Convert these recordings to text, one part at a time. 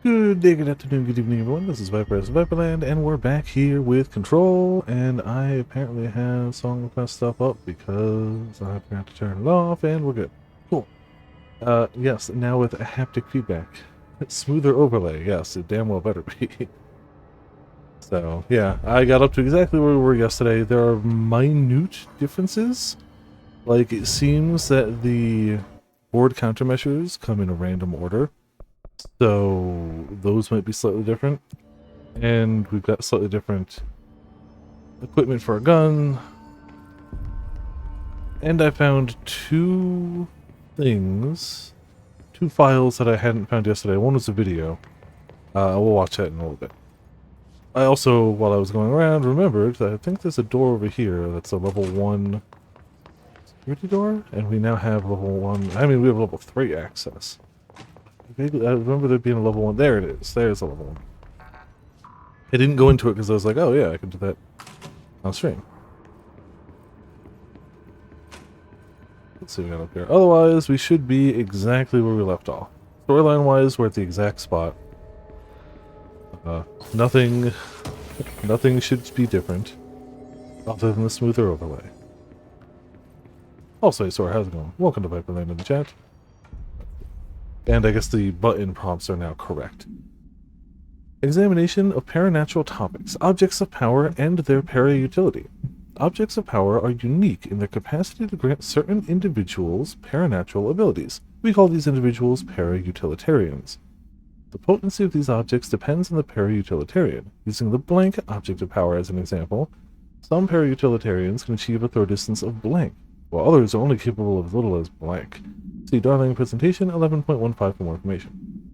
Good day, good afternoon, good evening, everyone. This is Viper as Viperland, and we're back here with Control, and I apparently have song request stuff up because I forgot to turn it off, and we're good. Cool. Yes, now with haptic feedback. Smoother overlay, yes, it damn well better be. So, yeah, I got up to exactly where we were yesterday. There are minute differences. Like, it seems that the board countermeasures come in a random order. So those might be slightly different. And we've got slightly different equipment for a gun. And I found two files that I hadn't found yesterday. One was a video. We'll watch that in a little bit. I also, while I was going around, remembered that I think there's a door over here that's a level 1 security door, and we now have level 1, I mean we have level 3 access. I remember there being a level 1. There it is. There's a level 1. I didn't go into it because I was like, oh yeah, I can do that on stream. Let's see what we got up here. Otherwise, we should be exactly where we left off. Storyline-wise, we're at the exact spot. Nothing should be different, other than the smoother overlay. Also, hey, Sora, how's it going? Welcome to Viperland in the chat. And I guess the button prompts are now correct. Examination of paranatural topics, objects of power, and their para-utility. Objects of power are unique in their capacity to grant certain individuals paranatural abilities. We call these individuals para-utilitarians. The potency of these objects depends on the para-utilitarian. Using the blank object of power as an example, some para-utilitarians can achieve a throw distance of blank, while others are only capable of as little as blank. See Darling Presentation 11.15 for more information.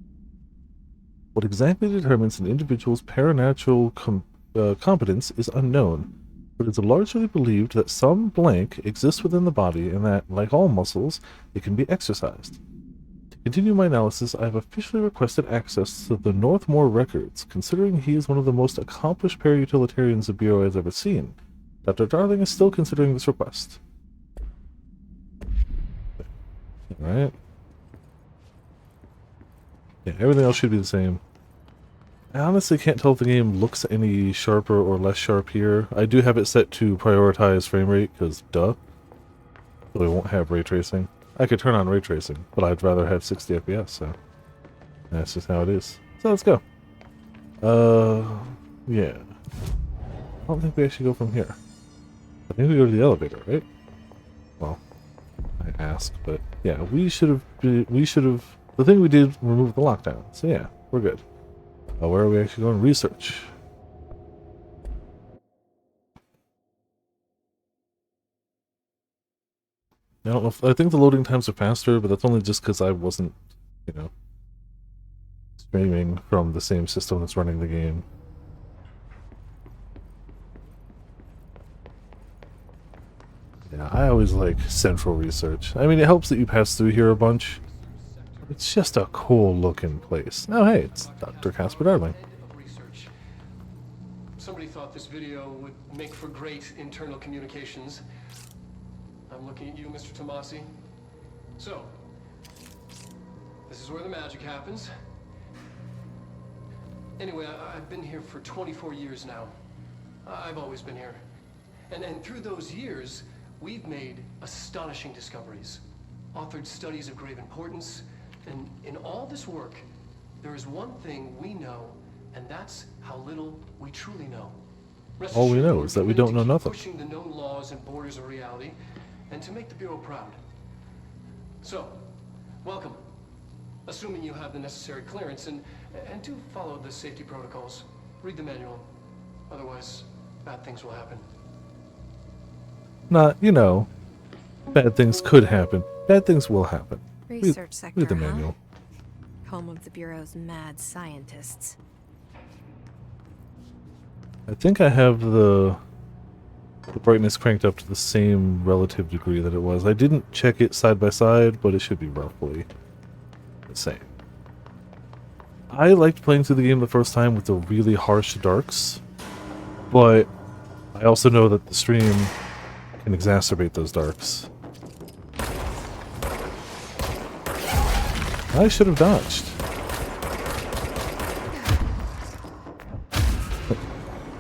What exactly determines an individual's paranatural competence is unknown, but it is largely believed that some blank exists within the body and that, like all muscles, it can be exercised. To continue my analysis, I have officially requested access to the Northmore records, considering he is one of the most accomplished para-utilitarians the Bureau has ever seen. Dr. Darling is still considering this request. Alright. Yeah, everything else should be the same. I honestly can't tell if the game looks any sharper or less sharp here. I do have it set to prioritize frame rate, because duh. So we won't have ray tracing. I could turn on ray tracing, but I'd rather have 60 FPS, so that's just how it is. So let's go. Yeah. I don't think we actually go from here. I think we go to the elevator, right? Well, I asked, but yeah, the thing we did remove the lockdown, so yeah, we're good. Where are we actually going? Research. I don't know if, I think the loading times are faster, but that's only just because I wasn't, streaming from the same system that's running the game. Yeah, I always like central research. I mean, it helps that you pass through here a bunch. It's just a cool looking place. Oh hey, it's Dr. Casper Darling. Somebody thought this video would make for great internal communications. I'm looking at you, Mr. Tomasi. So, this is where the magic happens. Anyway, I've been here for 24 years now. I've always been here. And through those years, we've made astonishing discoveries, authored studies of grave importance, and in all this work, there is one thing we know, and that's how little we truly know. All we know is that we don't know nothing. Pushing the known laws and borders of reality, and to make the Bureau proud. So, welcome. Assuming you have the necessary clearance, and do follow the safety protocols. Read the manual. Otherwise, bad things will happen. Not, bad things could happen. Bad things will happen. Research sector, read the manual. Huh? Home of the Bureau's mad scientists. I think I have the brightness cranked up to the same relative degree that it was. I didn't check it side by side, but it should be roughly the same. I liked playing through the game the first time with the really harsh darks, but I also know that the stream can exacerbate those darks. I should have dodged.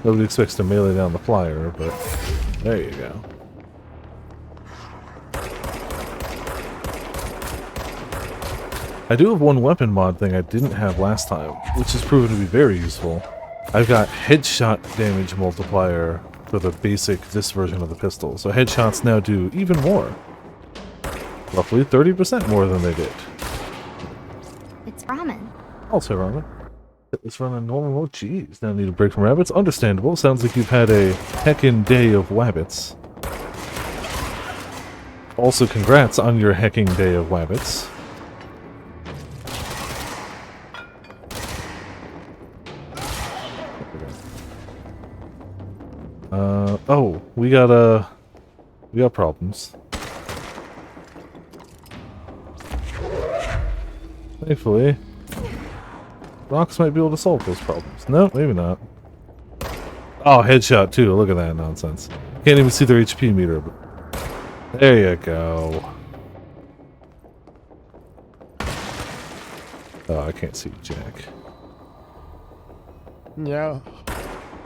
Nobody expects to melee down the flyer, but there you go. I do have one weapon mod thing I didn't have last time, which has proven to be very useful. I've got headshot damage multiplier for the basic this version of the pistol, so headshots now do even more. Roughly 30% more than they did. It's ramen. Also ramen. Let's run on normal mode. Jeez, now I need a break from rabbits. Understandable. Sounds like you've had a heckin' day of wabbits. Also, congrats on your hecking day of wabbits. Oh, we got problems. Thankfully, rocks might be able to solve those problems. No, maybe not. Oh, headshot too. Look at that nonsense. Can't even see their HP meter. But there you go. Oh, I can't see Jack. Yeah.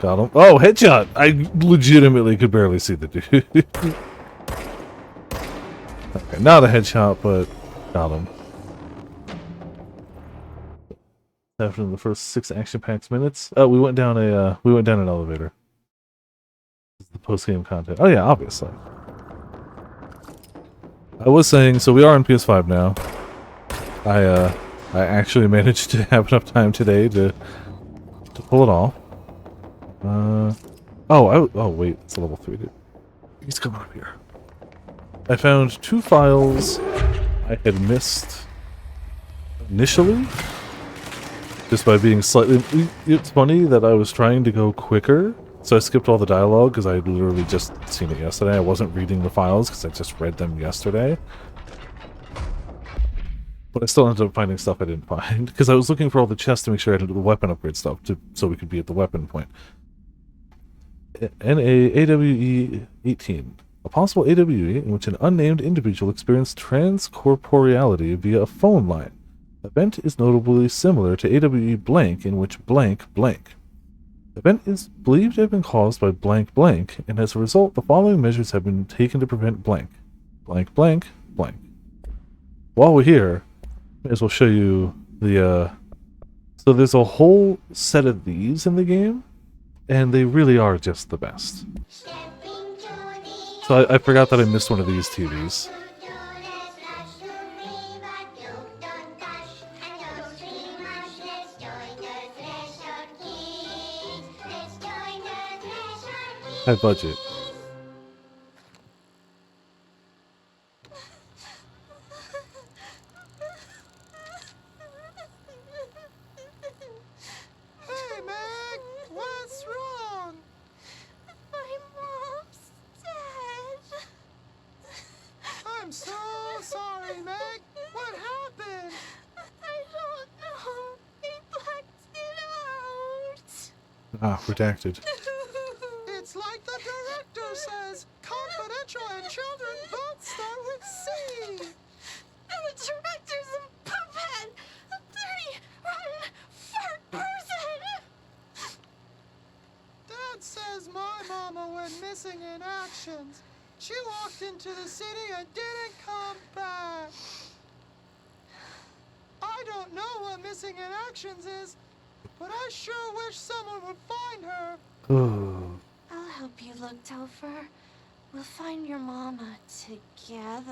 Got him. Oh, headshot! I legitimately could barely see the dude. Okay, not a headshot, but got him. After the first 6 action-packed minutes, we went down an elevator. This is the post-game content. Oh yeah, obviously. I was saying, so we are on PS5 now. I actually managed to have enough time today to pull it off. Oh wait, it's a level 3 dude. He's coming up here. I found 2 files I had missed initially, just by being slightly... It's funny that I was trying to go quicker, so I skipped all the dialogue because I had literally just seen it yesterday. I wasn't reading the files because I just read them yesterday. But I still ended up finding stuff I didn't find, because I was looking for all the chests to make sure I had the weapon upgrade stuff, so we could be at the weapon point. AWE 18. A possible AWE in which an unnamed individual experienced transcorporeality via a phone line. Event is notably similar to AWE blank, in which blank blank. Event is believed to have been caused by blank blank, and as a result, the following measures have been taken to prevent blank. Blank blank blank. While we're here, may as well show you the, so there's a whole set of these in the game, and they really are just the best. So I forgot that I missed one of these TVs. High budget. Hey, Meg! What's wrong? My mom's dead. I'm so sorry, Meg. What happened? I don't know. They blacked it out. Ah, redacted. It's like the director says. Confidential and children both start with C. And the director's a puppet. A dirty, rotten, fart person. Dad says my mama went missing in actions. She walked into the city and didn't come back. I don't know what missing in actions is, but I sure wish someone would find her. Oh. I'll help you look, Topher. We'll find your mama together.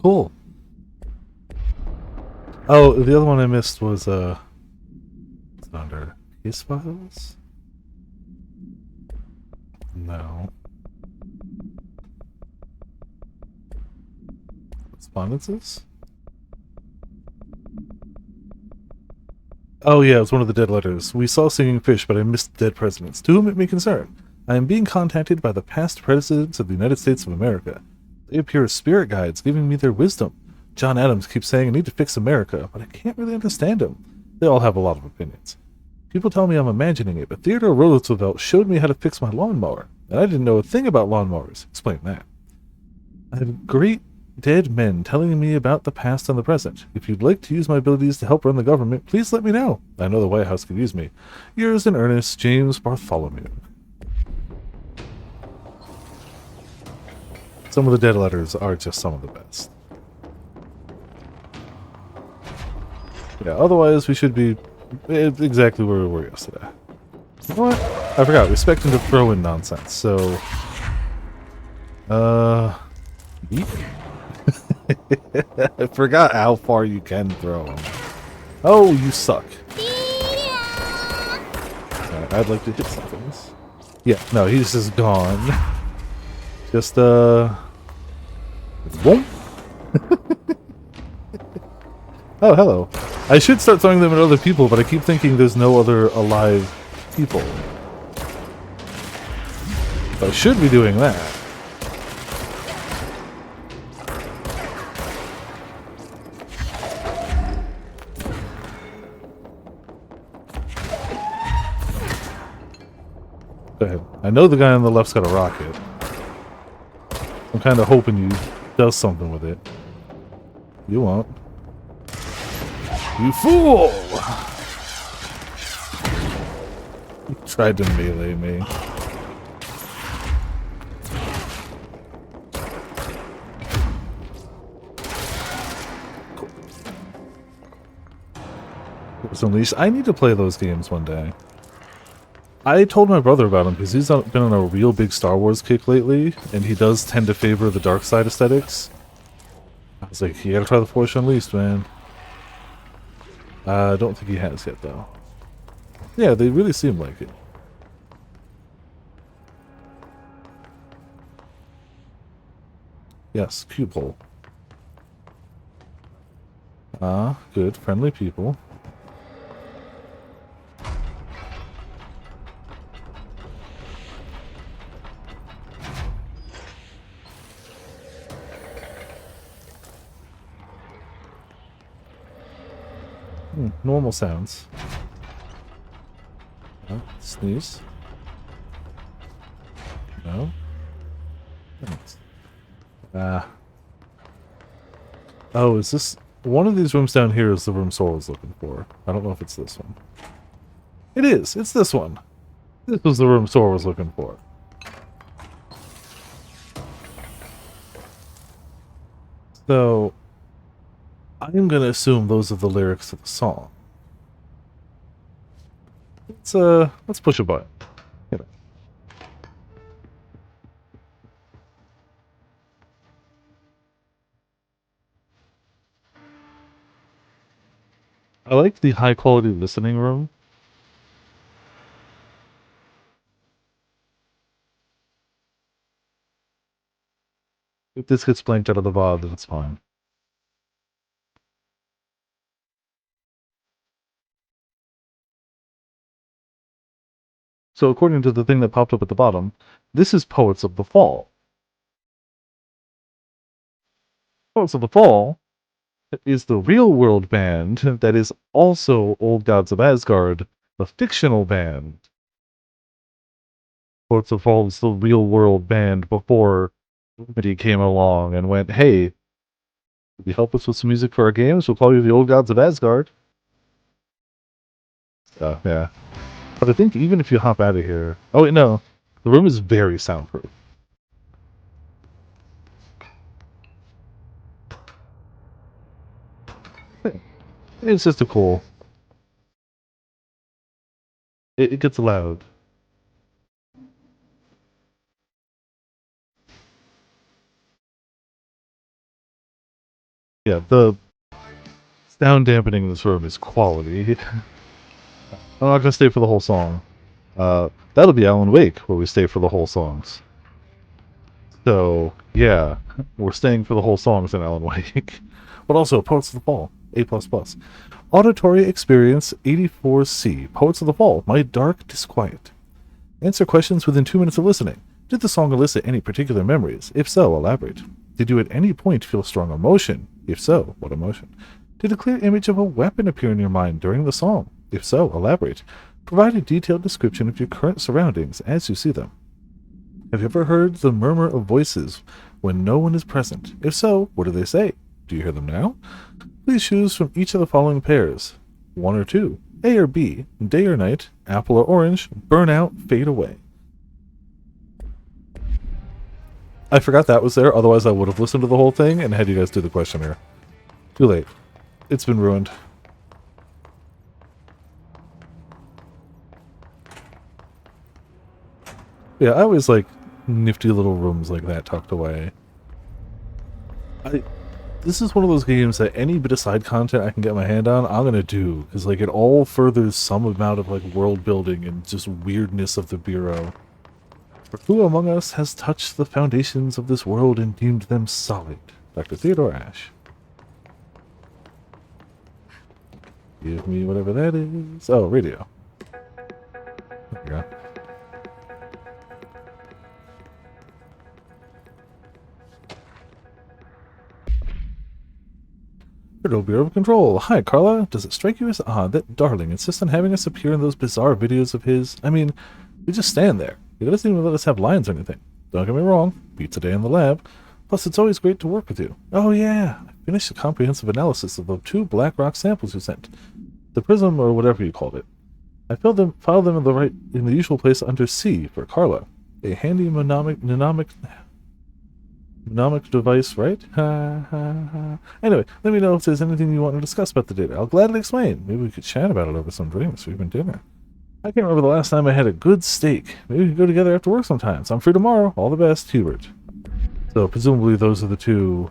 Cool. Oh, the other one I missed was, it's under his files? No. Correspondences? Oh yeah, it was one of the dead letters. We saw singing fish, but I missed dead presidents. To whom it may concern. I am being contacted by the past presidents of the United States of America. They appear as spirit guides, giving me their wisdom. John Adams keeps saying I need to fix America, but I can't really understand him. They all have a lot of opinions. People tell me I'm imagining it, but Theodore Roosevelt showed me how to fix my lawnmower, and I didn't know a thing about lawnmowers. Explain that. I have great dead men telling me about the past and the present. If you'd like to use my abilities to help run the government, please let me know. I know the White House could use me. Yours in earnest, James Bartholomew. Some of the dead letters are just some of the best. Yeah, otherwise we should be exactly where we were yesterday. You know what? I forgot. We expect him to throw in nonsense, so... yeet? I forgot how far you can throw him. Oh, you suck. Alright, I'd like to hit some things. Yeah, no, he's just gone. Just, whoop. Oh, hello. I should start throwing them at other people, but I keep thinking there's no other alive people. So I should be doing that. Go ahead. I know the guy on the left's got a rocket. I'm kind of hoping he does something with it. You won't. You fool! He tried to melee me. Cool. Unleashed. I need to play those games one day. I told my brother about him because he's been on a real big Star Wars kick lately, and he does tend to favor the dark side aesthetics. I was like, you gotta try the Force Unleashed, man. I don't think he has yet, though. Yeah, they really seem like it. Yes, cube hole. Ah, good, friendly people. Normal sounds. Sneeze. No. Thanks. Oh, is this... One of these rooms down here is the room Sora was looking for. I don't know if it's this one. It is! It's this one! This was the room Sora was looking for. So... I'm gonna assume those are the lyrics to the song. Let's push a button. Hit it. I like the high quality listening room. If this gets blanked out of the VOD, then it's fine. So according to the thing that popped up at the bottom, this is Poets of the Fall. Poets of the Fall is the real world band that is also Old Gods of Asgard, the fictional band. Poets of the Fall is the real world band before Remedy came along and went, hey, will you help us with some music for our games? We'll call you the Old Gods of Asgard. Yeah. But I think even if you hop out of here... Oh, wait, no. The room is very soundproof. It's just a cool... It gets loud. Yeah, the sound dampening in this room is quality. I'm not gonna stay for the whole song. That'll be Alan Wake, where we stay for the whole songs. So, yeah, we're staying for the whole songs in Alan Wake. But also, Poets of the Fall, A++. Auditory Experience 84C, Poets of the Fall, My Dark Disquiet. Answer questions within 2 minutes of listening. Did the song elicit any particular memories? If so, elaborate. Did you at any point feel strong emotion? If so, what emotion? Did a clear image of a weapon appear in your mind during the song? If so, elaborate. Provide a detailed description of your current surroundings as you see them. Have you ever heard the murmur of voices when no one is present? If so, what do they say? Do you hear them now? Please choose from each of the following pairs. 1 or 2. A or B. Day or night. Apple or orange. Burn out. Fade away. I forgot that was there, otherwise I would have listened to the whole thing and had you guys do the questionnaire. Too late. It's been ruined. Yeah, I always like nifty little rooms like that tucked away. This is one of those games that any bit of side content I can get my hand on, I'm gonna do, because like it all furthers some amount of like world building and just weirdness of the Bureau. For who among us has touched the foundations of this world and deemed them solid? Dr. Theodore Ashe. Give me whatever that is. Oh, radio. There we go. Bureau of Control. Hi, Carla. Does it strike you as odd that Darling insists on having us appear in those bizarre videos of his? I mean, we just stand there. He doesn't even let us have lines or anything. Don't get me wrong. Beats a day in the lab. Plus, it's always great to work with you. Oh, yeah. I finished a comprehensive analysis of the 2 black rock samples you sent. The prism, or whatever you called it. I filed them in the usual place under C for Carla. A handy mnemonic device, right? Ha ha ha. Anyway, let me know if there's anything you want to discuss about the data. I'll gladly explain. Maybe we could chat about it over some drinks or even dinner. I can't remember the last time I had a good steak. Maybe we could go together after work sometimes. I'm free tomorrow. All the best, Hubert. So presumably those are the 2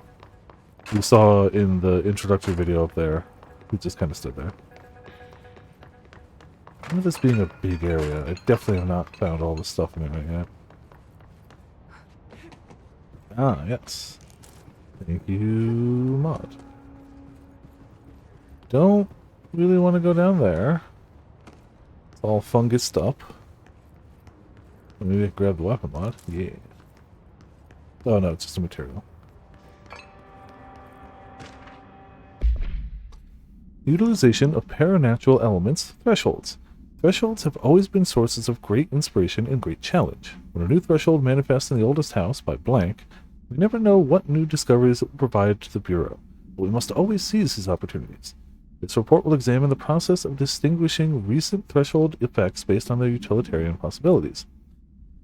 you saw in the introductory video up there. Who just kind of stood there. With this being a big area, I definitely have not found all the stuff in it right yet. Ah, yes. Thank you, Mod. Don't really want to go down there. It's all fungused up. Maybe I can grab the weapon mod. Yeah. Oh no, it's just a material. Utilization of paranatural elements, thresholds. Thresholds have always been sources of great inspiration and great challenge. When a new threshold manifests in the oldest house by blank, we never know what new discoveries it will provide to the Bureau, but we must always seize these opportunities. This report will examine the process of distinguishing recent threshold effects based on their utilitarian possibilities.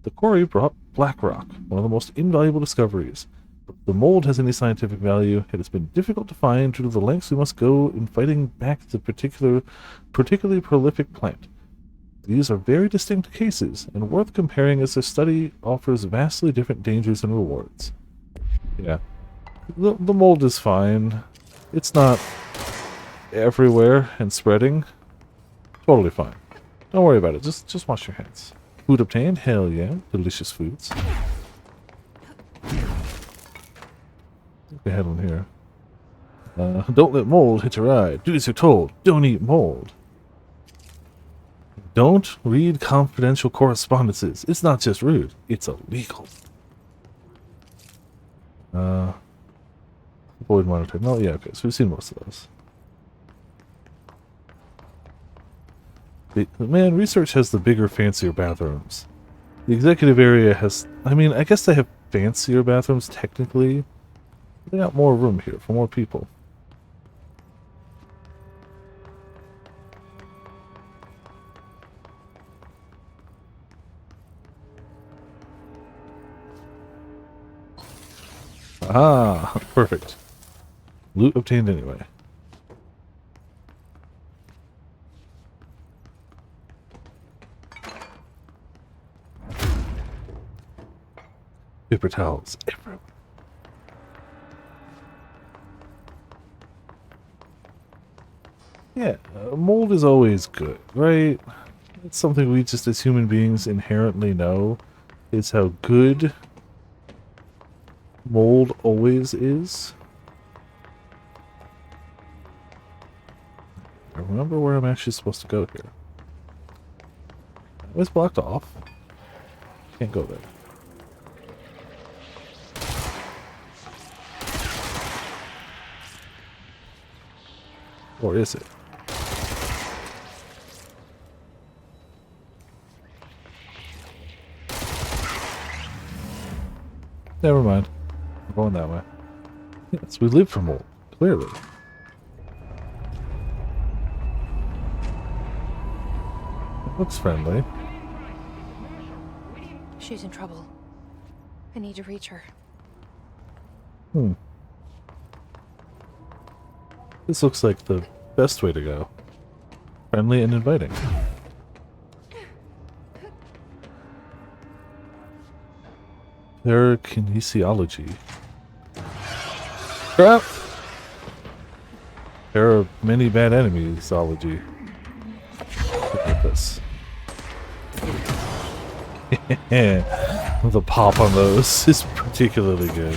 The quarry brought black rock, one of the most invaluable discoveries. But if the mold has any scientific value, it has been difficult to find due to the lengths we must go in fighting back the particularly prolific plant. These are very distinct cases, and worth comparing as their study offers vastly different dangers and rewards. Yeah. The mold is fine. It's not everywhere and spreading. Totally fine. Don't worry about it. Just wash your hands. Food obtained? Hell yeah. Delicious foods. Head on here. Don't let mold hit your eye. Do as you're told. Don't eat mold. Don't read confidential correspondences. It's not just rude. It's illegal. Avoid monitoring. Oh, yeah, okay. So we've seen most of those. Man, research has the bigger, fancier bathrooms. The executive area has... I mean, I guess they have fancier bathrooms, technically. They got more room here for more people. Ah, perfect. Loot obtained anyway. Paper towels everywhere. Yeah, mold is always good, right? It's something we just as human beings inherently know. It's how good mold always is. I remember where I'm actually supposed to go here. It's blocked off. Can't go there. Or is it? Never mind. going that way. Yes, we live for mold, clearly. It looks friendly. She's in trouble. I need to reach her. This looks like the best way to go. Friendly and inviting. Their kinesiology. Crap! There are many bad enemies-ology. Look at this. The pop on those is particularly good.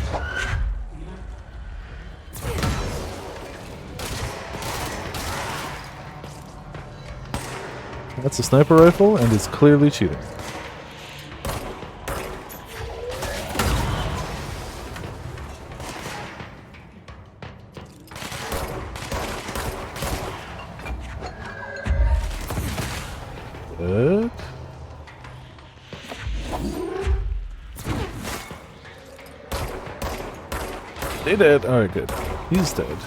That's a sniper rifle, and it's clearly cheating. Good. They dead. Alright, good. He's dead.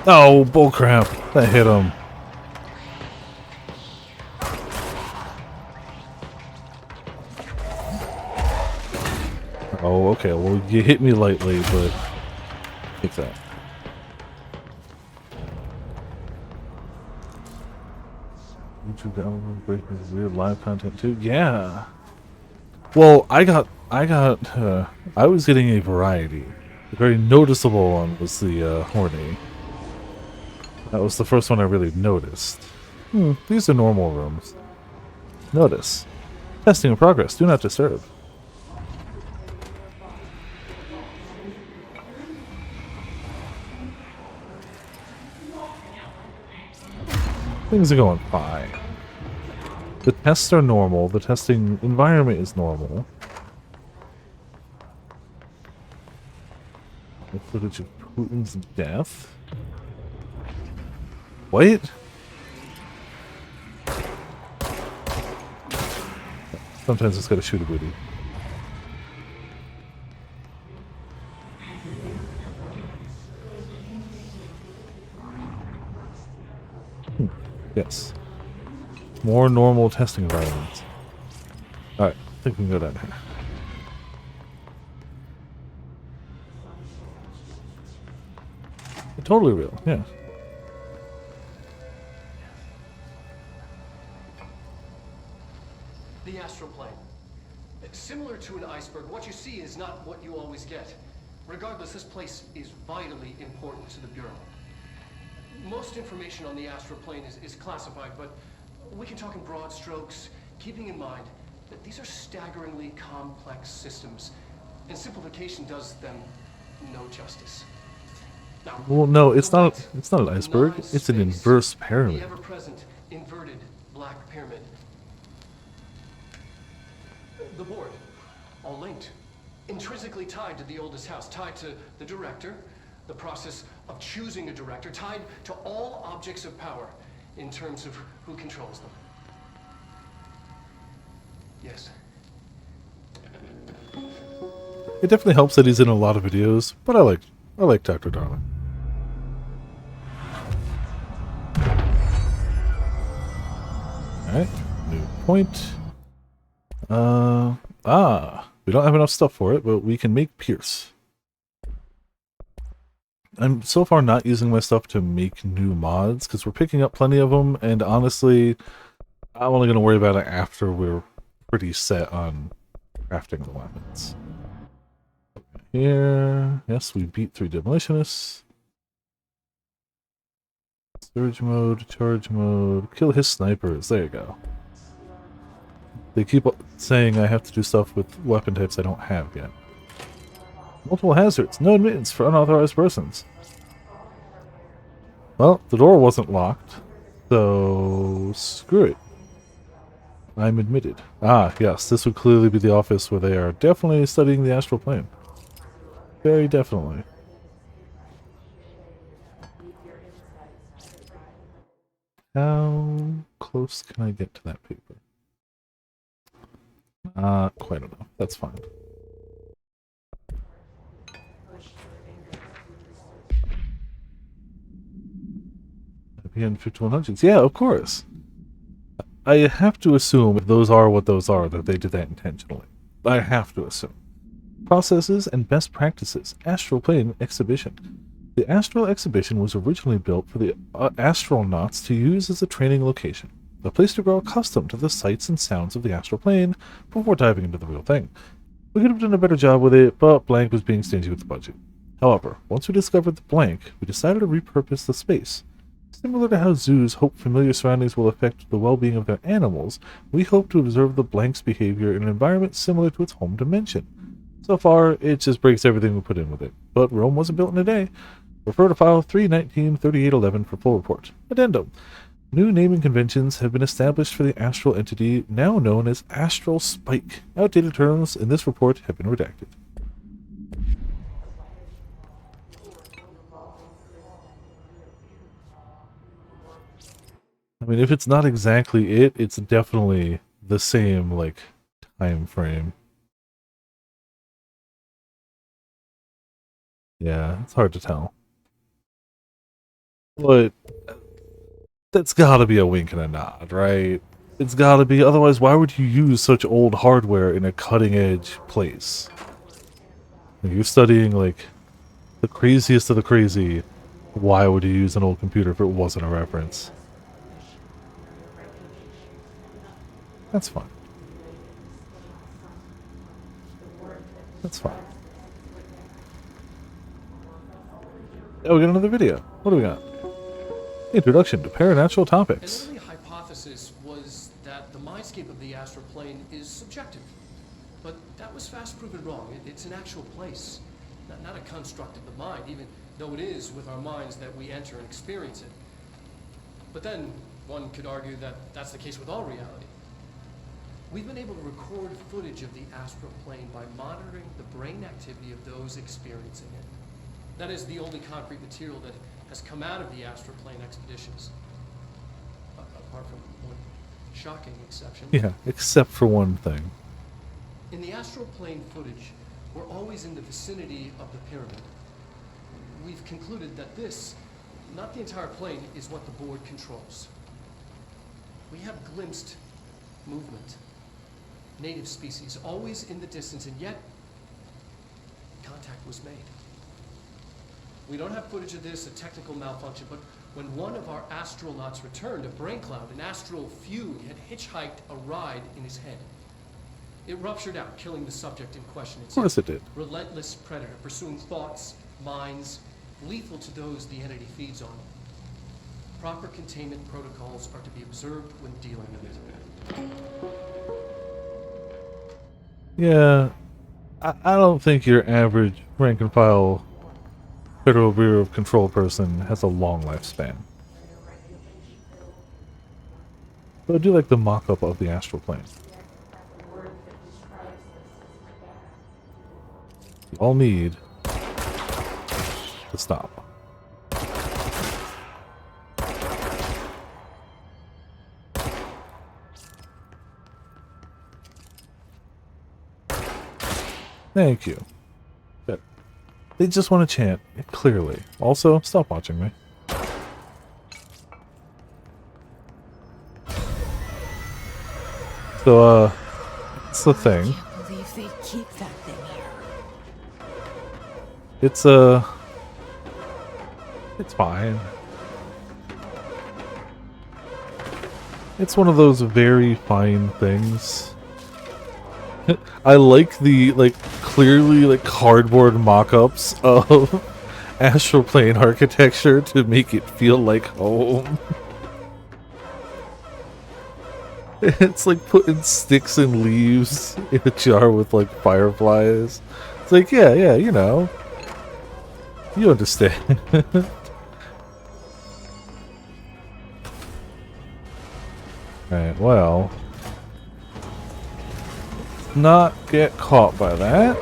Oh, bullcrap. That hit him. Oh, okay. Well, you hit me lightly, but take that. YouTube download breaking weird live content too. Yeah. Well, I was getting a variety. The very noticeable one was the horny. That was the first one I really noticed. These are normal rooms. Notice. Testing in progress. Do not disturb. Things are going fine. The tests are normal. The testing environment is normal. The footage of Putin's death? What? Sometimes it's gotta shoot a booty. Yes. More normal testing environments. Alright, I think we can go down here. Totally real, yeah. The astral plane. Similar to an iceberg, what you see is not what you always get. Regardless, this place is vitally important to the Bureau. Most information on the astral plane is classified, but we can talk in broad strokes, keeping in mind that these are staggeringly complex systems, and simplification does them no justice. Now, Well, no, it's not an iceberg. It's an non-space, inverse the pyramid. ever-present inverted black pyramid. The board, all linked, intrinsically tied to the oldest house, tied to the director, the process of choosing a director, tied to all objects of power in terms of who controls them. Yes. It definitely helps that he's in a lot of videos, but I like Dr. Darling. Alright, new point. We don't have enough stuff for it, but we can make Pierce. I'm so far not using my stuff to make new mods, because we're picking up plenty of them, and honestly, I'm only going to worry about it after we're pretty set on crafting the weapons. Here, yes, we beat 3 demolitionists. Surge mode, charge mode, kill his snipers, there you go. They keep saying I have to do stuff with weapon types I don't have yet. Multiple hazards, no admittance for unauthorized persons. Well, the door wasn't locked, so screw it. I'm admitted. Ah, yes, this would clearly be the office where they are definitely studying the astral plane. Very definitely. How close can I get to that paper? Not quite enough. That's fine. PN5100s. Yeah, of course. I have to assume if those are what those are, that they did that intentionally. I have to assume. Processes and best practices. Astral Plane Exhibition. The Astral Exhibition was originally built for the astronauts to use as a training location, a place to grow accustomed to the sights and sounds of the astral plane before diving into the real thing. We could have done a better job with it, but Blank was being stingy with the budget. However, once we discovered the Blank, we decided to repurpose the space. Similar to how zoos hope familiar surroundings will affect the well-being of their animals, we hope to observe the Blank's behavior in an environment similar to its home dimension. So far, it just breaks everything we put in with it, but Rome wasn't built in a day. Refer to File 319-3811 for full report. Addendum. New naming conventions have been established for the astral entity now known as Astral Spike. Outdated terms in this report have been redacted. I mean, if it's not exactly it, it's definitely the same, like, time frame. Yeah, it's hard to tell. But that's gotta be a wink and a nod, right? It's gotta be, otherwise why would you use such old hardware in a cutting-edge place? If you're studying, like, the craziest of the crazy, why would you use an old computer if it wasn't a reference? That's fine. That's fine. Oh, we got another video. What do we got? Introduction to Paranatural Topics. An early hypothesis was that the mindscape of the astral plane is subjective. But that was fast proven wrong. It's an actual place, not a construct of the mind, even though it is with our minds that we enter and experience it. But then one could argue that that's the case with all reality. We've been able to record footage of the astral plane by monitoring the brain activity of those experiencing it. That is the only concrete material that has come out of the astral plane expeditions. Apart from one shocking exception. Yeah, except for one thing. In the astral plane footage, we're always in the vicinity of the pyramid. We've concluded that this, not the entire plane, is what the board controls. We have glimpsed movement, native species, always in the distance, and yet contact was made. We don't have footage of this, a technical malfunction, but when one of our astronauts returned, a brain cloud, an astral fugue, had hitchhiked a ride in his head. It ruptured out, killing the subject in question. It's Of course it did. a relentless predator, pursuing thoughts, minds, lethal to those the entity feeds on. Proper containment protocols are to be observed when dealing with it. Yeah, I don't think your average rank and file Federal Bureau of Control person has a long lifespan. But I do like the mock-up of the astral plane. You all need to stop. Thank you. Good. They just want to chant, clearly. Also, stop watching me. So, it's the thing. I can't believe they keep that thing here. It's, it's fine. It's one of those very fine things. I like the, clearly, cardboard mock-ups of astral plane architecture to make it feel like home. It's like putting sticks and leaves in a jar with, fireflies. It's like, yeah, you know. You understand. Right, well... not get caught by that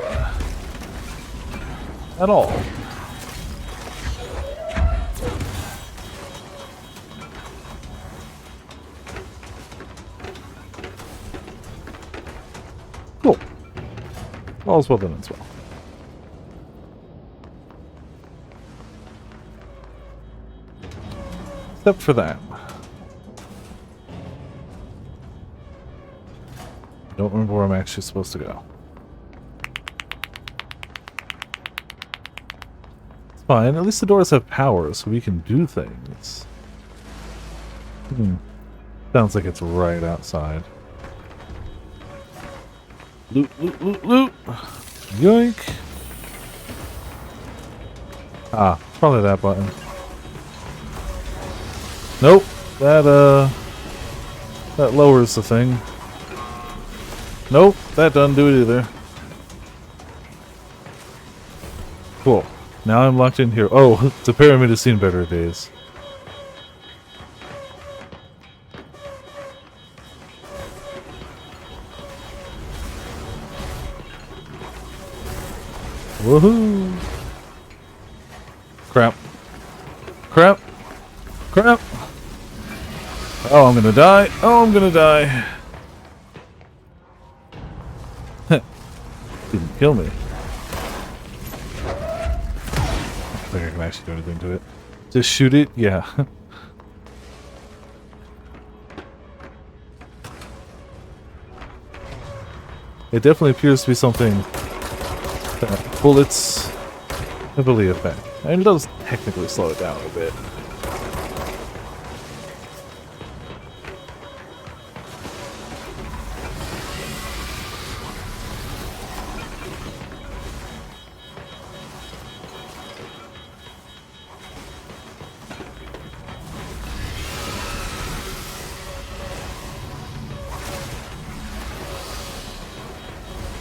at all. All's well that ends well. Except for that. Don't remember where I'm actually supposed to go. It's fine. At least the doors have power, so we can do things. Sounds like it's right outside. Loot, loot, loot, loot! Yoink! Ah, probably that button. Nope, that lowers the thing. Nope, that doesn't do it either. Cool. Now I'm locked in here. Oh, the pyramid has seen better days. Woohoo! Crap. Crap. Crap. Oh, I'm gonna die. Oh, I'm gonna die. Didn't kill me. I don't think I can actually do anything to it. Just shoot it? Yeah. It definitely appears to be something that bullets heavily affect. And it does technically slow it down a bit.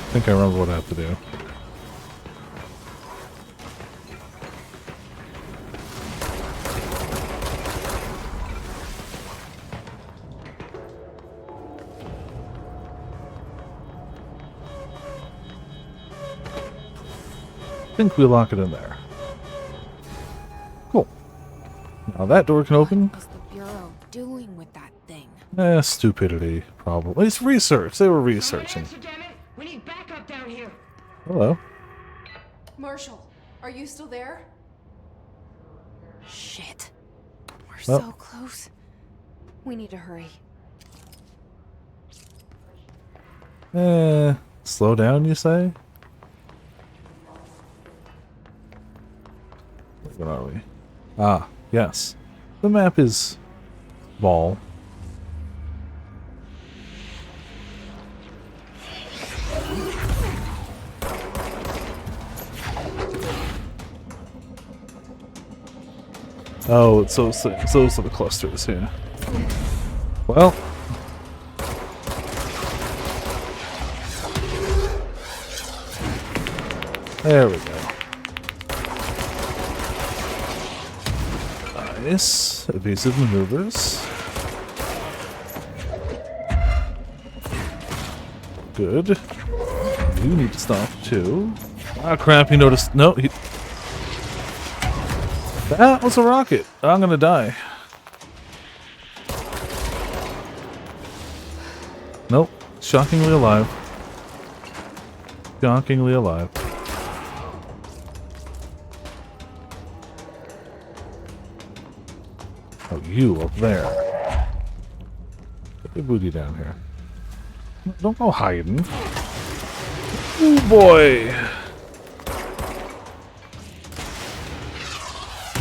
I think I remember what I have to do. I think we lock it in there. Cool. Now that door can open. What was the Bureau doing with that thing? Stupidity, probably. It's research. They were researching. We need backup down here. Hello. Marshall, are you still there? Shit. We're Oh. so close. We need to hurry. Slow down, you say? Where are we? Ah, yes. The map is small. Oh, so those are the clusters here. Well. There we go. Nice. Evasive maneuvers. Good. You need to stop too. Ah, crap, he noticed. No, he... That was a rocket. I'm gonna die. Nope. Shockingly alive. Shockingly alive. Oh, you up there. Put your booty down here. Don't go hiding. Oh boy.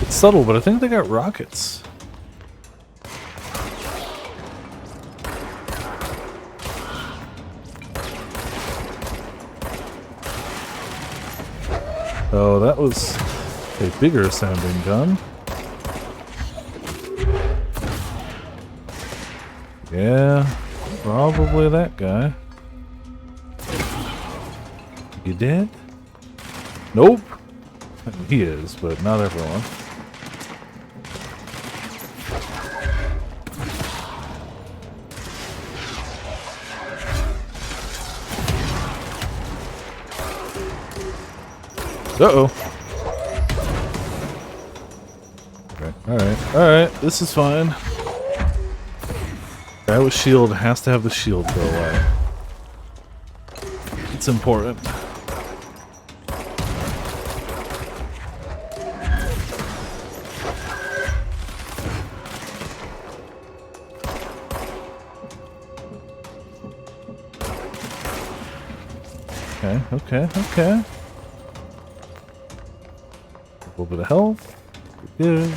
It's subtle, but I think they got rockets. Oh, that was a bigger sounding gun. Yeah, probably that guy. You dead? Nope. He is, but not everyone. Uh-oh. Okay, alright, this is fine. Guy with shield has to have the shield go away. It's important. Okay, okay. A little bit of health. Good.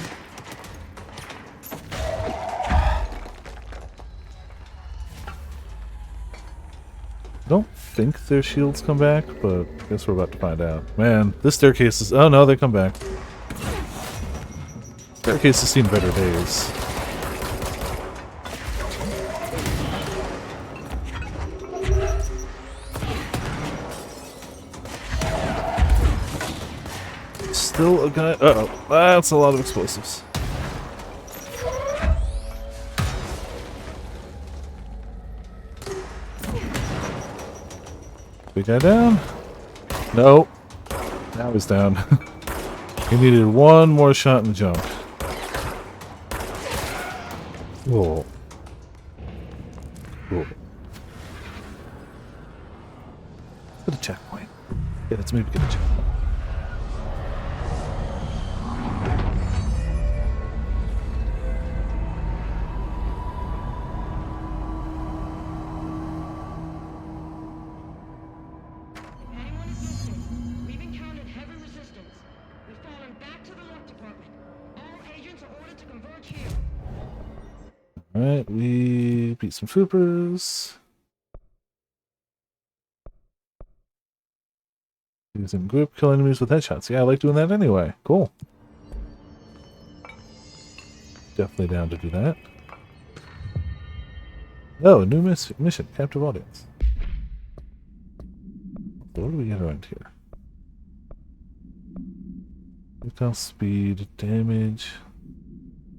Don't think their shields come back, but I guess we're about to find out. Man, this staircase is... Oh no, they come back. Staircase has seen better days. Still a guy... Uh-oh. That's a lot of explosives. Big guy down? No. Now he's down. He needed one more shot in the jump. Whoa. Whoa. Get a checkpoint. Yeah, let's maybe get a checkpoint. Anyone is listening, we've encountered heavy resistance. We've fallen back to the lock department. All agents are ordered to converge here. Alright, we beat some troopers. Using group, kill enemies with headshots. Yeah, I like doing that anyway. Cool. Definitely down to do that. Oh, new mission. Captive audience. So what do we get around here? Recall speed, damage.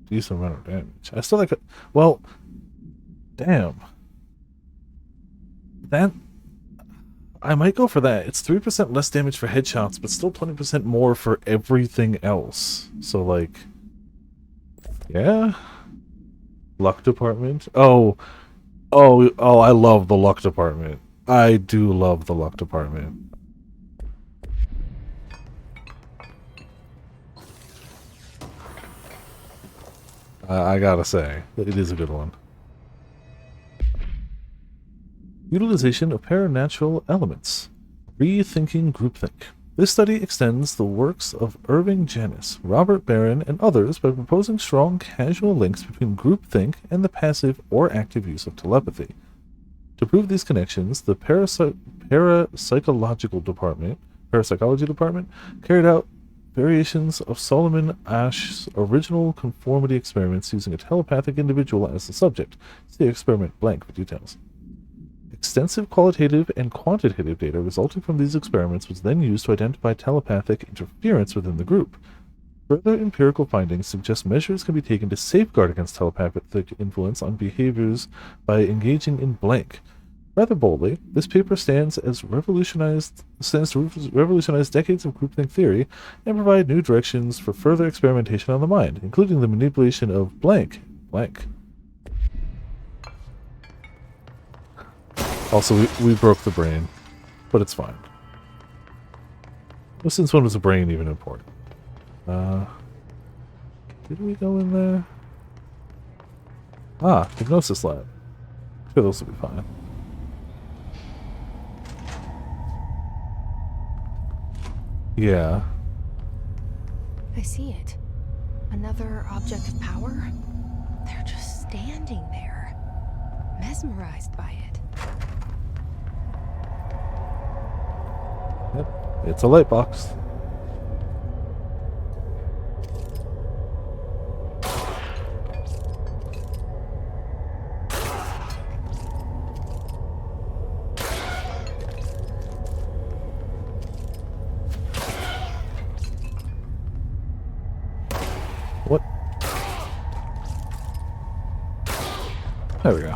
Decent amount of damage. I still like it. Well, damn. That... I might go for that. It's 3% less damage for headshots, but still 20% more for everything else. So, like... Yeah? Luck department? Oh, I love the luck department. I do love the luck department. I gotta say, it is a good one. Utilization of paranatural elements. Rethinking groupthink. This study extends the works of Irving Janis, Robert Barron, and others by proposing strong causal links between groupthink and the passive or active use of telepathy. To prove these connections, the parapsychology department carried out variations of Solomon Asch's original conformity experiments using a telepathic individual as the subject. See experiment blank for details. Extensive qualitative and quantitative data resulting from these experiments was then used to identify telepathic interference within the group. Further empirical findings suggest measures can be taken to safeguard against telepathic influence on behaviors by engaging in blank. Rather boldly, this paper stands to revolutionize decades of groupthink theory and provide new directions for further experimentation on the mind, including the manipulation of blank. Also, we broke the brain, but it's fine. Well, since when was the brain even important? Did we go in there? Ah, hypnosis lab. Sure, those will be fine. Yeah. I see it. Another object of power? They're just standing there, mesmerized by it. Yep, it's a light box. What? There we go.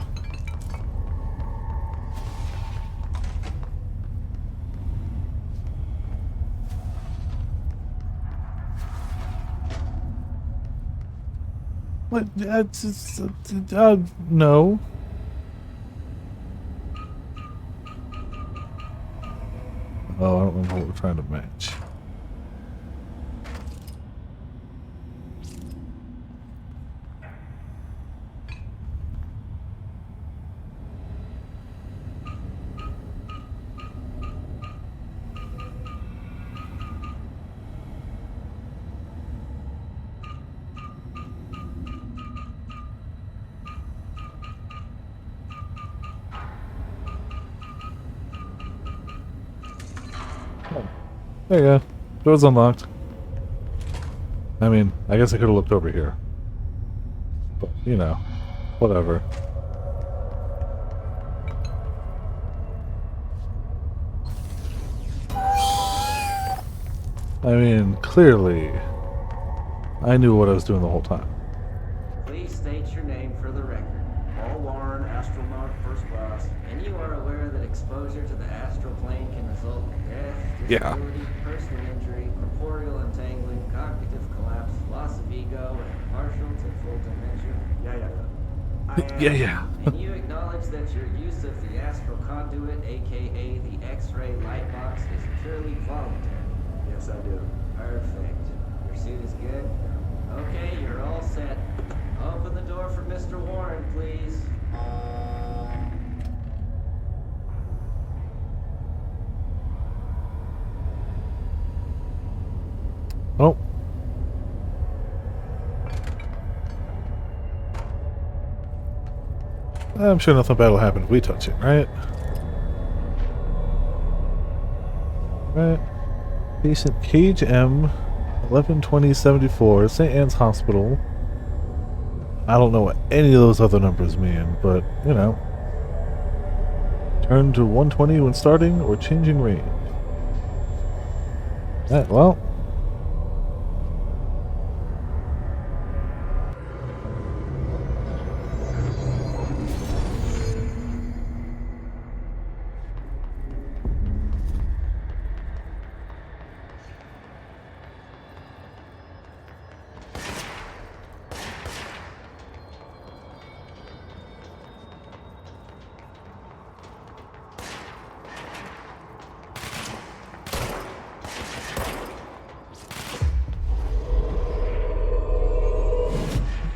What? No. Oh, I don't remember what we're trying to match. There you go. Door's unlocked. I mean, I guess I could have looked over here. But, you know, whatever. I mean, clearly, I knew what I was doing the whole time. Please state your name for the record. Paul Warren, astronaut first class, and you are aware that exposure to the astral plane can result in death, Yeah. disability, personal injury, corporeal entangling, cognitive collapse, loss of ego, and partial to full dementia. Yeah. And you acknowledge that your use of the astral conduit, aka the X-ray light box, is purely voluntary. Yes, I do. Perfect. Your suit is good? Okay, you're all set. Open the door for Mr. Warren, please. Oh. I'm sure nothing bad will happen if we touch it, right? Right. Patient Cage M, 112074, St. Anne's Hospital. I don't know what any of those other numbers mean, but, you know. Turn to 120 when starting or changing range. Well.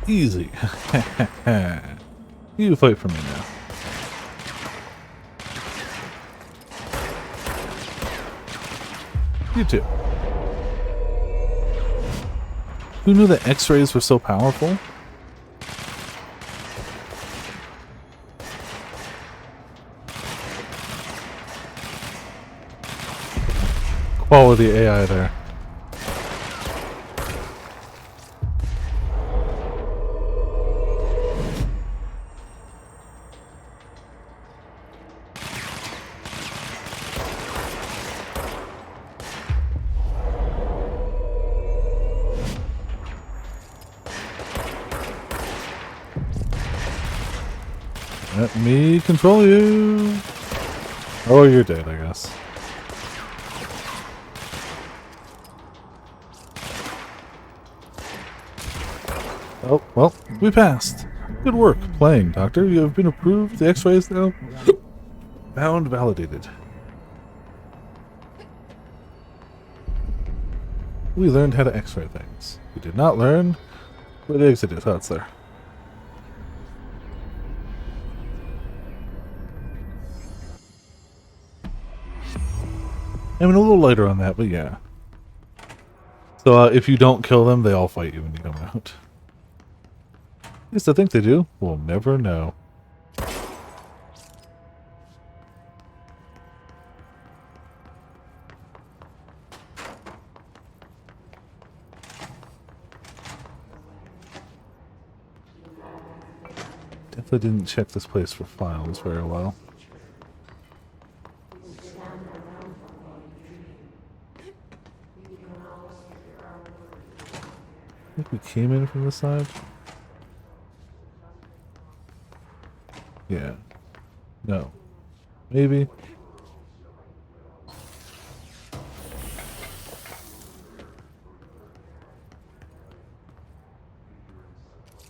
Easy. You fight for me now. You too. Who knew that X-rays were so powerful? Quality AI there. Let me control you. Oh, you're dead, I guess. Oh, well, we passed. Good work playing, Doctor. You have been approved. The X-rays now found validated. We learned how to X-ray things. We did not learn where the exit is. Oh, it's there. I mean, a little lighter on that, but yeah. So if you don't kill them, they all fight you when you come out. At least I think they do. We'll never know. Definitely didn't check this place for files very well. I think we came in from this side. Yeah. No. Maybe.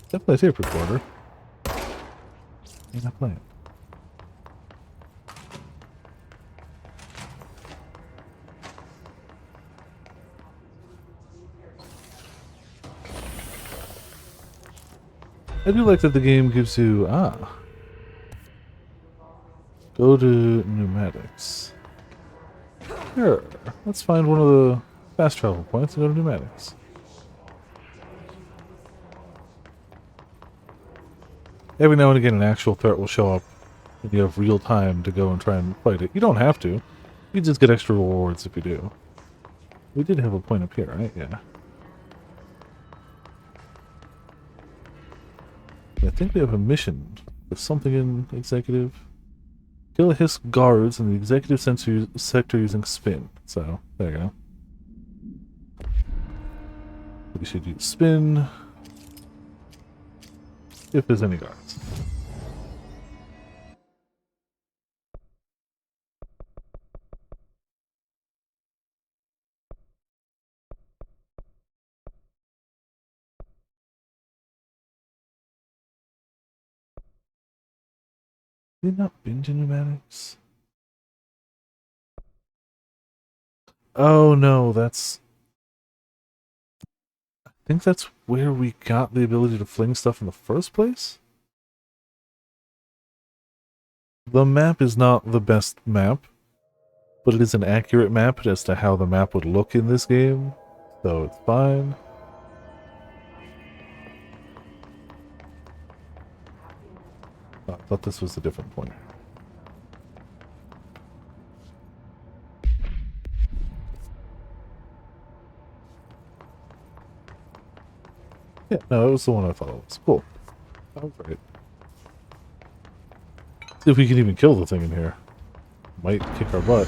Definitely a tape recorder. I'm not playing. I do like that the game gives you go to pneumatics. Sure. Let's find one of the fast travel points and go to pneumatics. Every now and again an actual threat will show up and you have real time to go and try and fight it. You don't have to. You just get extra rewards if you do. We did have a point up here, right? Yeah. I think we have a mission. There's something in executive. Kill the Hiss guards in the executive sector using spin. So, there you go. We should use spin. If there's any guards. Did not binge pneumatics? Oh no, that's... I think that's where we got the ability to fling stuff in the first place? The map is not the best map, but it is an accurate map as to how the map would look in this game, so it's fine. Oh, I thought this was a different point. Yeah, no, it was the one I thought it was. Cool. That was right. See if we can even kill the thing in here. Might kick our butt.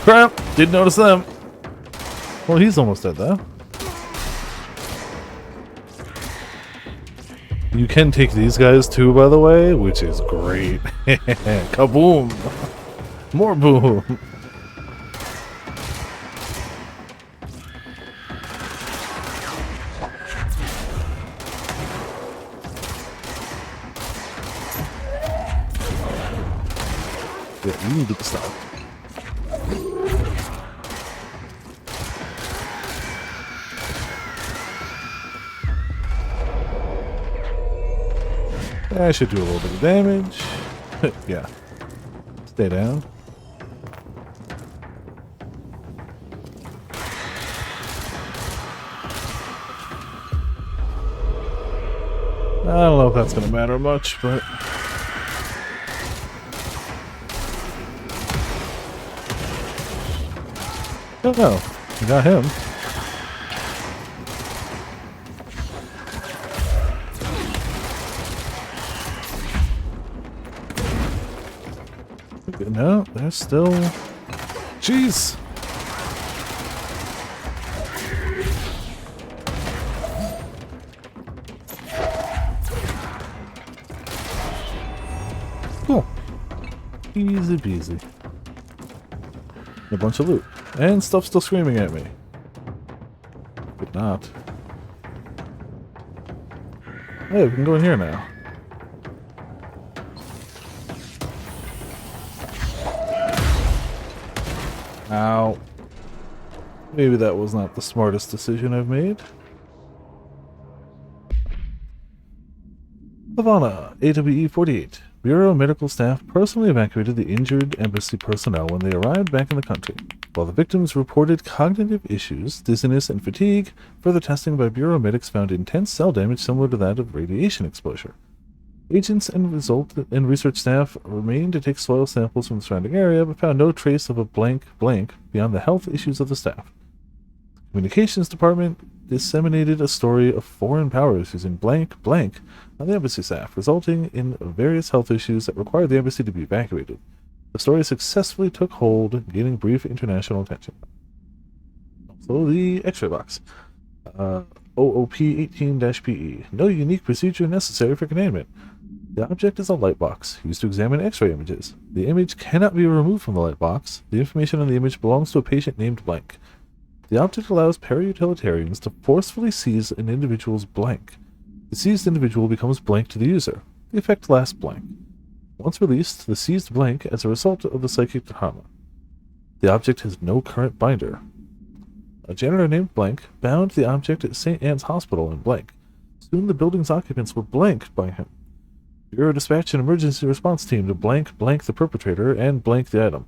Crap! Didn't notice them. Well, he's almost dead though. You can take these guys too, by the way, which is great. Kaboom! More boom! Yeah, you need to stop. I should do a little bit of damage. Yeah. Stay down. I don't know if that's going to matter much, but... Oh no. We got him. No, there's still... Jeez! Cool. Easy peasy. A bunch of loot. And stuff still screaming at me. But not. Hey, we can go in here now. Ow. Maybe that was not the smartest decision I've made. Havana, AWE 48. Bureau medical staff personally evacuated the injured embassy personnel when they arrived back in the country. While the victims reported cognitive issues, dizziness, and fatigue, further testing by Bureau medics found intense cell damage similar to that of radiation exposure. Agents and research staff remained to take soil samples from the surrounding area, but found no trace of a blank beyond the health issues of the staff. The Communications Department disseminated a story of foreign powers using blank on the embassy staff, resulting in various health issues that required the embassy to be evacuated. The story successfully took hold, gaining brief international attention. Also, the X-ray box. OOP-18-PE. No unique procedure necessary for containment. The object is a light box, used to examine X-ray images. The image cannot be removed from the light box. The information on the image belongs to a patient named blank. The object allows para-utilitarians to forcefully seize an individual's blank. The seized individual becomes blank to the user. The effect lasts blank. Once released, the seized blank as a result of the psychic trauma. The object has no current binder. A janitor named Blank bound the object at St. Anne's Hospital in Blank. Soon the building's occupants were blanked by him. Bureau dispatched an emergency response team to blank the perpetrator and blank the item.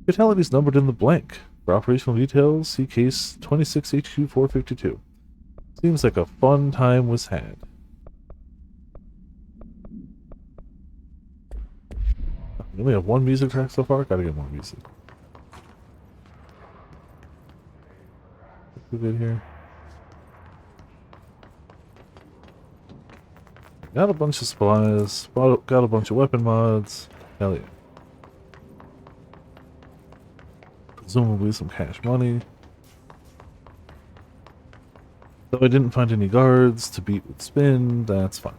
Fatalities numbered in the blank. For operational details, see case 26HQ452. Seems like a fun time was had. We only have one music track so far. Gotta get more music. We good here. Got a bunch of supplies. Got a bunch of weapon mods. Hell yeah. Presumably some cash money. Though I didn't find any guards to beat with spin, that's fine.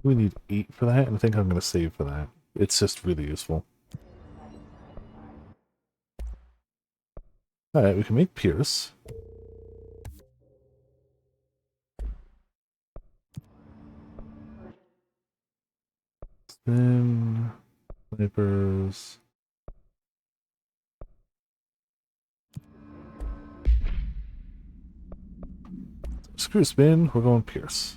We need 8 for that, and I think I'm going to save for that. It's just really useful. Alright, we can make Pierce. Spin. Snipers. Screw spin, we're going Pierce.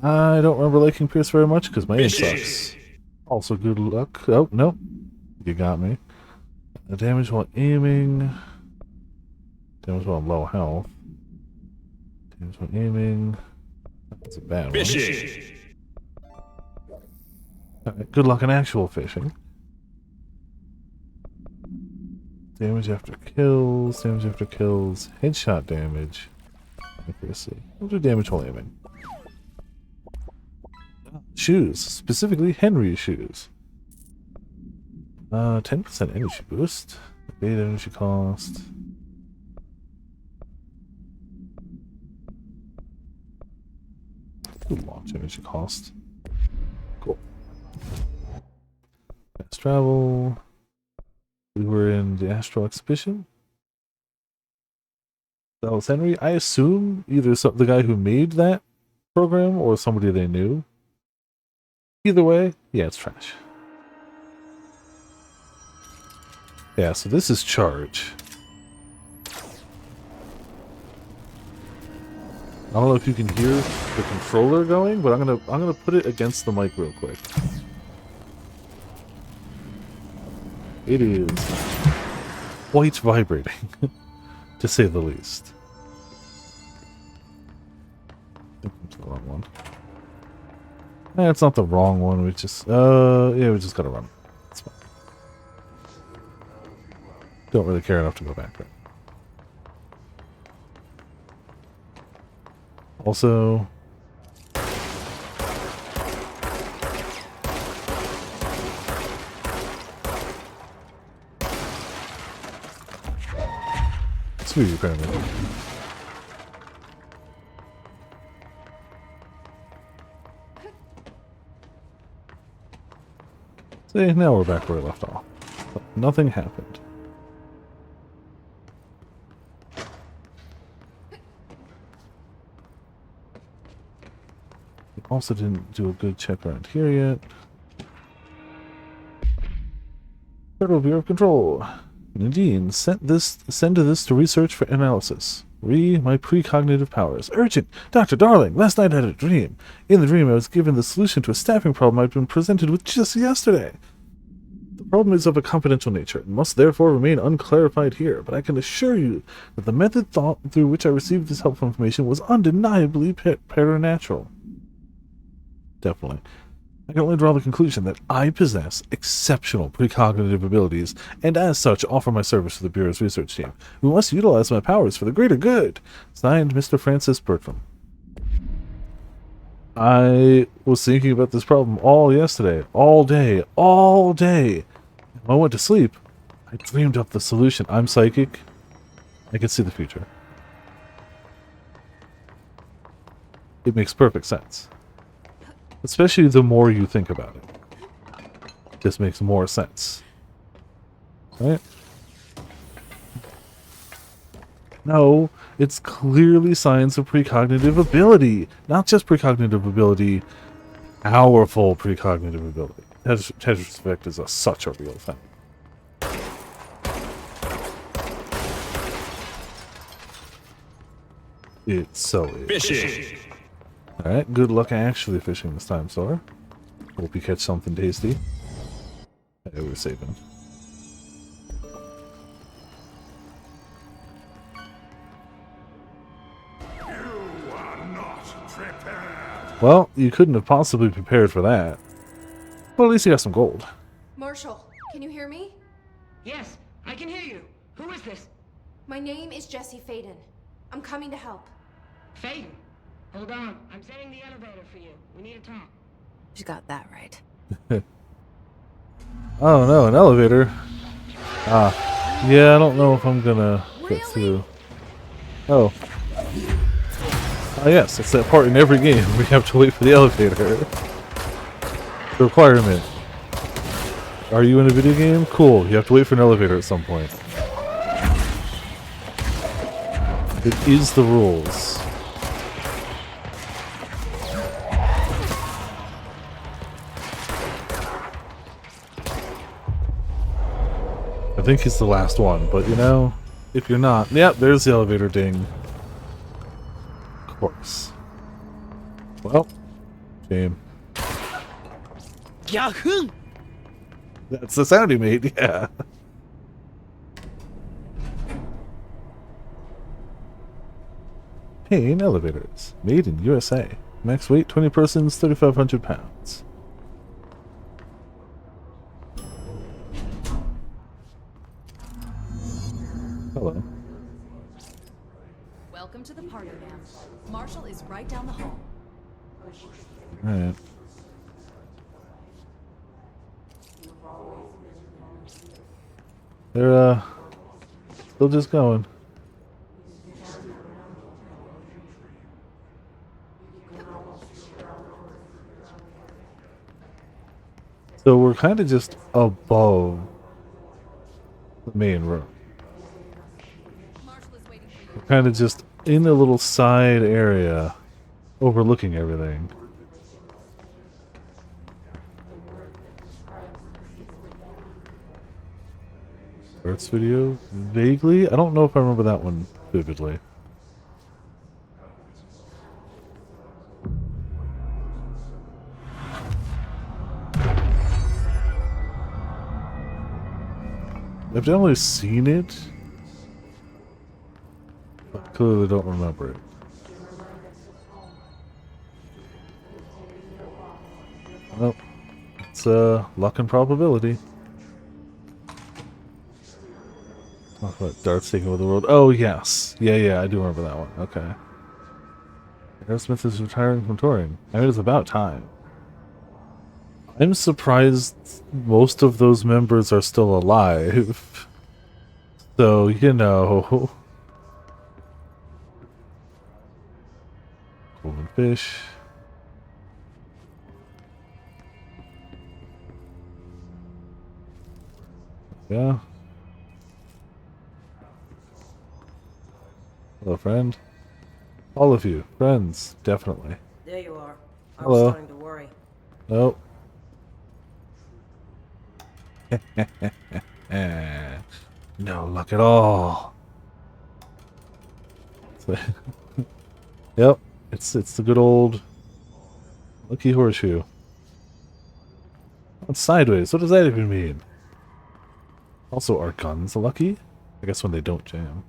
I don't remember liking Pierce very much because my aim sucks. Also, good luck. Oh, no. You got me. Damage while aiming. Damage while low health. Damage while aiming. That's a bad one. Right, good luck in actual fishing. Damage after kills. Damage after kills. Headshot damage. Accuracy. We'll do damage while aiming. Shoes, specifically Henry's shoes. 10% energy boost. Evade energy cost. Good launch energy cost. Cool. Fast travel. We were in the Astral Exhibition. That was Henry. I assume either the guy who made that program or somebody they knew. Either way, yeah, it's trash. Yeah, so this is charge. I don't know if you can hear the controller going, but I'm gonna put it against the mic real quick. It is quite vibrating, to say the least. I think it's the wrong one. It's not the wrong one. We just, yeah, we just gotta run. It's fine. Don't really care enough to go back there. Also, screw you, apparently. See, now we're back where we left off. But nothing happened. We also didn't do a good check around here yet. Federal Bureau of Control. Nadine, send this to research for analysis. My precognitive powers. Urgent! Dr. Darling, last night I had a dream. In the dream I was given the solution to a staffing problem I'd been presented with just yesterday. The problem is of a confidential nature, and must therefore remain unclarified here, but I can assure you that the method through which I received this helpful information was undeniably paranatural. Definitely. I can only draw the conclusion that I possess exceptional precognitive abilities, and as such offer my service to the Bureau's research team, who must utilize my powers for the greater good. Signed, Mr. Francis Bertram. I was thinking about this problem all yesterday, all day. When I went to sleep, I dreamed up the solution. I'm psychic. I can see the future. It makes perfect sense. Especially the more you think about it. This makes more sense. Right? No, it's clearly signs of precognitive ability. Not just precognitive ability, powerful precognitive ability. Tetris effect is such a real thing. It so is. Fishing! Alright, good luck actually fishing this time, Sora. Hope you catch something tasty. Hey, we're saving. Well, you couldn't have possibly prepared for that. Well, at least you got some gold. Marshall, can you hear me? Yes, I can hear you. Who is this? My name is Jesse Faden. I'm coming to help. Faden. Hold on. I'm setting the elevator for you. We need to talk. You got that right. Oh no, an elevator. Ah. Yeah, I don't know if I'm gonna get through. Oh. Ah, yes, it's that part in every game we have to wait for the elevator. The requirement. Are you in a video game? Cool, you have to wait for an elevator at some point. It is the rules. I think he's the last one, but you know, if you're not... Yep, there's the elevator ding. Of course. Well, shame. Yahoo! That's the sound he made, yeah. Payne Elevators. Made in USA. Max weight 20 persons, 3,500 pounds. Hello. Welcome to the party, ma'am. Marshall is right down the hall. Alright. They're, still just going. So we're kind of just above the main room. We're kind of just in a little side area overlooking everything. Arts video? Vaguely? I don't know if I remember that one vividly. I've definitely seen it, but clearly don't remember it. Well, it's luck and probability. Oh, what, darts taking over the world? Oh, yes. Yeah, I do remember that one. Okay. Aerosmith is retiring from touring. I mean, it's about time. I'm surprised most of those members are still alive. So, you know. Golden fish. Yeah. Hello, friend. All of you. Friends, definitely. There you are. I Hello. was starting to worry. Nope. No luck at all. Yep, it's the good old lucky horseshoe. It's sideways. What does that even mean? Also, are guns lucky? I guess when they don't jam.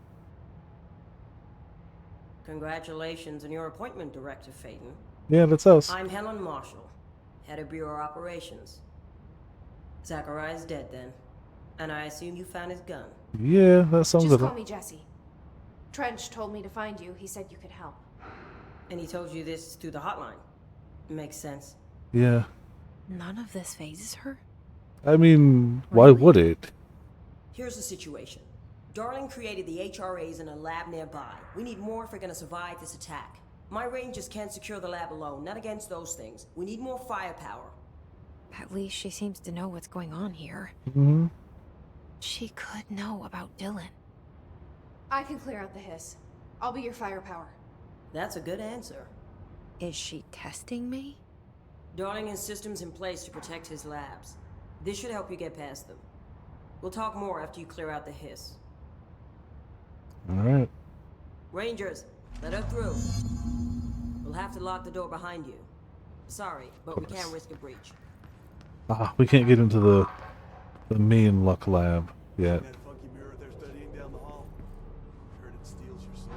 Congratulations on your appointment, Director Faden. Yeah, that's us. I'm Helen Marshall, head of Bureau Operations. Zachariah's dead then, and I assume you found his gun. Yeah, that sounds Just good. call me Jesse. Trench told me to find you. He said you could help. And he told you this through the hotline. Makes sense. Yeah. None of this phases her? I mean, why would it? Here's the situation. Darling created the HRAs in a lab nearby. We need more if we're gonna survive this attack. My rangers can't secure the lab alone, not against those things. We need more firepower. At least she seems to know what's going on here. Mm-hmm. She could know about Dylan. I can clear out the hiss. I'll be your firepower. That's a good answer. Is she testing me? Darling has systems in place to protect his labs. This should help you get past them. We'll talk more after you clear out the hiss. Alright. Rangers, let her through. We'll have to lock the door behind you. Sorry, but we can't risk a breach. Ah, we can't get into the main luck lab yet. That funky mirror they're studying down the hall. Heard it steals your soul.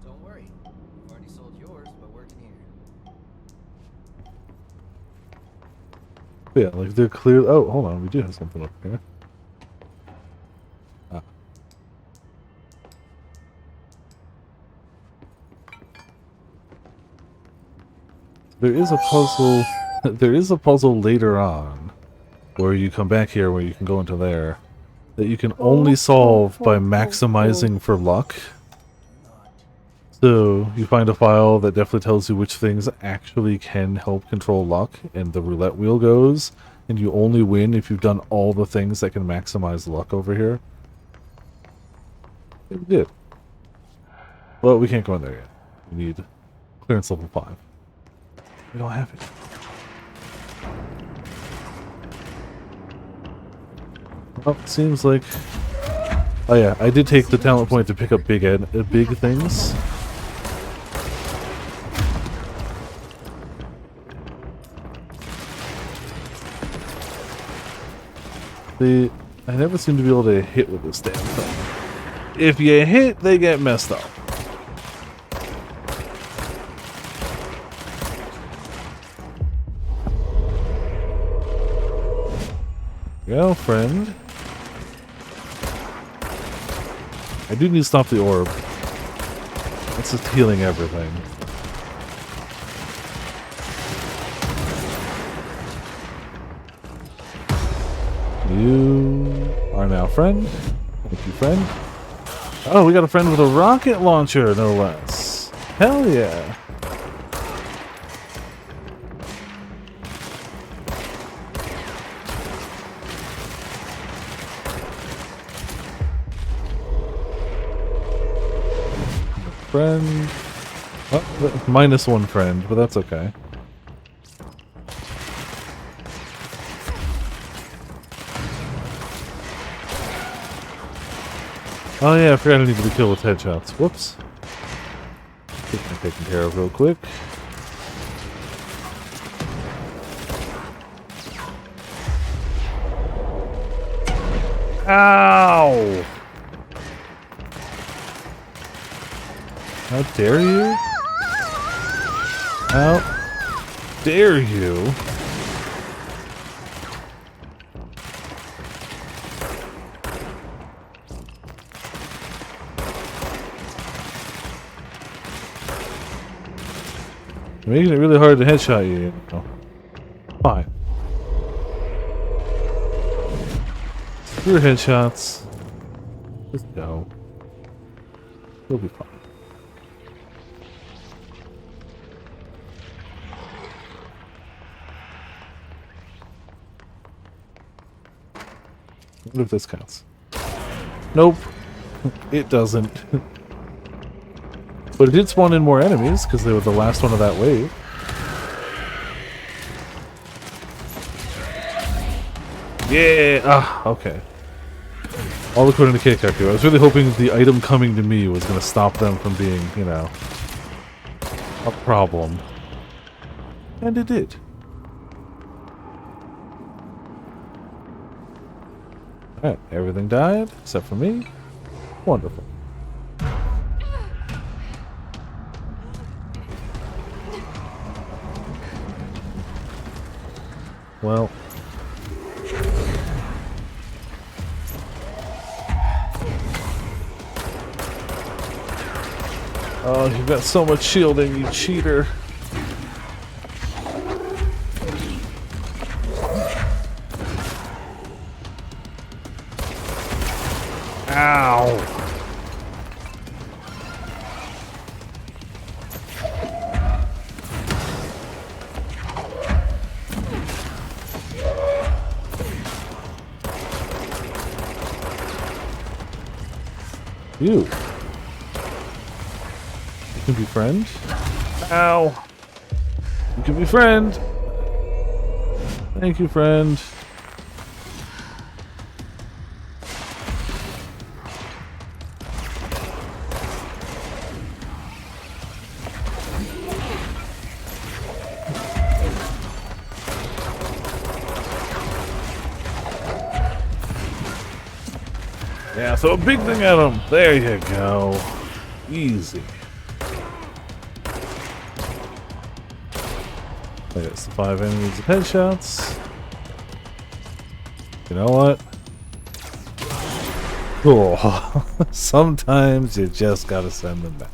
Don't worry. We've already sold yours, but working here. Yeah, like they're clear. Oh, hold on, we do have something up here. Ah. There is a puzzle. There is a puzzle later on, where you come back here, where you can go into there, that you can only solve by maximizing for luck. So you find a file that definitely tells you which things actually can help control luck, and the roulette wheel goes, and you only win if you've done all the things that can maximize luck over here. It did. Well, we can't go in there yet. We need clearance level 5. We don't have it. Well, it seems like... Oh yeah, I did take the talent point to pick up big things. I never seem to be able to hit with this damn thing. If you hit, they get messed up. Go, friend. I do need to stop the orb. It's just healing everything. You are now friend. Thank you, friend. Oh, we got a friend with a rocket launcher, no less. Hell yeah. Friend. Oh, -1 friend, but that's okay. Oh yeah, I forgot I need to be killed with headshots. Whoops. Get that taken care of real quick. Ow! How dare you? How dare you? You're making it really hard to headshot you, you know. Fine. Screw your headshots. Just go. You'll be fine. I wonder if this counts. Nope. It doesn't. But it did spawn in more enemies, because they were the last one of that wave. Yeah! Ah, okay. All according to Keikaku. I was really hoping the item coming to me was going to stop them from being, you know, a problem. And it did. Alright, everything died, except for me. Wonderful. Well. Oh, you've got so much shielding, you cheater. Ow. You can be friend. Ow. You can be friend. Thank you, friend. Yeah, throw a big thing at him. There you go. Easy. I got some 5 enemies with headshots. You know what? Cool. Sometimes you just gotta send them back.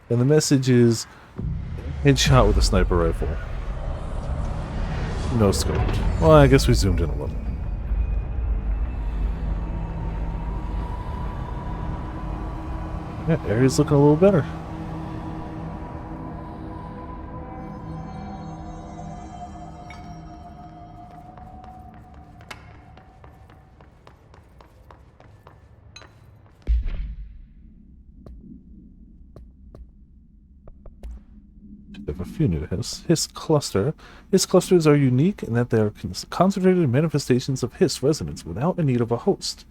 And the message is headshot with a sniper rifle. No scoped. Well, I guess we zoomed in a little. Yeah, area's looking a little better. Have a few new Hiss cluster. Hiss clusters are unique in that they are concentrated manifestations of Hiss resonance without a need of a host.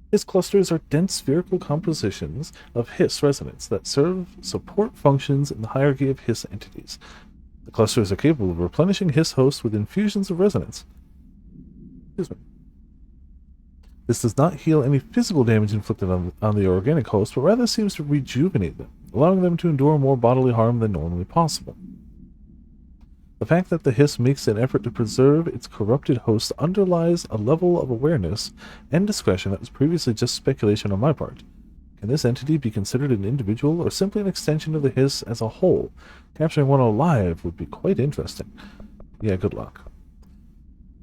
Hiss clusters are dense spherical compositions of Hiss resonance that serve support functions in the hierarchy of Hiss entities. The clusters are capable of replenishing Hiss hosts with infusions of resonance. Excuse me. This does not heal any physical damage inflicted on the organic host, but rather seems to rejuvenate them, allowing them to endure more bodily harm than normally possible. The fact that the Hiss makes an effort to preserve its corrupted host underlies a level of awareness and discretion that was previously just speculation on my part. Can this entity be considered an individual or simply an extension of the Hiss as a whole? Capturing one alive would be quite interesting. Yeah, good luck.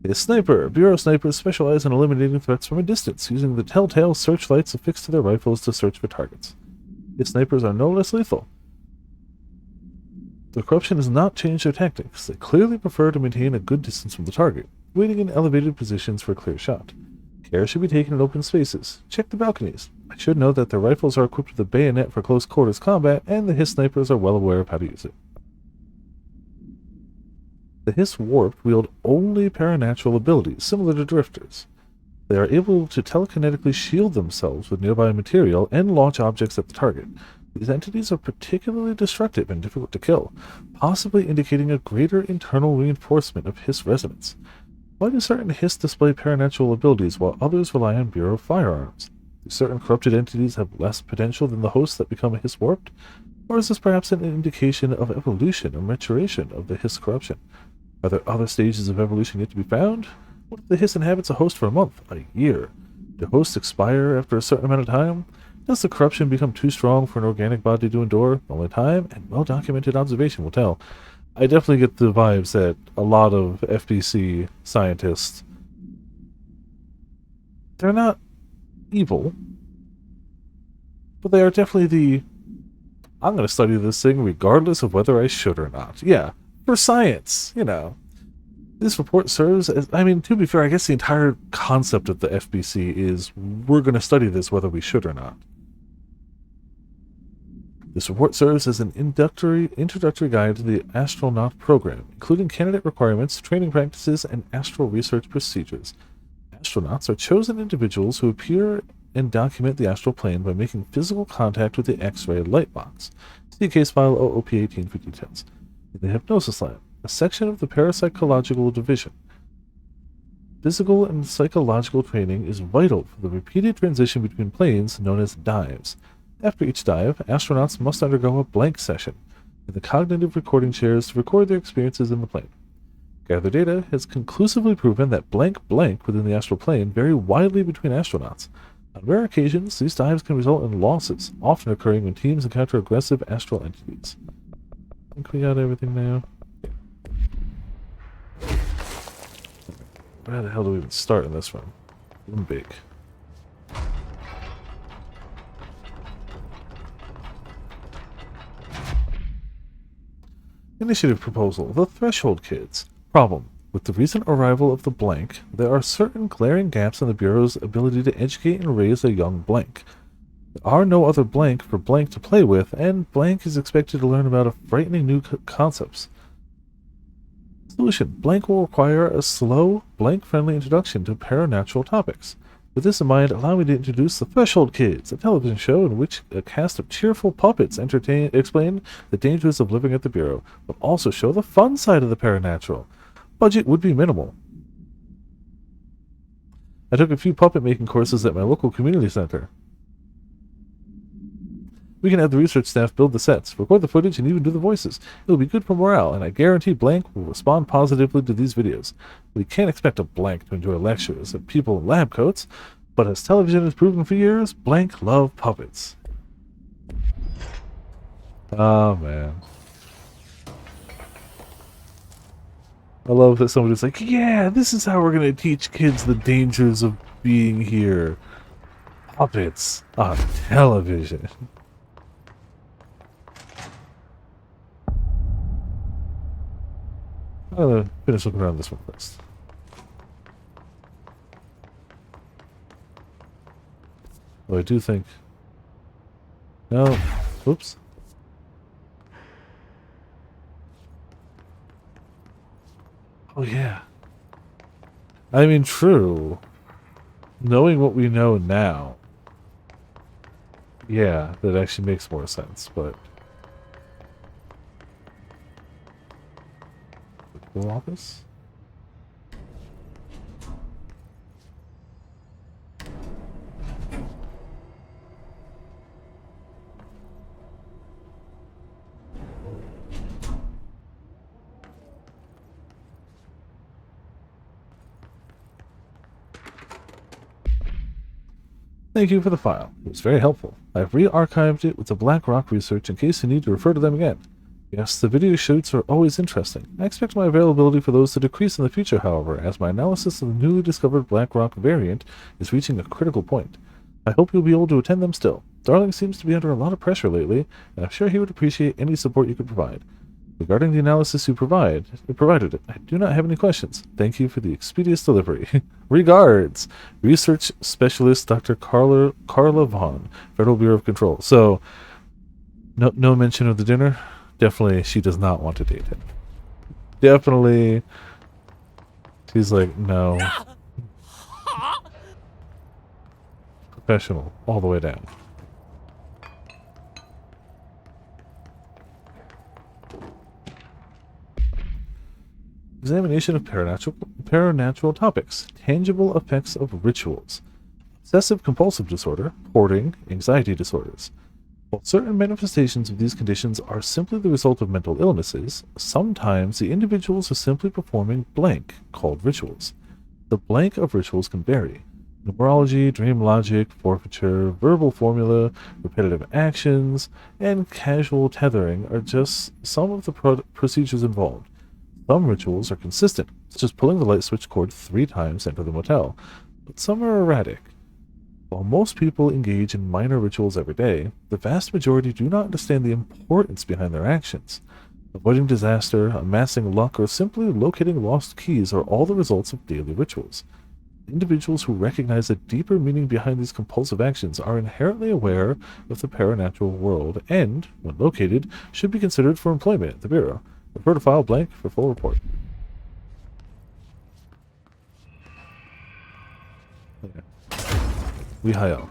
A sniper. Bureau snipers specialize in eliminating threats from a distance, using the telltale searchlights affixed to their rifles to search for targets. These snipers are no less lethal. The corruption has not changed their tactics. They clearly prefer to maintain a good distance from the target, waiting in elevated positions for a clear shot. Care should be taken in open spaces. Check the balconies. I should note that their rifles are equipped with a bayonet for close quarters combat, and the Hiss snipers are well aware of how to use it. The Hiss Warped wield only paranatural abilities, similar to drifters. They are able to telekinetically shield themselves with nearby material and launch objects at the target. These entities are particularly destructive and difficult to kill, possibly indicating a greater internal reinforcement of Hiss resonance. Why do certain Hiss display paranatural abilities while others rely on Bureau firearms? Do certain corrupted entities have less potential than the hosts that become Hiss warped? Or is this perhaps an indication of evolution or maturation of the Hiss corruption? Are there other stages of evolution yet to be found? What if the Hiss inhabits a host for a month, a year? Do hosts expire after a certain amount of time? Does the corruption become too strong for an organic body to endure? Only time and well-documented observation will tell. I definitely get the vibes that a lot of FBC scientists, they're not evil, but they are definitely I'm going to study this thing regardless of whether I should or not. Yeah, for science, you know. This report serves as, to be fair, I guess the entire concept of the FBC is we're going to study this whether we should or not. This report serves as an introductory guide to the astronaut program, including candidate requirements, training practices, and astral research procedures. Astronauts are chosen individuals who appear and document the astral plane by making physical contact with the X-ray light box. See case file OOP18 for details. In the Hypnosis Lab, a section of the Parapsychological Division. Physical and psychological training is vital for the repeated transition between planes known as dives. After each dive, astronauts must undergo a blank session in the cognitive recording chairs to record their experiences in the plane. Gathered data has conclusively proven that blank within the astral plane vary widely between astronauts. On rare occasions, these dives can result in losses, often occurring when teams encounter aggressive astral entities. I think we got everything now. Where the hell do we even start in this one? Big. Initiative proposal. The Threshold Kids. Problem. With the recent arrival of the blank, there are certain glaring gaps in the Bureau's ability to educate and raise a young blank. There are no other blank for blank to play with, and blank is expected to learn about a frightening new concepts. Solution. Blank will require a slow, blank-friendly introduction to paranatural topics. With this in mind, allow me to introduce The Threshold Kids, a television show in which a cast of cheerful puppets explain the dangers of living at the Bureau, but also show the fun side of the paranatural. Budget would be minimal. I took a few puppet making courses at my local community center. We can have the research staff build the sets, record the footage, and even do the voices. It will be good for morale, and I guarantee Blank will respond positively to these videos. We can't expect a Blank to enjoy lectures of people in lab coats, but as television has proven for years, Blank love puppets. Oh, man. I love that somebody's like, yeah, this is how we're going to teach kids the dangers of being here. Puppets on television. I'm going to finish looking around this one first. Oh, I do think... No. Oops. Oh, yeah. I mean, true. Knowing what we know now, yeah, that actually makes more sense, but... Cool office? Thank you for the file. It was very helpful. I've re-archived it with the Black Rock research in case you need to refer to them again. Yes, the video shoots are always interesting. I expect my availability for those to decrease in the future, however, as my analysis of the newly discovered Black Rock variant is reaching a critical point. I hope you'll be able to attend them still. Darling seems to be under a lot of pressure lately, and I'm sure he would appreciate any support you could provide. Regarding the analysis you provided it, I do not have any questions. Thank you for the expeditious delivery. Regards, Research Specialist Dr. Carla Vaughn, Federal Bureau of Control. So, no mention of the dinner. Definitely, she does not want to date him. Definitely, she's like, no. Professional, all the way down. Examination of paranatural topics. Tangible effects of rituals. Obsessive-compulsive disorder, hoarding, anxiety disorders. While certain manifestations of these conditions are simply the result of mental illnesses, sometimes the individuals are simply performing blank, called rituals. The blank of rituals can vary. Numerology, dream logic, forfeiture, verbal formula, repetitive actions, and casual tethering are just some of the procedures involved. Some rituals are consistent, such as pulling the light switch cord 3 times to enter the motel, but some are erratic. While most people engage in minor rituals every day, the vast majority do not understand the importance behind their actions. Avoiding disaster, amassing luck, or simply locating lost keys are all the results of daily rituals. Individuals who recognize a deeper meaning behind these compulsive actions are inherently aware of the paranatural world and, when located, should be considered for employment at the Bureau. Refer to file blank for full report. Okay. We high up.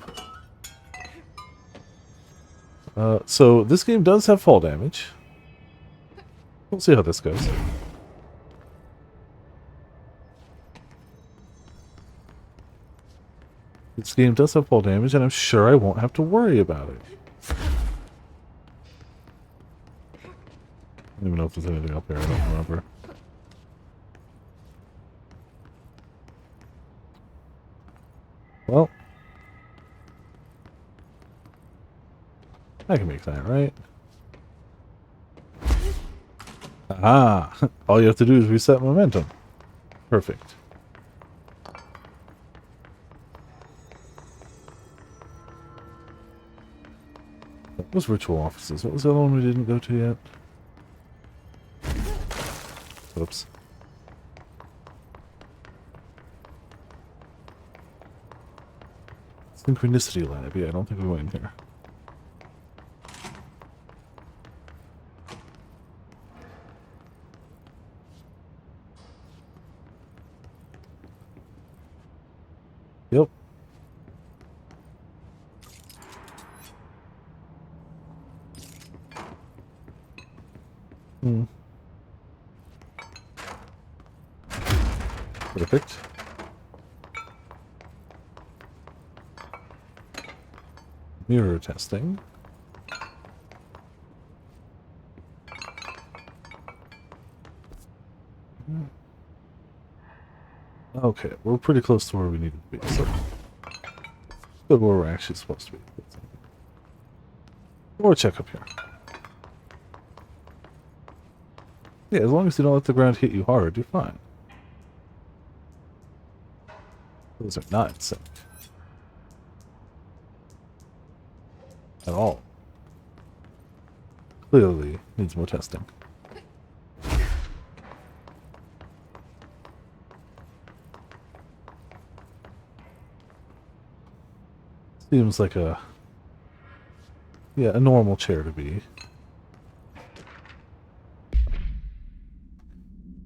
So this game does have fall damage. We'll see how this goes. This game does have fall damage, and I'm sure I won't have to worry about it. I don't even know if there's anything up there, I don't remember. Well, I can make that, right? Ah, all you have to do is reset momentum. Perfect. What was ritual offices? What was the other one we didn't go to yet? Oops. Synchronicity lab. Yeah, I don't think we went in here. Yep. Perfect. Mirror testing. Okay, we're pretty close to where we need to be, so good where we're actually supposed to be. Or check up here. Yeah, as long as you don't let the ground hit you hard, you're fine. Those are not in sync. At all. Clearly needs more testing. Seems like a normal chair to be.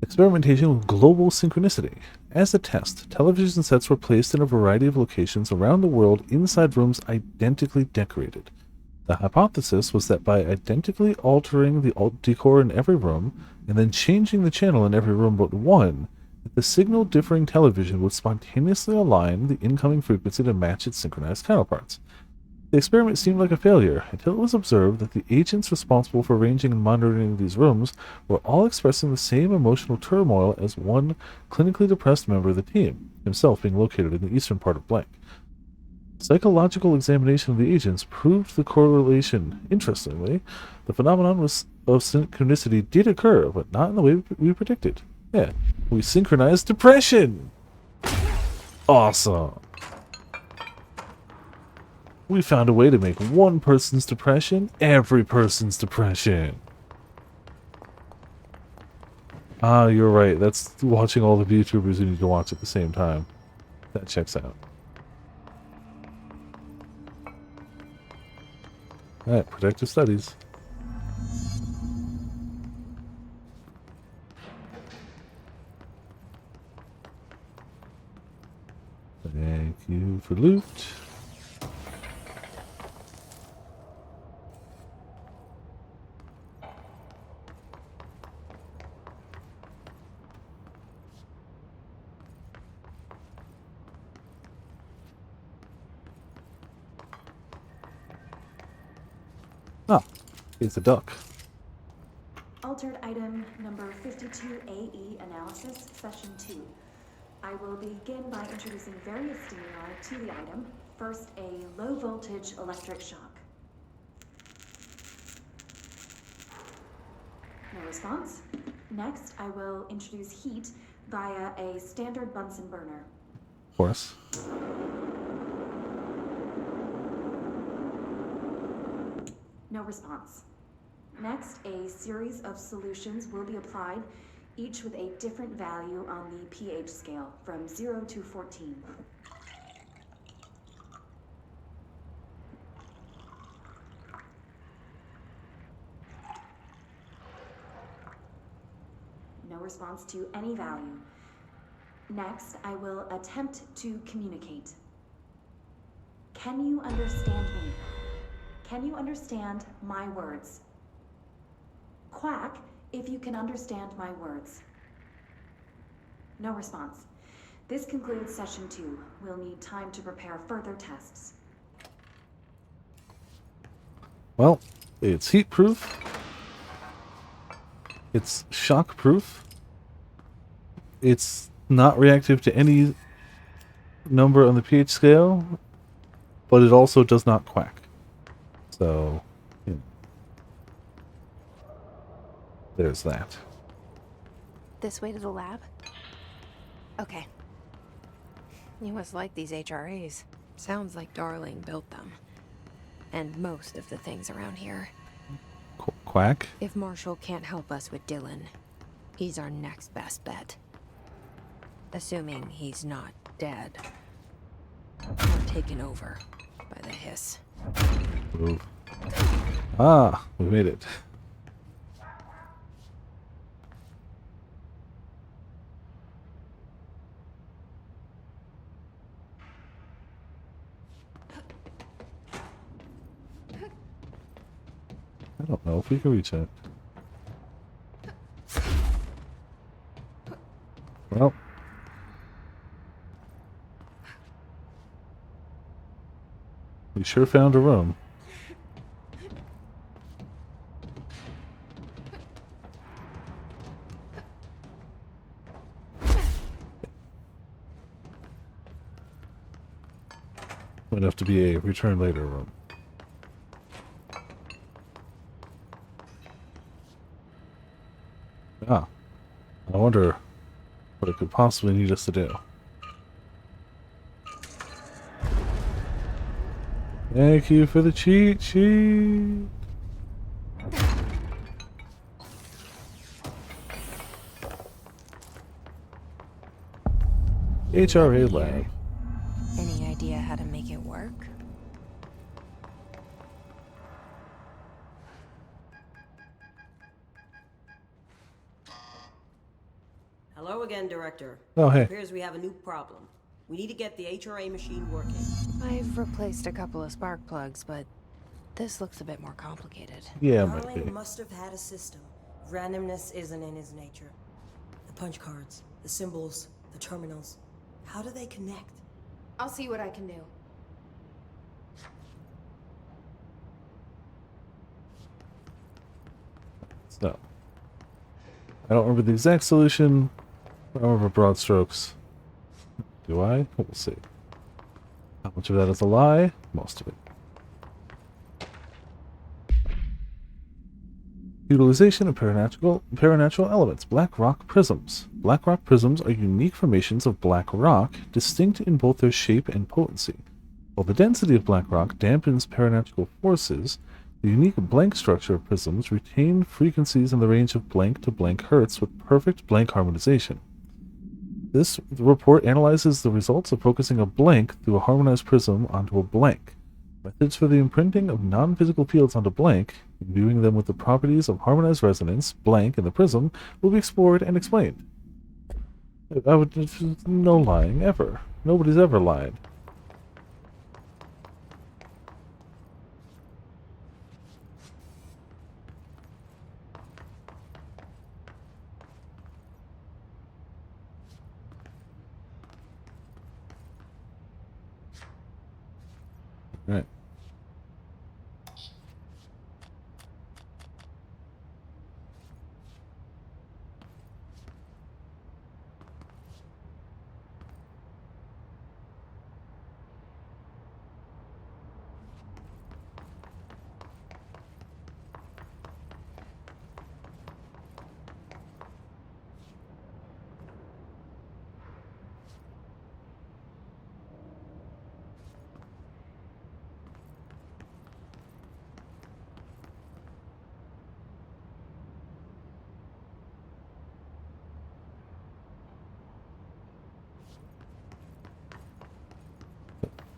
Experimentation with global synchronicity. As a test, television sets were placed in a variety of locations around the world inside rooms identically decorated. The hypothesis was that by identically altering the decor in every room, and then changing the channel in every room but one, the signal differing television would spontaneously align the incoming frequency to match its synchronized counterparts. The experiment seemed like a failure until it was observed that the agents responsible for arranging and monitoring these rooms were all expressing the same emotional turmoil as one clinically depressed member of the team, himself being located in the eastern part of blank. Psychological examination of the agents proved the correlation. Interestingly, the phenomenon of synchronicity did occur, but not in the way we predicted. Yeah, we synchronized depression! Awesome! We found a way to make one person's depression every person's depression. Ah, you're right. That's watching all the VTubers you need to watch at the same time. That checks out. Alright, protective studies. Thank you for loot. Ah, it's a duck. Altered item number 52AE analysis, session 2. I will begin by introducing various stimuli to the item. First, a low voltage electric shock. No response. Next, I will introduce heat via a standard Bunsen burner. Of course. No response. Next, a series of solutions will be applied, each with a different value on the pH scale, from 0 to 14. No response to any value. Next, I will attempt to communicate. Can you understand me? Can you understand my words? Quack if you can understand my words. No response. This concludes session 2. We'll need time to prepare further tests. Well, it's heat proof. It's shock proof. It's not reactive to any number on the pH scale, but it also does not quack. So, you know, there's that. This way to the lab? Okay. You must like these HRAs. Sounds like Darling built them. And most of the things around here. Quack? If Marshall can't help us with Dylan, he's our next best bet. Assuming he's not dead. Or taken over by the hiss. Ooh. Ah, we made it. I don't know if we can reach it. Well. We sure found a room. Might have to be a return later room. Ah. I wonder what it could possibly need us to do. Thank you for the cheat sheet. HRA lab. Any idea how to make it work? Hello again, Director. Oh, hey. It appears we have a new problem. We need to get the HRA machine working. I've replaced a couple of spark plugs, but this looks a bit more complicated. Yeah, it might be. Darling must have had a system. Randomness isn't in his nature. The punch cards, the symbols, the terminals. How do they connect? I'll see what I can do. So, I don't remember the exact solution. I remember broad strokes. Do I? We'll see. How much of that is a lie? Most of it. Utilization of paranatural elements. Black rock prisms. Black rock prisms are unique formations of black rock, distinct in both their shape and potency. While the density of black rock dampens paranatural forces, the unique blank structure of prisms retain frequencies in the range of blank to blank hertz with perfect blank harmonization. This report analyzes the results of focusing a blank through a harmonized prism onto a blank. Methods for the imprinting of non-physical fields onto blank, imbuing them with the properties of harmonized resonance, blank, and the prism, will be explored and explained. I would... no lying, ever. Nobody's ever lied. Right.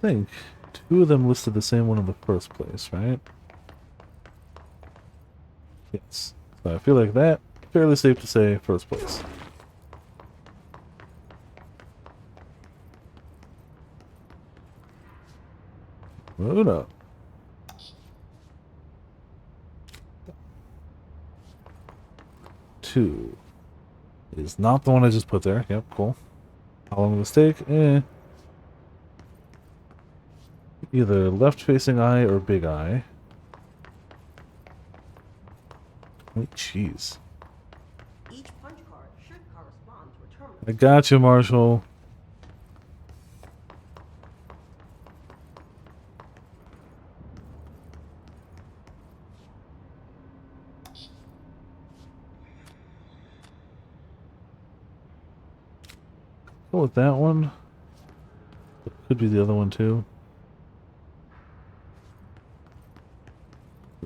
I think two of them listed the same one in the first place, right? Yes. So I feel like that, fairly safe to say, first place. Moving up. Two is not the one I just put there. Yep, cool. How long will this take? Either left-facing eye or big eye. Oh, jeez. Each punch card should correspond to a terminal. I got you, Marshall. Go with that one. Could be the other one too.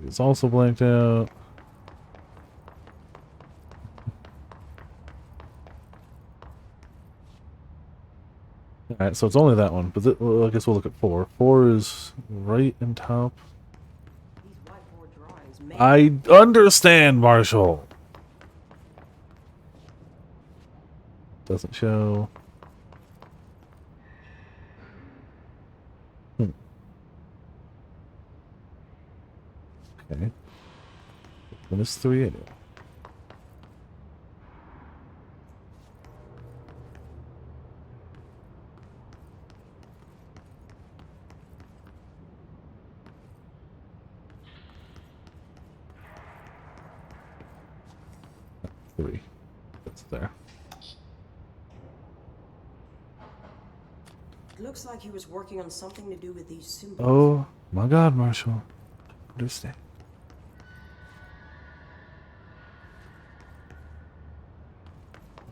It's also blanked out. Alright, so it's only that one, but well, I guess we'll look at 4. 4 is right in top. These whiteboard drawings may I understand, Marshall! Doesn't show. Okay. One is 3 anyway. 3. That's there. It looks like he was working on something to do with these symbols. Oh my god, Marshall. Understand.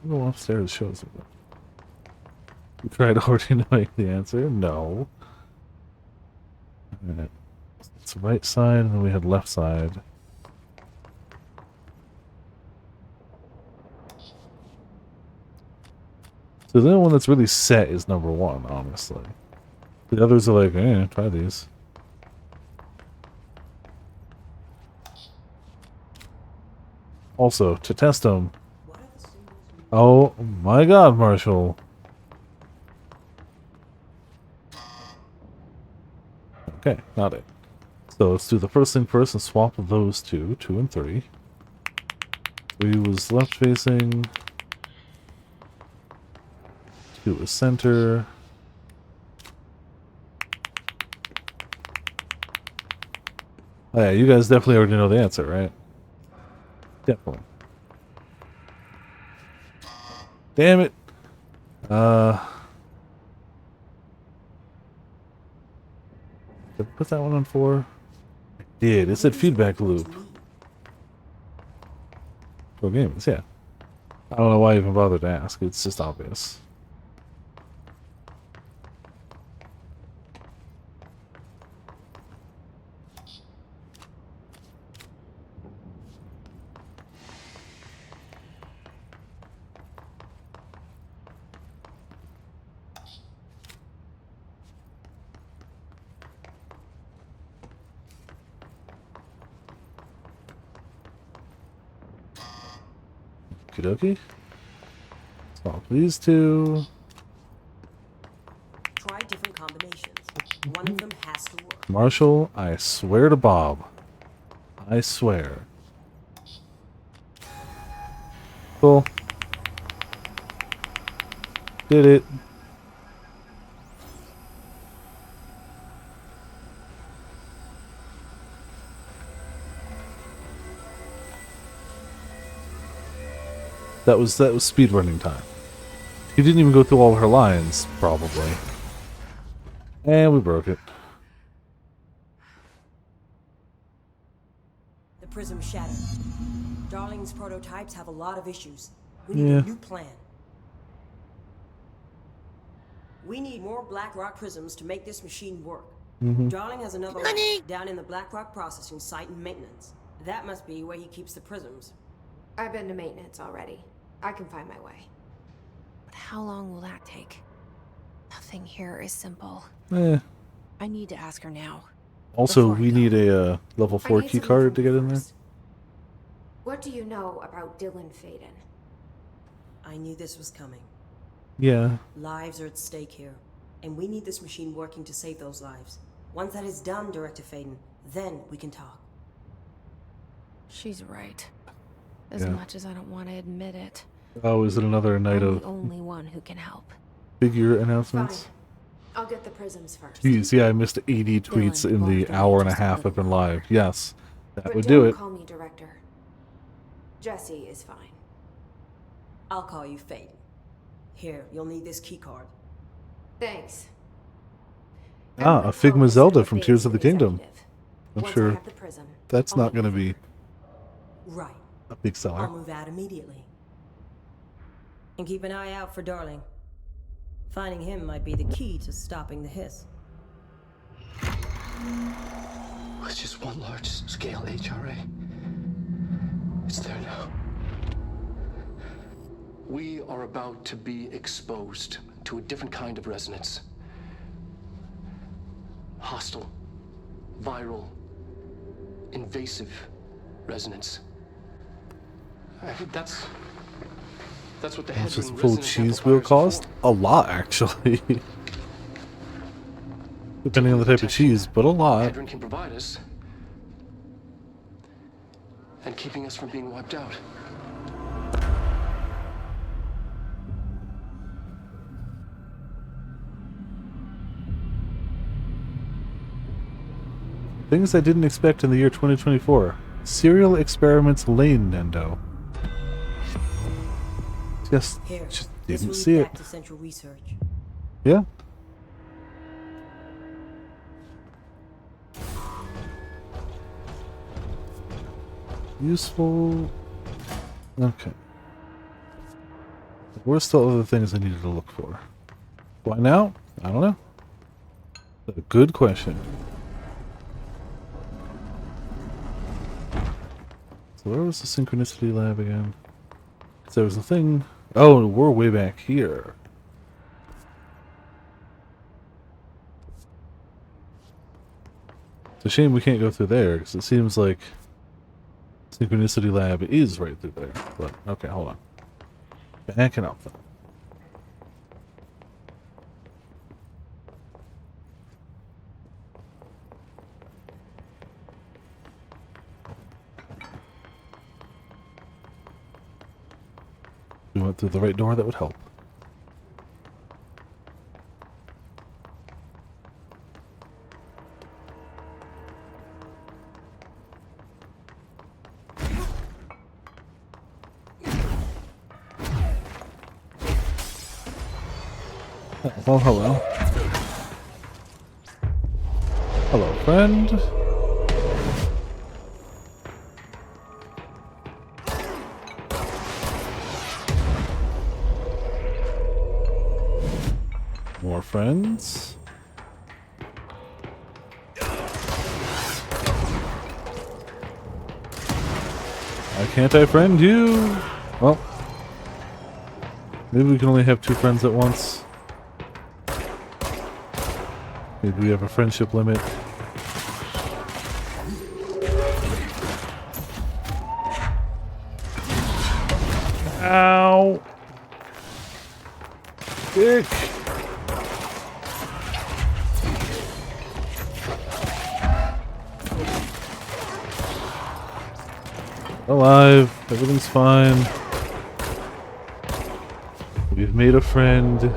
I'll go upstairs, show us something. You tried already knowing the answer? No. Alright. It's right side, and then we had left side. So the only one that's really set is number 1, honestly. The others are like, try these. Also, to test them. Oh my god, Marshall. Okay, not it. So let's do the first thing first and swap those two, 2 and 3. 3 was left facing. 2 was center. Oh yeah, you guys definitely already know the answer, right? Definitely. Damn it. Did I put that one on 4? I did. It said feedback loop. Pro games, yeah. I don't know why I even bothered to ask. It's just obvious. Okie dokie. Swap these 2. Try different combinations. One of them has to work. Marshall, I swear to Bob. I swear. Cool. Did it. That was speedrunning time. He didn't even go through all her lines, probably. And we broke it. The prism shattered. Darling's prototypes have a lot of issues. We need a new plan. We need more Black Rock prisms to make this machine work. Darling has another lab down in the Black Rock processing site and maintenance. That must be where he keeps the prisms. I've been to maintenance already. I can find my way. But how long will that take? Nothing here is simple. I need to ask her now. Also, we need a level 4 key card to get in there. What do you know about Dylan Faden? I knew this was coming. Yeah. Lives are at stake here, and we need this machine working to save those lives. Once that is done, Director Faden, then we can talk. She's right. As much as I don't want to admit it. Oh, is it another night I'm of the only one who can help. figure announcements? Fine. I'll get the prisms first. Jeez, yeah, I missed 80 tweets in the hour and a half I've been live. Yes, that But would do don't it. call me Director. Jesse is fine. I'll call you Faden. Here, you'll need this key card. Thanks. Ah, a Figma Zelda from Tears of the Kingdom. I'm Once I sure have the prism, that's I'll not let going to you be Right. a big seller. I'll move out immediately. And keep an eye out for Darling. Finding him might be the key to stopping the hiss. With just one large-scale HRA. It's there now. We are about to be exposed to a different kind of resonance. Hostile, viral, invasive resonance. That's what the How much does headroom full resonance cheese wheel amplifiers are cost? for. A lot, actually. Depending on the type of cheese, but a lot. Hedron can provide us, and keeping us from being wiped out. Things I didn't expect in the year 2024. Serial Experiments Lane, Nendo. Just, Here, just this didn't will see lead it. back to Central Research. Yeah. Useful. Okay. Where's still other things I needed to look for? Why now? I don't know. A good question. So where was the synchronicity lab again? 'Cause there was a thing. Oh, we're way back here. It's a shame we can't go through there, because it seems like synchronicity lab is right through there. But okay, hold on. Backing up though. We went through the right door, that would help. Oh, hello. Hello, friend. More friends. Why can't I friend you? Well, maybe we can only have 2 friends at once. Maybe we have a friendship limit. Ow! Dick! Alive. Everything's fine. We've made a friend.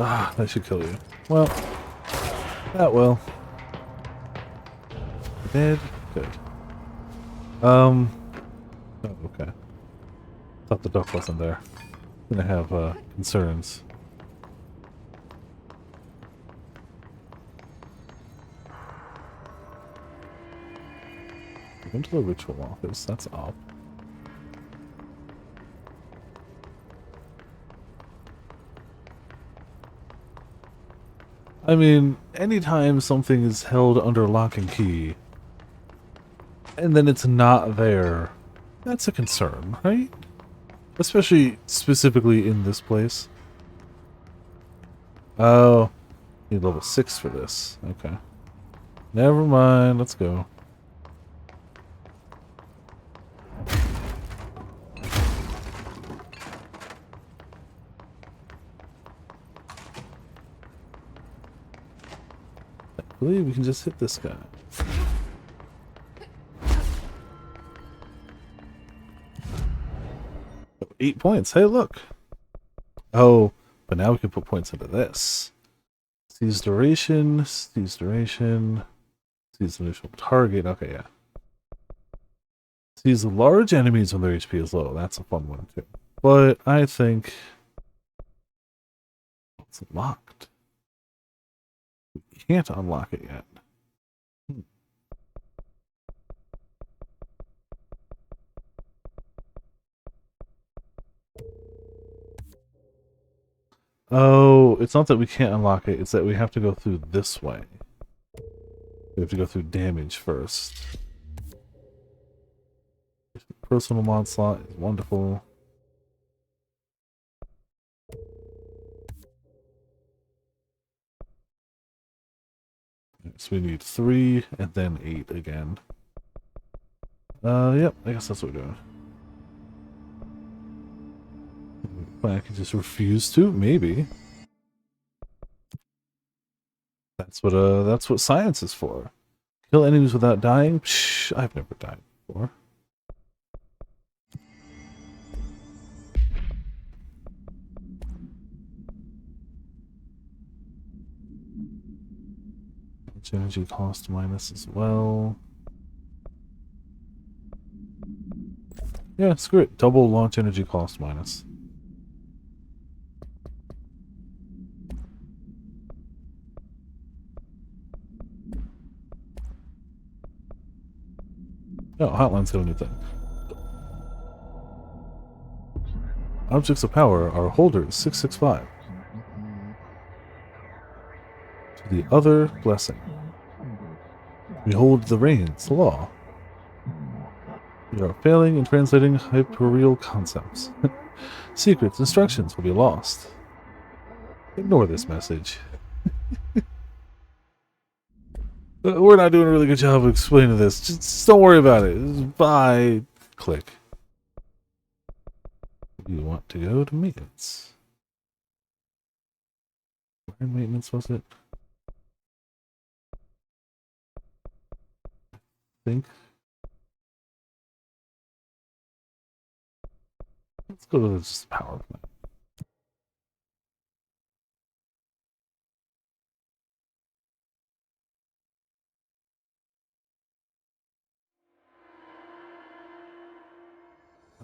Ah, that should kill you. Well, that will. Dead? Good. Oh, okay. Thought the duck wasn't there. Gonna have, concerns. Into the ritual office, that's up. I mean, anytime something is held under lock and key, and then it's not there, that's a concern, right? Especially specifically in this place. Oh, need level 6 for this. Okay. Never mind, let's go. I believe we can just hit this guy. 8 points. Hey, look. Oh, but now we can put points into this. Seize duration, seize duration, seize initial target. Okay, yeah. Seize large enemies when their HP is low. That's a fun one, too. But I think it's locked. We can't unlock it yet. Oh, it's not that we can't unlock it, it's that we have to go through this way. We have to go through damage first. Personal mod slot is wonderful. So we need 3 and then 8 again. Yep, I guess that's what we're doing. I can just refuse to, maybe. That's what science is for. Kill enemies without dying? Psh, I've never died before. Launch energy cost minus as well. Yeah, screw it. Double launch energy cost minus. Oh, Hotline's got a new thing. Objects of power are holders 665. To the other blessing. Behold the reins, law. We are failing in translating hyperreal concepts. Secrets, instructions will be lost. Ignore this message. We're not doing a really good job of explaining this. Just don't worry about it. Just bye. Click. You want to go to maintenance. Where in maintenance was it? I think. Let's go to just the power plant.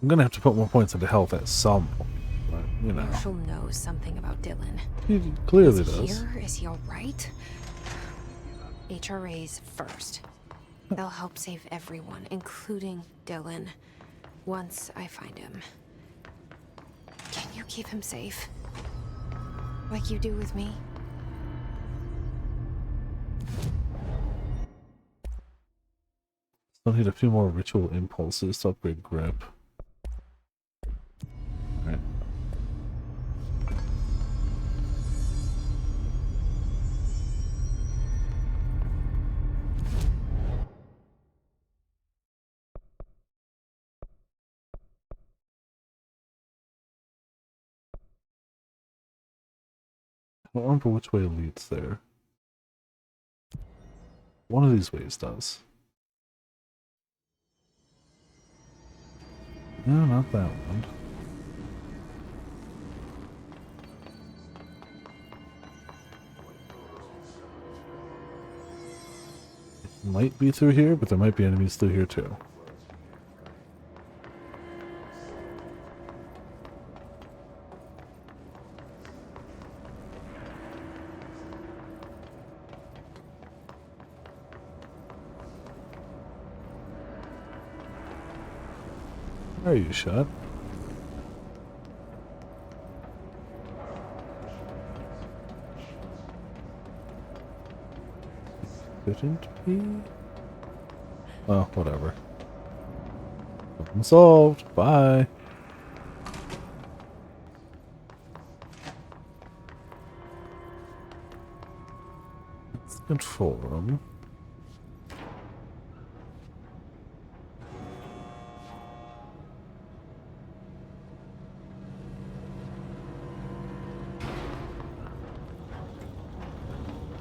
I'm gonna have to put more points into health at some point, but you know. Marshall knows something about Dylan. He clearly Is he does. here? Is he alright? HRAs first. They'll help save everyone, including Dylan, once I find him. Can you keep him safe? Like you do with me? Still need a few more ritual impulses to upgrade grip. Alright. I don't remember which way leads there. One of these ways does. No, not that one. It might be through here, but there might be enemies through here too. Are you shut? Couldn't be. Oh, whatever. Problem solved. Bye. It's control room.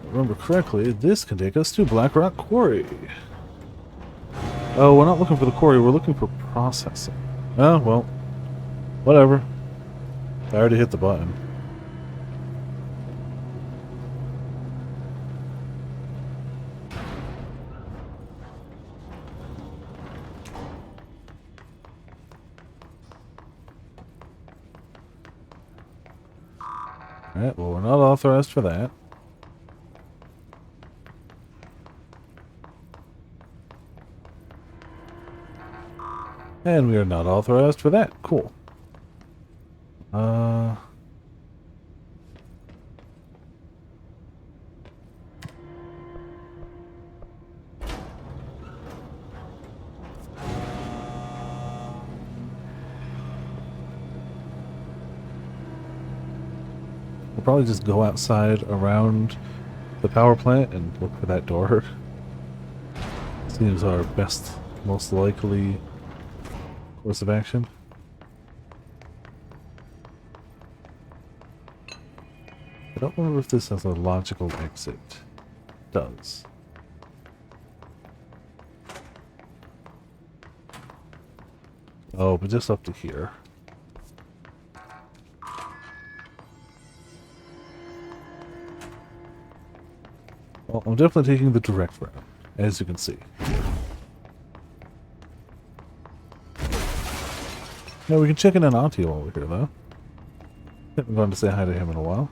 Remember correctly, this can take us to Black Rock Quarry. Oh, we're not looking for the quarry, we're looking for processing. Oh, well. Whatever. I already hit the button. Alright, well, we're not authorized for that. And we are not authorized for that. Cool. We'll probably just go outside around the power plant and look for that door. Seems our best, most likely course of action. I don't remember if this has a logical exit. It does. Oh, but just up to here. Well, I'm definitely taking the direct route, as you can see. Now we can check in on Auntie while we're here, though. Haven't gone to say hi to him in a while.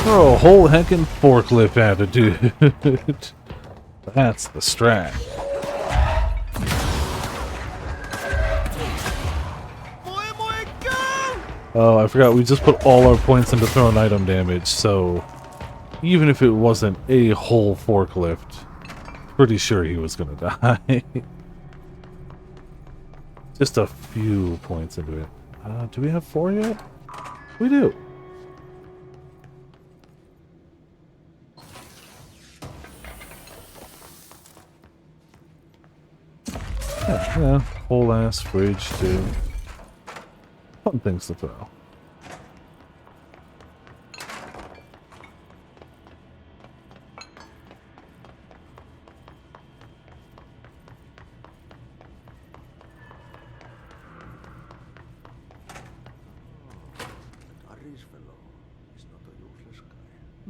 Oh, a whole heckin' forklift attitude. That's the strat. Oh, I forgot, we just put all our points into thrown item damage, so even if it wasn't a whole forklift, pretty sure he was gonna die. Just a few points into it. Do we have 4 yet? We do. Yeah, whole ass fridge too. Fun things to throw.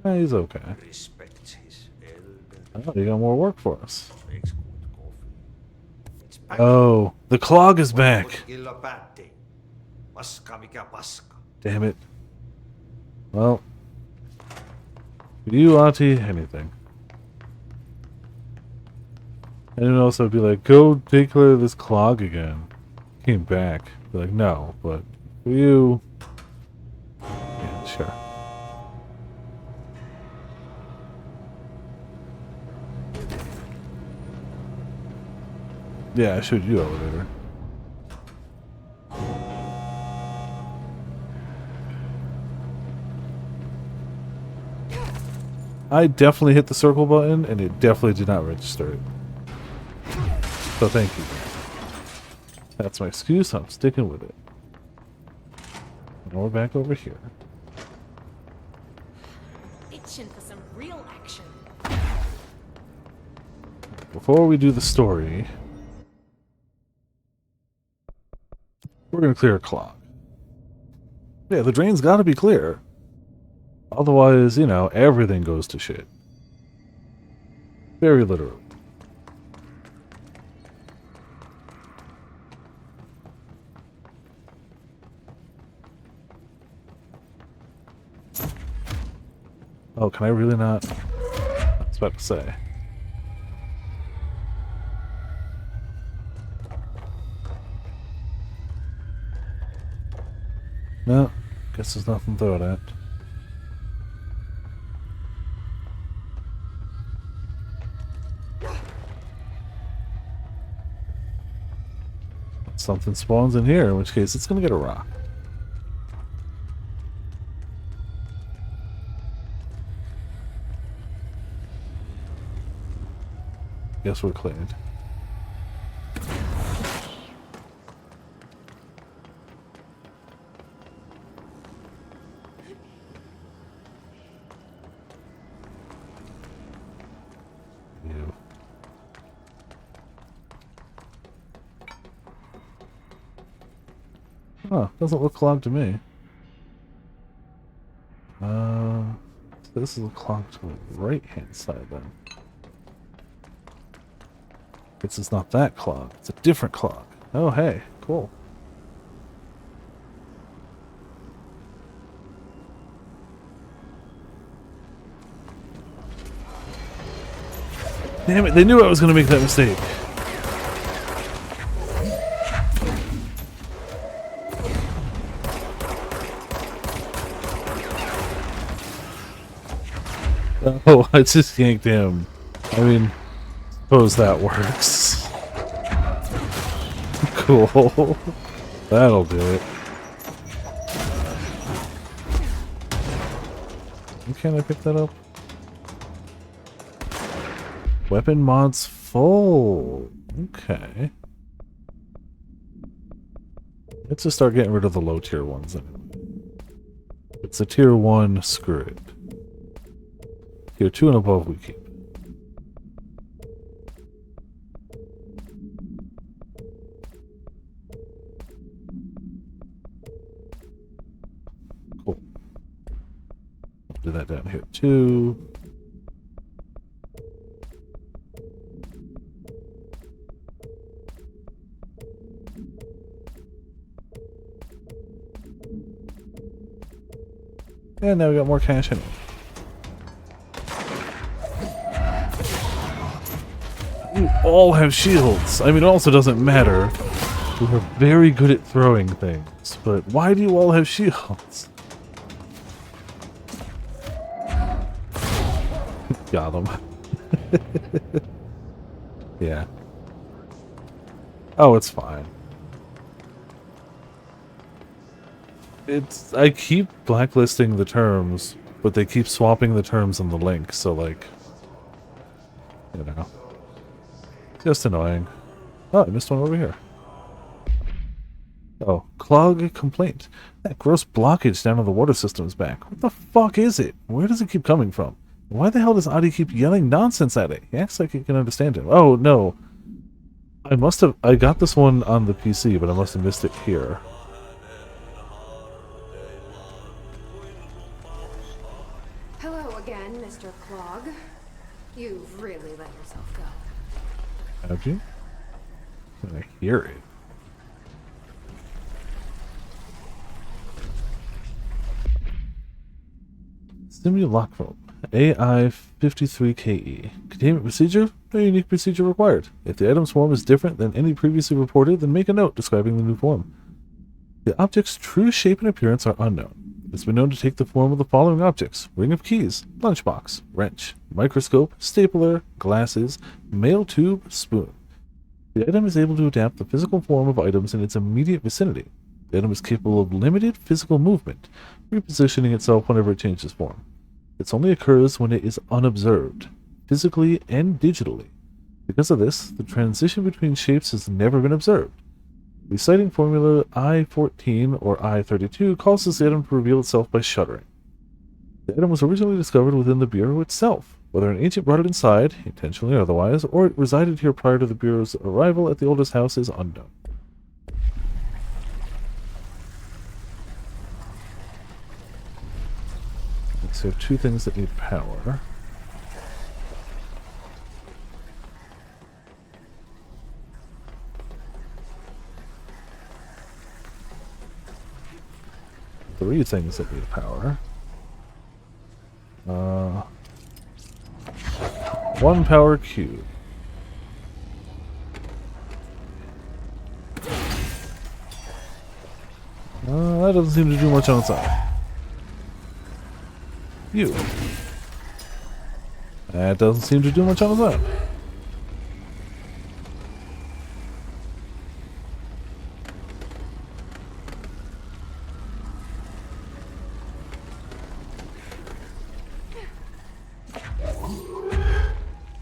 Nah, he's okay. Oh, you got more work for us. Oh, the clog is back. Damn it. Well, you, Auntie, anything. Anyone else would be like, go take care of this clog again. Came back. Be like, no, but for you, yeah, sure. Yeah, I showed you elevator. I definitely hit the circle button, and it definitely did not register it. So thank you. That's my excuse, I'm sticking with it. Now we're back over here. Itching for some real action. Before we do the story, we're gonna clear a clog. Yeah, the drain's gotta be clear. Otherwise, you know, everything goes to shit. Very literally. Oh, can I really not? I was about to say. No, guess there's nothing to throw it at. Something spawns in here, in which case it's gonna get a rock. Guess we're cleared. You. Oh, doesn't look clogged to me. So this is a clog to the right-hand side then. Guess it's not that clog. It's a different clog. Oh, hey, cool. Damn it, they knew I was going to make that mistake. Oh, I just yanked him. I mean, suppose that works. Cool. That'll do it. Can I pick that up? Weapon mods full. Okay. Let's just start getting rid of the low tier ones anyway. It's a tier 1, screw it. Tier 2 and above we keep. Do that down here too. And now we got more cash in it. You all have shields. I mean, it also doesn't matter. We are very good at throwing things, but why do you all have shields? Got him. Yeah. Oh, it's fine. I keep blacklisting the terms, but they keep swapping the terms in the link, so like, you know. Just annoying. Oh, I missed one over here. Oh, clog complaint. That gross blockage down on the water system is back. What the fuck is it? Where does it keep coming from? Why the hell does Adi keep yelling nonsense at it? He acts like he can understand him. Oh, no. I got this one on the PC, but I must have missed it here. Hello again, Mr. Clog. You've really let yourself go. Have you? I hear it. Simulacrum. AI 53KE. Containment procedure? No unique procedure required. If the item's form is different than any previously reported, then make a note describing the new form. The object's true shape and appearance are unknown. It's been known to take the form of the following objects: ring of keys, lunchbox, wrench, microscope, stapler, glasses, mail tube, spoon. The item is able to adapt the physical form of items in its immediate vicinity. The item is capable of limited physical movement, repositioning itself whenever it changes form. It only occurs when it is unobserved, physically and digitally. Because of this, the transition between shapes has never been observed. Reciting formula I-14 or I-32 causes the item to reveal itself by shuddering. The item was originally discovered within the Bureau itself. Whether an agent brought it inside, intentionally or otherwise, or it resided here prior to the Bureau's arrival at the oldest house is unknown. So two things that need power. Three things that need power. One power cube. That doesn't seem to do much on its own. You. That doesn't seem to do much on its own.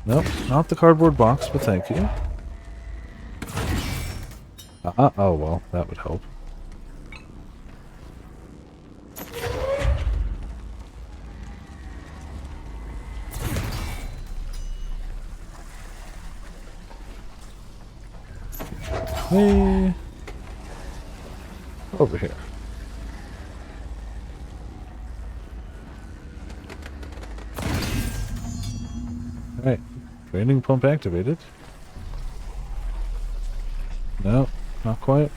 Nope, not the cardboard box, but thank you. Oh well, that would help. Hey, over here. Alright, draining pump activated. No, not quite.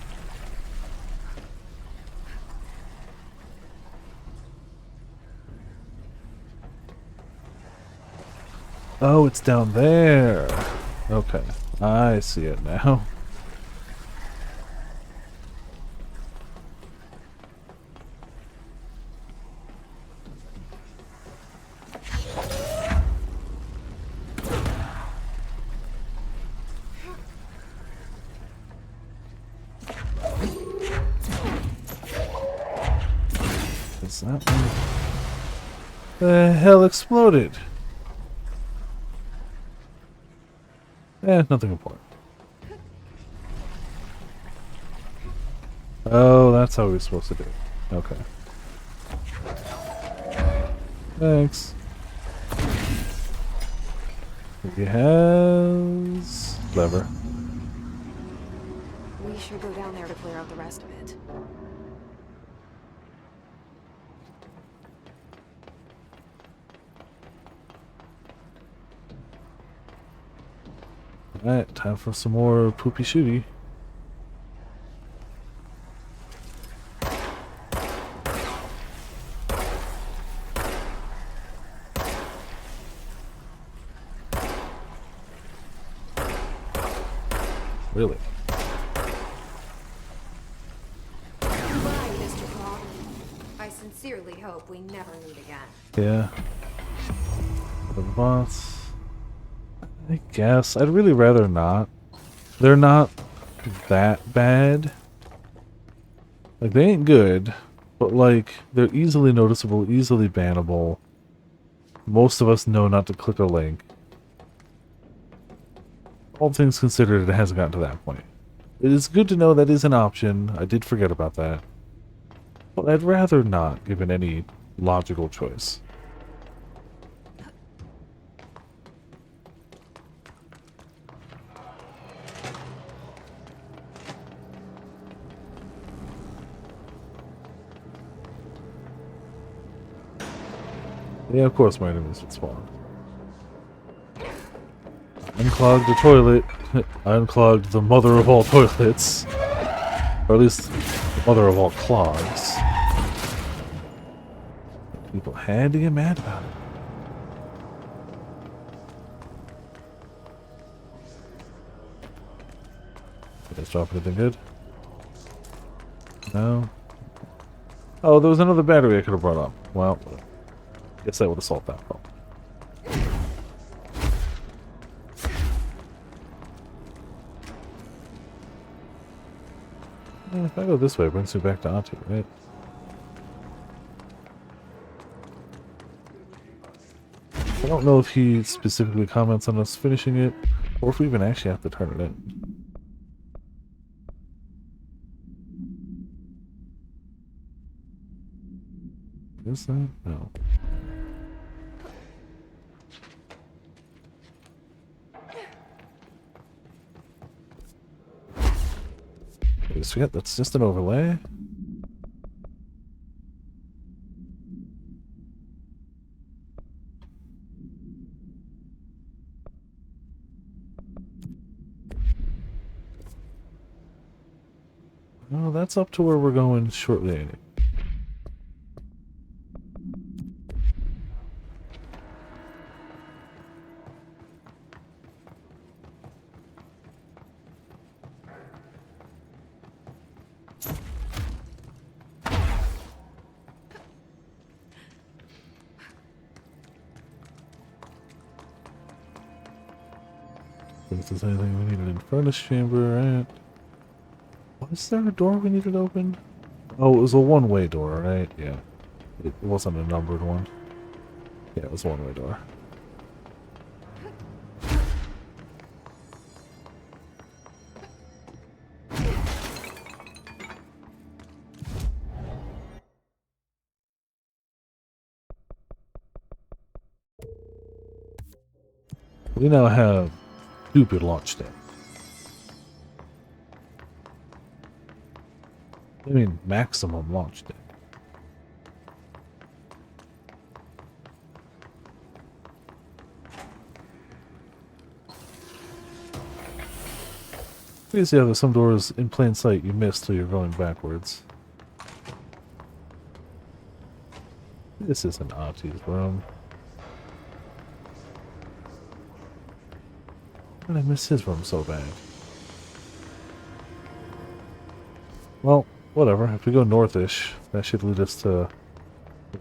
Oh, it's down there. Okay, I see it now. Is that one? The hell exploded? Nothing important. Oh, that's how we're supposed to do it. Okay. Thanks. He has lever. We should go down there to clear out the rest of it. Alright, time for some more poopy shooty. Really? Goodbye, Mr. Claw. I sincerely hope we never meet again. Yeah. The bots. I guess. I'd really rather not. They're not that bad. Like, they ain't good, but, like, they're easily noticeable, easily bannable. Most of us know not to click a link. All things considered, it hasn't gotten to that point. It is good to know that is an option. I did forget about that. But I'd rather not, given any logical choice. Yeah, of course my enemies would spawn. Unclogged the toilet. I unclogged the mother of all toilets. Or at least, the mother of all clogs. People had to get mad about it. Did I drop anything good? No. Oh, there was another battery I could have brought up. Well, guess I would have solved that problem. If I go this way, it brings me back to Auntie, right? I don't know if he specifically comments on us finishing it, or if we even actually have to turn it in. Is that? No. I just forget, that's just an overlay. Oh, that's up to where we're going shortly, ain't it? If there's anything we needed in furnace chamber, right? Was there a door we needed opened? Oh, it was a one-way door, right? Yeah. It wasn't a numbered one. Yeah, it was a one-way door. We now have stupid launch day. I mean, maximum launch day. You see how there's some doors in plain sight you miss till you're going backwards. This isn't Auntie's room. Why did I miss his room so bad? Well, whatever. If we go northish, that should lead us to where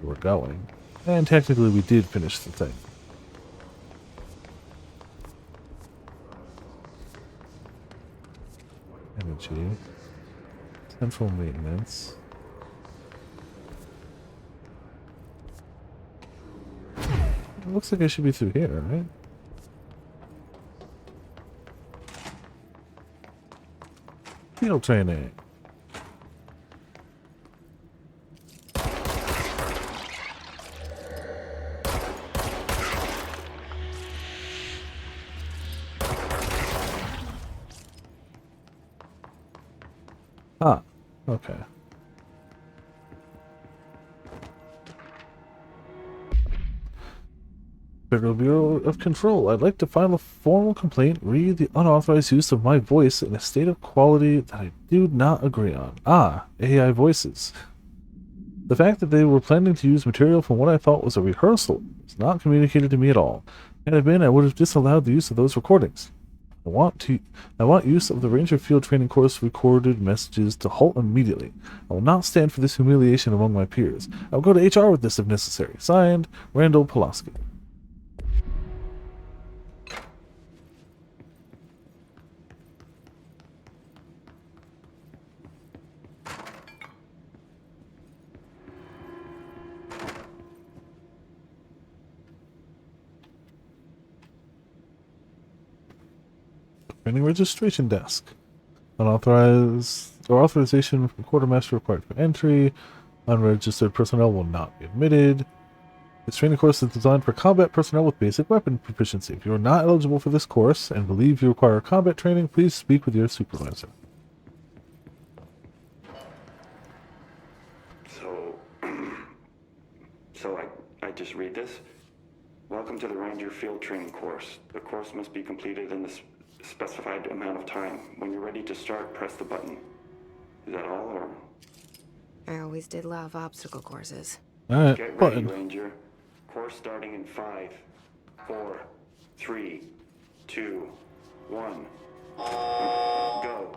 we're going. And technically we did finish the thing. Energy. Central maintenance. It looks like I should be through here, right? Field training. Ah, okay. Federal Bureau of Control. I'd like to file a formal complaint re the unauthorized use of my voice in a state of quality that I do not agree on. Ah, AI voices. The fact that they were planning to use material from what I thought was a rehearsal was not communicated to me at all. Had it been, I would have disallowed the use of those recordings. I want use of the Ranger Field Training Course recorded messages to halt immediately. I will not stand for this humiliation among my peers. I will go to HR with this if necessary. Signed, Randall Pulaski. Training registration desk. Unauthorized or authorization from quartermaster required for entry. Unregistered personnel will not be admitted. This training course is designed for combat personnel with basic weapon proficiency. If you are not eligible for this course and believe you require combat training, please speak with your supervisor. So I just read this. Welcome to the Ranger Field Training Course. The course must be completed in the specified amount of time. When you're ready to start, press the button. Is that all, or? I always did love obstacle courses. Alright, Get ready, button. Ranger. Course starting in 5, 4, 3, 2, 1. Go.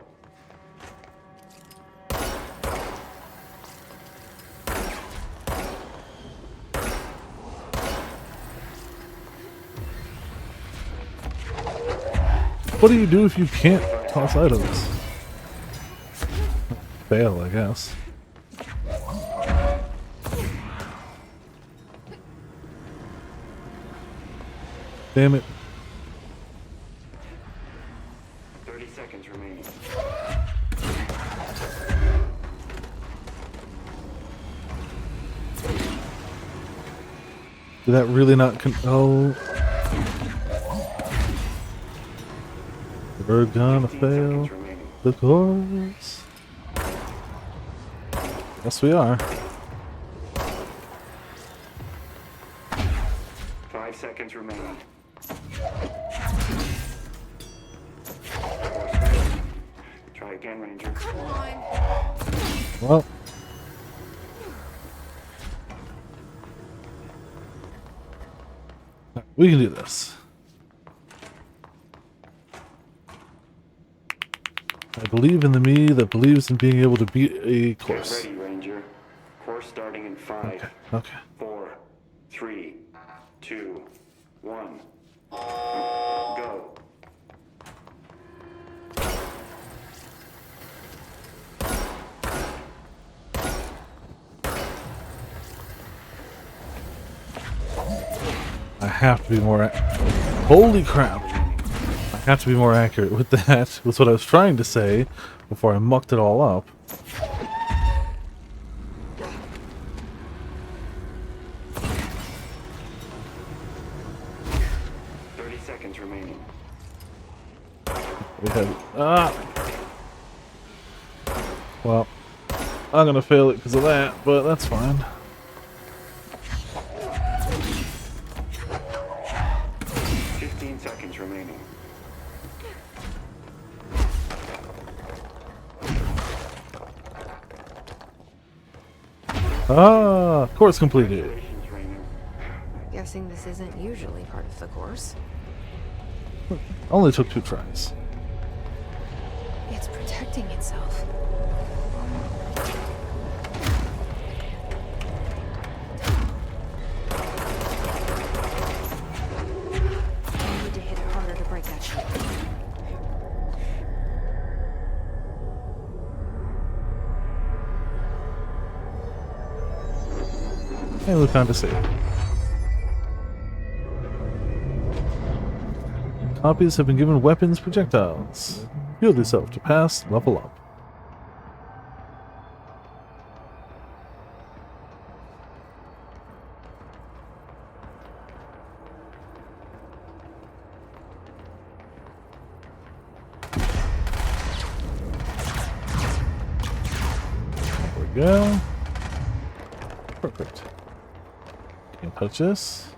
What do you do if you can't toss items? Fail, I guess. Damn it. 30 seconds remaining. Did that really not oh. We're gonna fail the course. Yes, we are. 5 seconds remaining. Try again, Ranger. Come on. Well. We can do this. I believe in the me that believes in being able to beat a course. Get ready, Ranger. Course starting in 5, Okay. 4, 3, 2, 1. Go. I have to be more. Holy crap! I have to be more accurate with that. Was what I was trying to say before I mucked it all up. Remaining. We have well, I'm gonna fail it because of that, but that's fine. Seconds remaining. Course completed. Guessing this isn't usually part of the course. Only took 2 tries. It's protecting itself. I need to hit it harder to break that shield. Hey, look on to see. Copies have been given weapons projectiles. Heal yourself to pass, level up. There we go. Perfect. Can't touch this.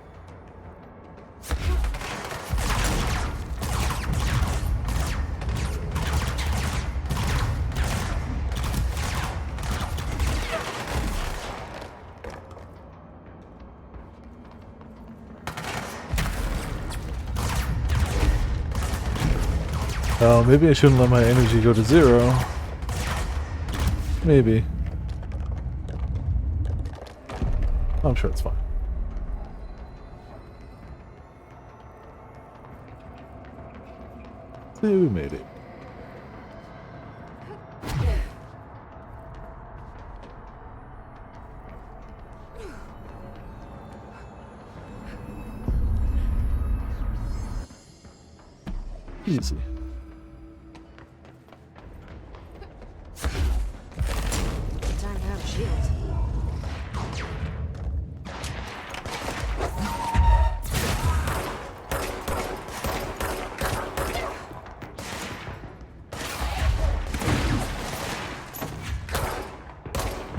Oh, maybe I shouldn't let my energy go to 0. Maybe. I'm sure it's fine. See, we made it. Easy. Time to have a shield.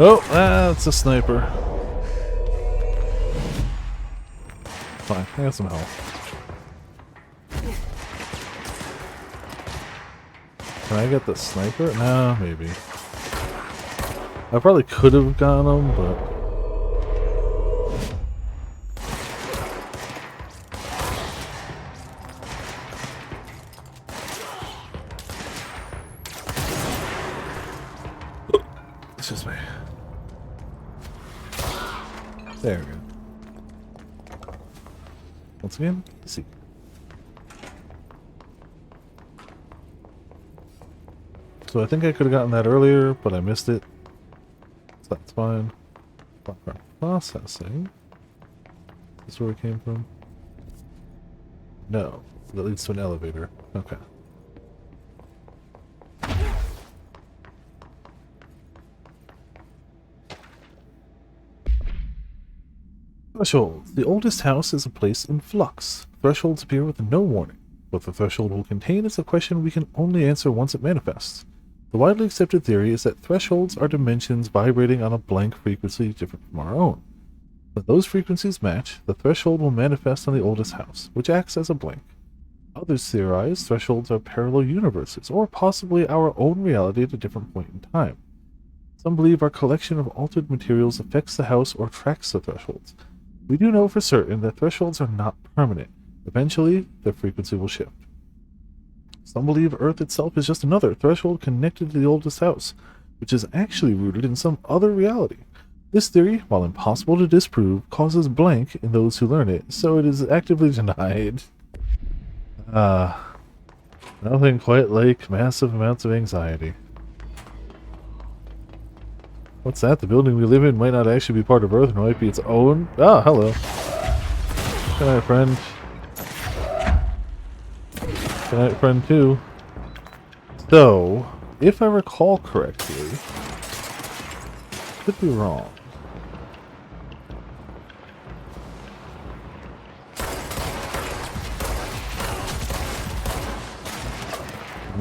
Oh, that's a sniper. Fine, I got some health. Can I get the sniper? No, maybe. I probably could have gotten him, but... It's just me. There we go. Once again, see. So I think I could have gotten that earlier, but I missed it. So that's fine. Processing. Is this where we came from? No. That leads to an elevator. Okay. Threshold. The oldest house is a place in flux. Thresholds appear with no warning. What the threshold will contain is a question we can only answer once it manifests. The widely accepted theory is that thresholds are dimensions vibrating on a blank frequency different from our own. When those frequencies match, the threshold will manifest on the oldest house, which acts as a blank. Others theorize thresholds are parallel universes, or possibly our own reality at a different point in time. Some believe our collection of altered materials affects the house or tracks the thresholds. We do know for certain that thresholds are not permanent. Eventually, their frequency will shift. Some believe Earth itself is just another threshold connected to the oldest house, which is actually rooted in some other reality. This theory, while impossible to disprove, causes blank in those who learn it, so it is actively denied. Nothing quite like massive amounts of anxiety. What's that? The building we live in might not actually be part of Earth, and might be its own? Ah, hello. Good night, friend. Good night, friend, too. So, if I recall correctly, could be wrong.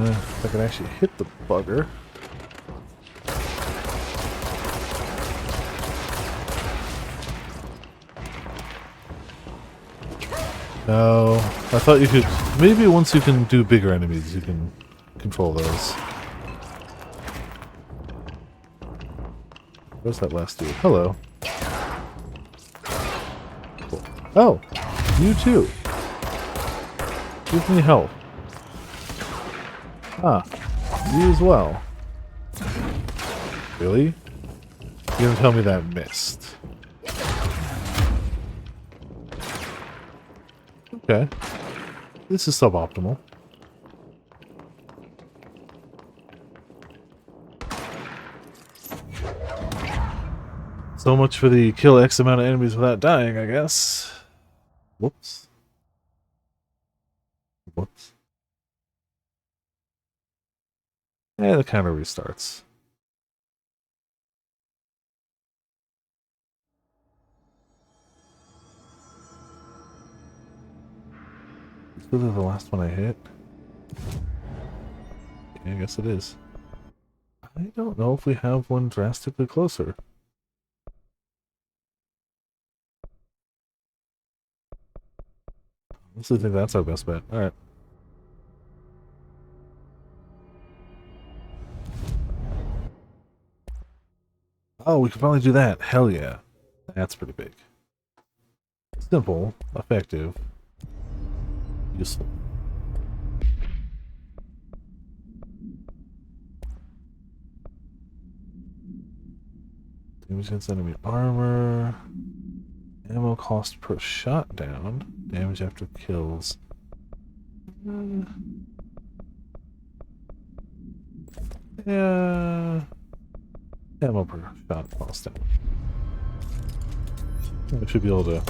If I could actually hit the bugger. No, I thought you could. Maybe once you can do bigger enemies, you can control those. Where's that last dude? Hello. Cool. Oh, you too. Give me help. Ah, you as well. Really? You didn't tell me that missed. Okay. This is suboptimal. So much for the kill X amount of enemies without dying, I guess. Whoops. Whoops. And the counter restarts. Is this really the last one I hit? Yeah, I guess it is. I don't know if we have one drastically closer. I honestly think that's our best bet. Alright. Oh, we could probably do that. Hell yeah. That's pretty big. Simple, effective, useful. Damage against enemy armor. Ammo cost per shot down. Damage after kills. Yeah. Ammo per shot cost down. I should be able to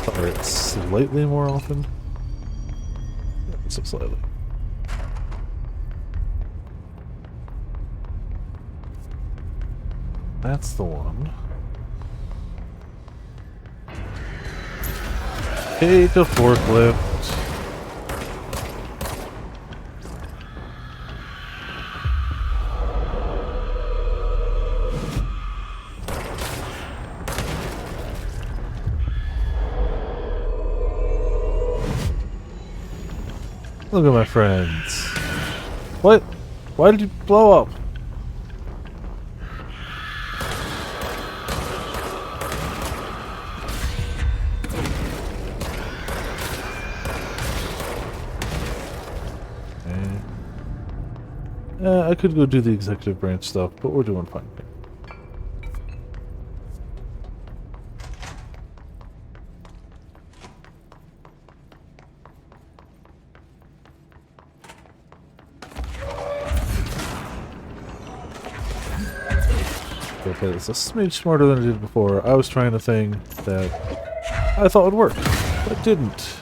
fire it slightly more often. Yeah, so slightly. That's the one. Take a forklift. Look at my friends. What? Why did you blow up? I could go do the executive branch stuff, but we're doing fine here. Okay, this is a smidge smarter than I did before. I was trying a thing that I thought would work, but didn't.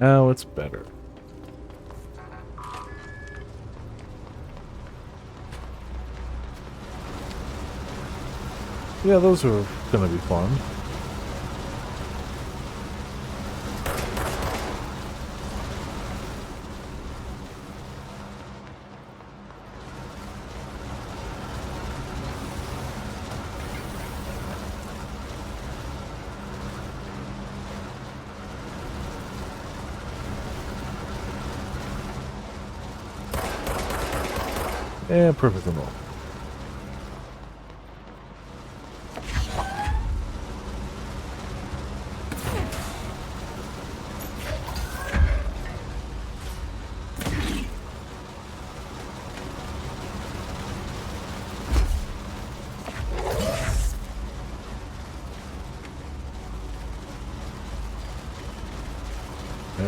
Now it's better. Yeah, those are gonna be fun. And perfect them all.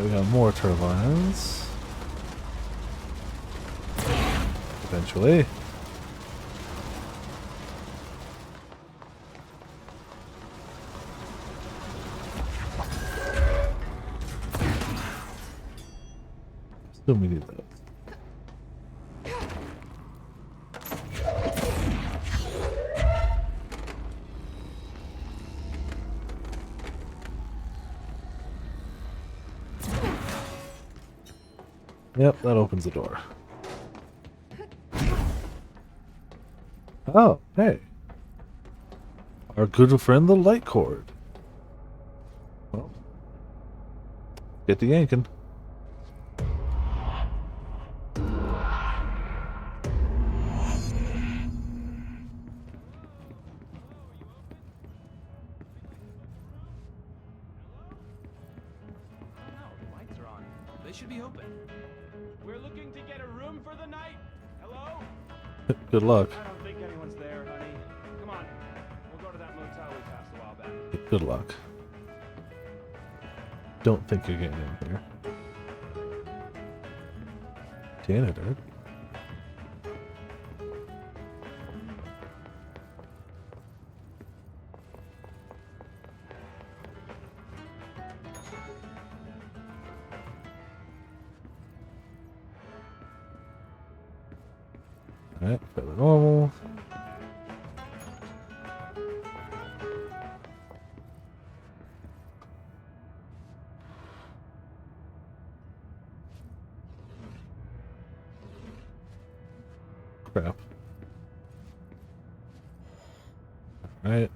We got more turbines. Eventually. Still we need those. Yep, that opens the door. Oh, hey. Our good friend the light cord. Well, get to yanking. They should be open. We're looking to get a room for the night. Hello? Good luck. I don't think anyone's there, honey. Come on. We'll go to that motel we passed a while back. Good luck. Don't think you're getting in here. Janitor. Alright, fairly normal. Crap. Alright.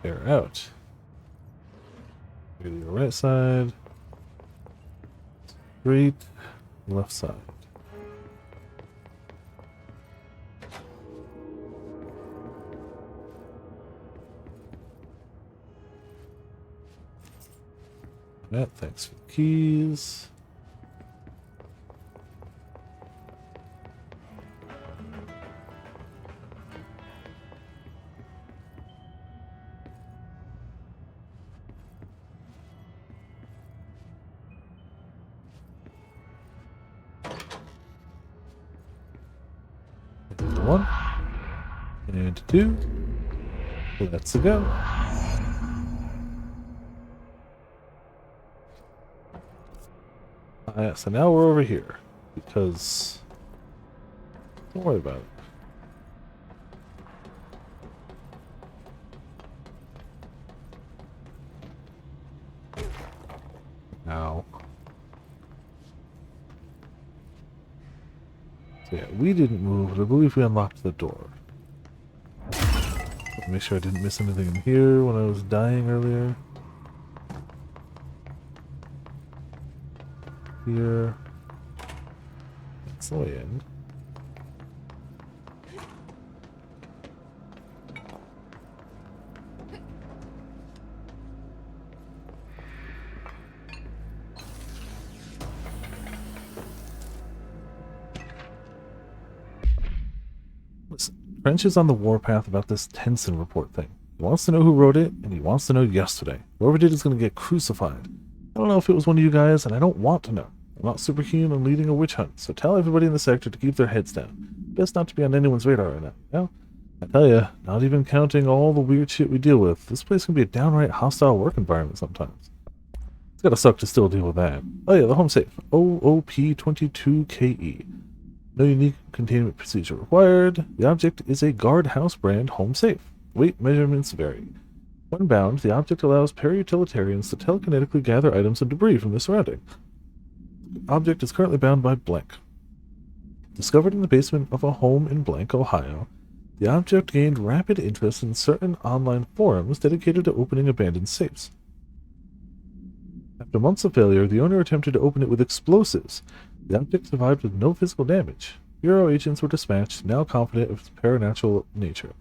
Tear out. Go to the right side. Straight. Left side. Matt, thanks for the keys. One and two. Let's go. Yeah, so now we're over here because don't worry about it. Now, so yeah, we didn't move, but I believe we unlocked the door. Make sure I didn't miss anything in here when I was dying earlier. Here. That's the way in. Listen, French is on the warpath about this Tenson report thing. He wants to know who wrote it, and he wants to know yesterday. Whoever did is going to get crucified. I don't know if it was one of you guys, and I don't want to know. I'm not super keen on leading a witch hunt, so tell everybody in the sector to keep their heads down. Best not to be on anyone's radar right now. Well, I tell ya, not even counting all the weird shit we deal with, this place can be a downright hostile work environment sometimes. It's gotta suck to still deal with that. Oh yeah, the home safe. OOP22KE. No unique containment procedure required. The object is a guardhouse brand home safe. Weight measurements vary. When bound, the object allows para-utilitarians to telekinetically gather items and debris from their surroundings. The object is currently bound by blank. Discovered in the basement of a home in blank, Ohio, the object gained rapid interest in certain online forums dedicated to opening abandoned safes. After months of failure, the owner attempted to open it with explosives. The object survived with no physical damage. Bureau agents were dispatched, now confident of its paranatural nature.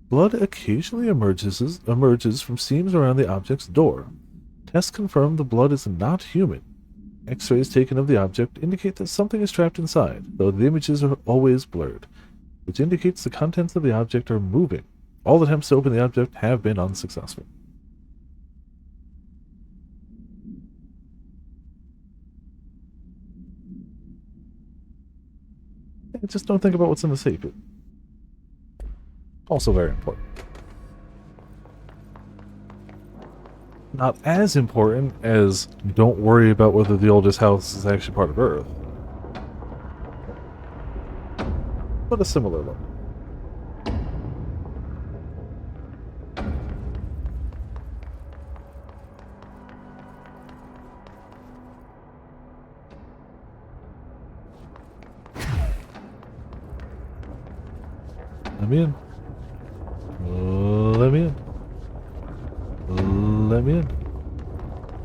Blood occasionally emerges from seams around the object's door. Tests confirm the blood is not human. X-rays taken of the object indicate that something is trapped inside, though the images are always blurred, which indicates the contents of the object are moving. All attempts to open the object have been unsuccessful. Just don't think about what's in the safe. Also very important. Not as important as don't worry about whether the oldest house is actually part of Earth. But a similar look. Let me in. Let me in. Let me in.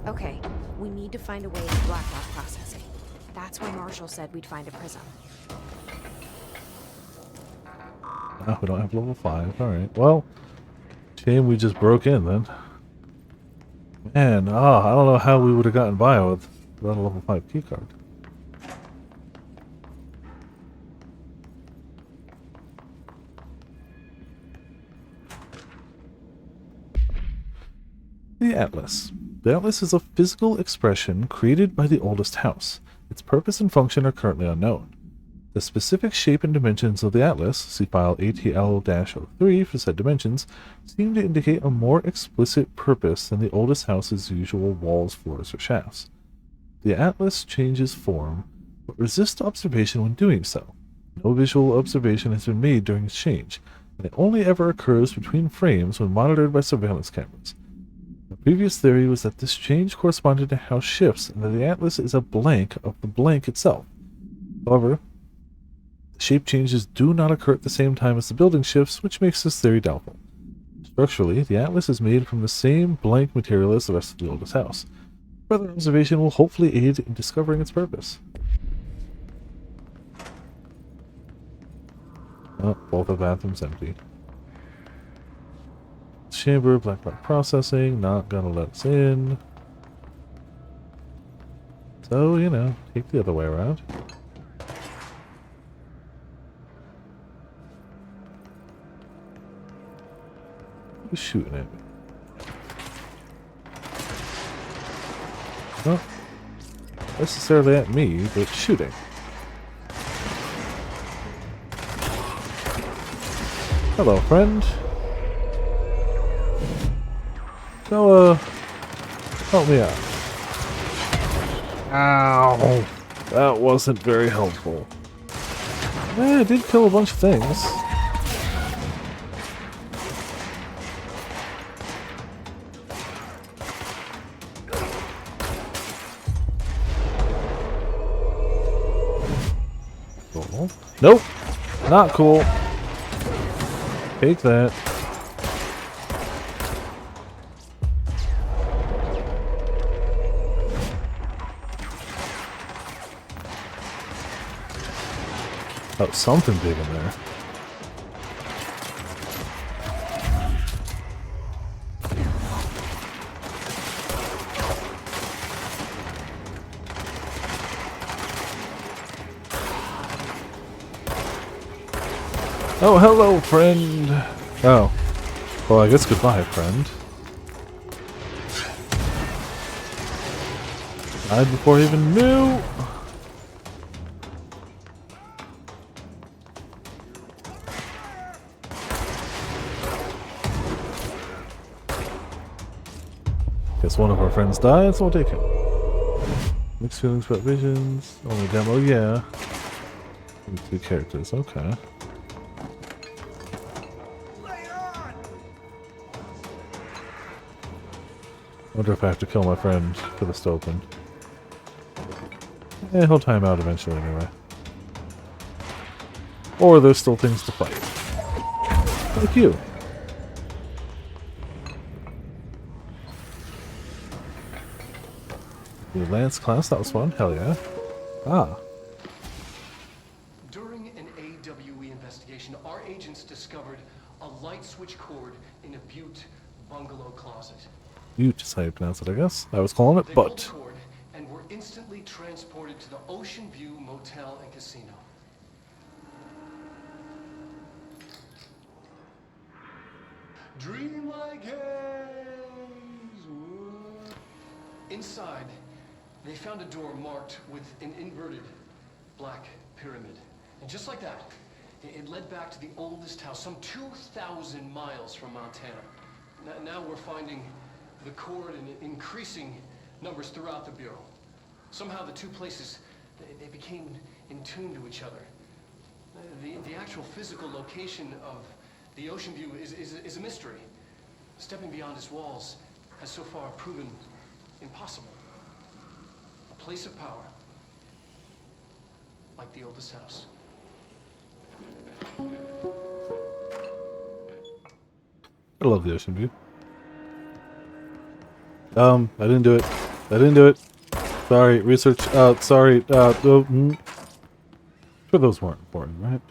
Okay, we need to find a way to block that processing. That's where Marshall said we'd find a prism. Ah, we don't have level 5. Alright, well, shame we just broke in then. Man, I don't know how we would have gotten by without a level 5 keycard. The Atlas. The Atlas is a physical expression created by the oldest house. Its purpose and function are currently unknown. The specific shape and dimensions of the Atlas, see file ATL-03 for said dimensions, seem to indicate a more explicit purpose than the oldest house's usual walls, floors, or shafts. The Atlas changes form, but resists observation when doing so. No visual observation has been made during its change, and it only ever occurs between frames when monitored by surveillance cameras. The previous theory was that this change corresponded to house shifts and that the Atlas is a blank of the blank itself. However, the shape changes do not occur at the same time as the building shifts, which makes this theory doubtful. Structurally, the Atlas is made from the same blank material as the rest of the oldest house. Further observation will hopefully aid in discovering its purpose. Oh, both the bathrooms empty. Chamber, black box processing, not gonna let us in. So, you know, take the other way around. Who's shooting at me? Not necessarily at me, but shooting. Hello, friend. So, help me out. Ow! That wasn't very helpful. I did kill a bunch of things. Cool. Nope! Not cool. Take that. Oh, something big in there. Oh, hello, friend. Oh. Well, I guess goodbye, friend. Died before I even knew. Guess one of our friends died, so we'll take him. Mixed feelings about visions. Only demo, yeah. And 2 characters, okay. Wonder if I have to kill my friend for this to open. He'll time out eventually anyway. Or there's still things to fight. Like you. The Lance class, that was fun. Hell yeah. Ah. During an AWE investigation, our agents discovered a light switch cord in a Butte bungalow closet. Butte is how you pronounce it, I guess. I was calling it Butt. And were instantly transported to the Ocean View Motel and Casino. Dream like haze. Inside, they found a door marked with an inverted black pyramid. And just like that, it led back to the oldest house, some 2,000 miles from Montana. Now we're finding the cord in increasing numbers throughout the Bureau. Somehow the two places, they became in tune to each other. The actual physical location of the Ocean View is a mystery. Stepping beyond its walls has so far proven impossible. A place of power, like the oldest house. I love the Ocean View. I didn't do it. I didn't do it. Sorry, research. Sorry. Sure, those weren't important, right?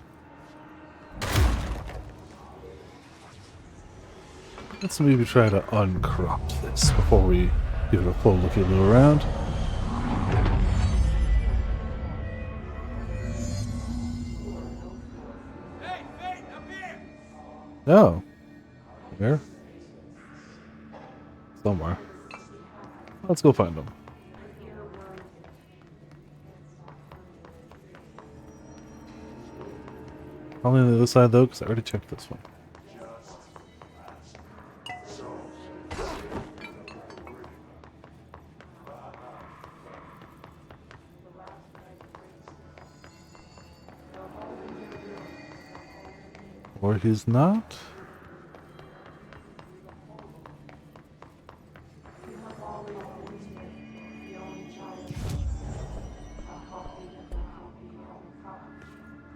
Let's maybe try to uncrop this before we give it a full looky-loo around. Hey, Fate, up here! Oh. Where? Somewhere. Let's go find them. Probably on the other side though, because I already checked this one. Or he's not.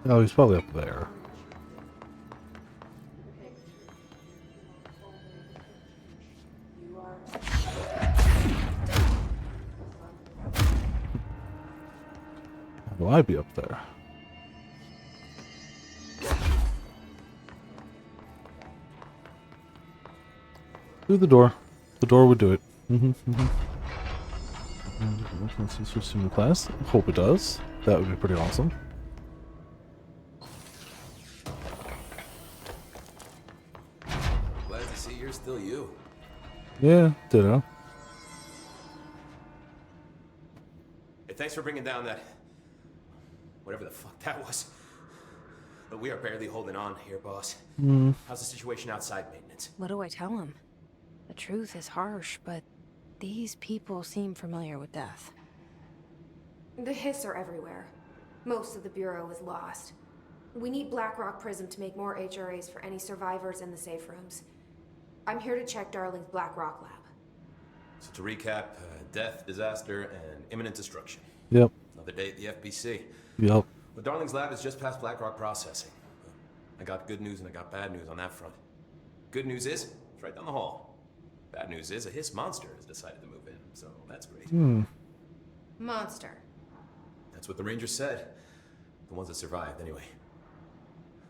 Oh, he's probably up there. How will I be up there? Through the door. The door would do it. Let's switch to new class. Hope it does. That would be pretty awesome. Glad to see you're still you. Yeah, ditto. Hey, thanks for bringing down that... whatever the fuck that was. But we are barely holding on here, boss. How's the situation outside maintenance? What do I tell him? The truth is harsh, but these people seem familiar with death. The hiss are everywhere. Most of the Bureau is lost. We need Blackrock Prism to make more HRAs for any survivors in the safe rooms. I'm here to check Darling's Blackrock lab. So to recap, death, disaster, and imminent destruction. Yep. Another day at the FBC. Yep. But Darling's lab is just past Blackrock processing. I got good news and I got bad news on that front. Good news is, it's right down the hall. Bad news is, a hiss monster has decided to move in, so that's great. Monster. That's what the Rangers said. The ones that survived, anyway.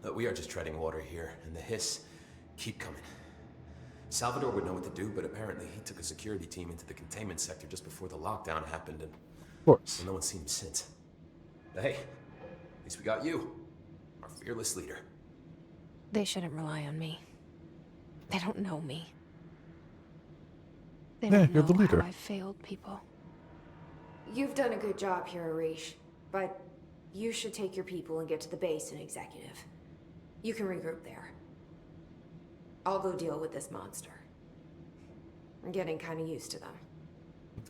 But we are just treading water here, and the hiss keep coming. Salvador would know what to do, but apparently he took a security team into the containment sector just before the lockdown happened, and of course. No one's seen him since. But hey, at least we got you, our fearless leader. They shouldn't rely on me. They don't know me. They don't you're know the leader. how I've failed people. You've done a good job here, Arish, but you should take your people and get to the base and executive. You can regroup there. I'll go deal with this monster. I'm getting kind of used to them.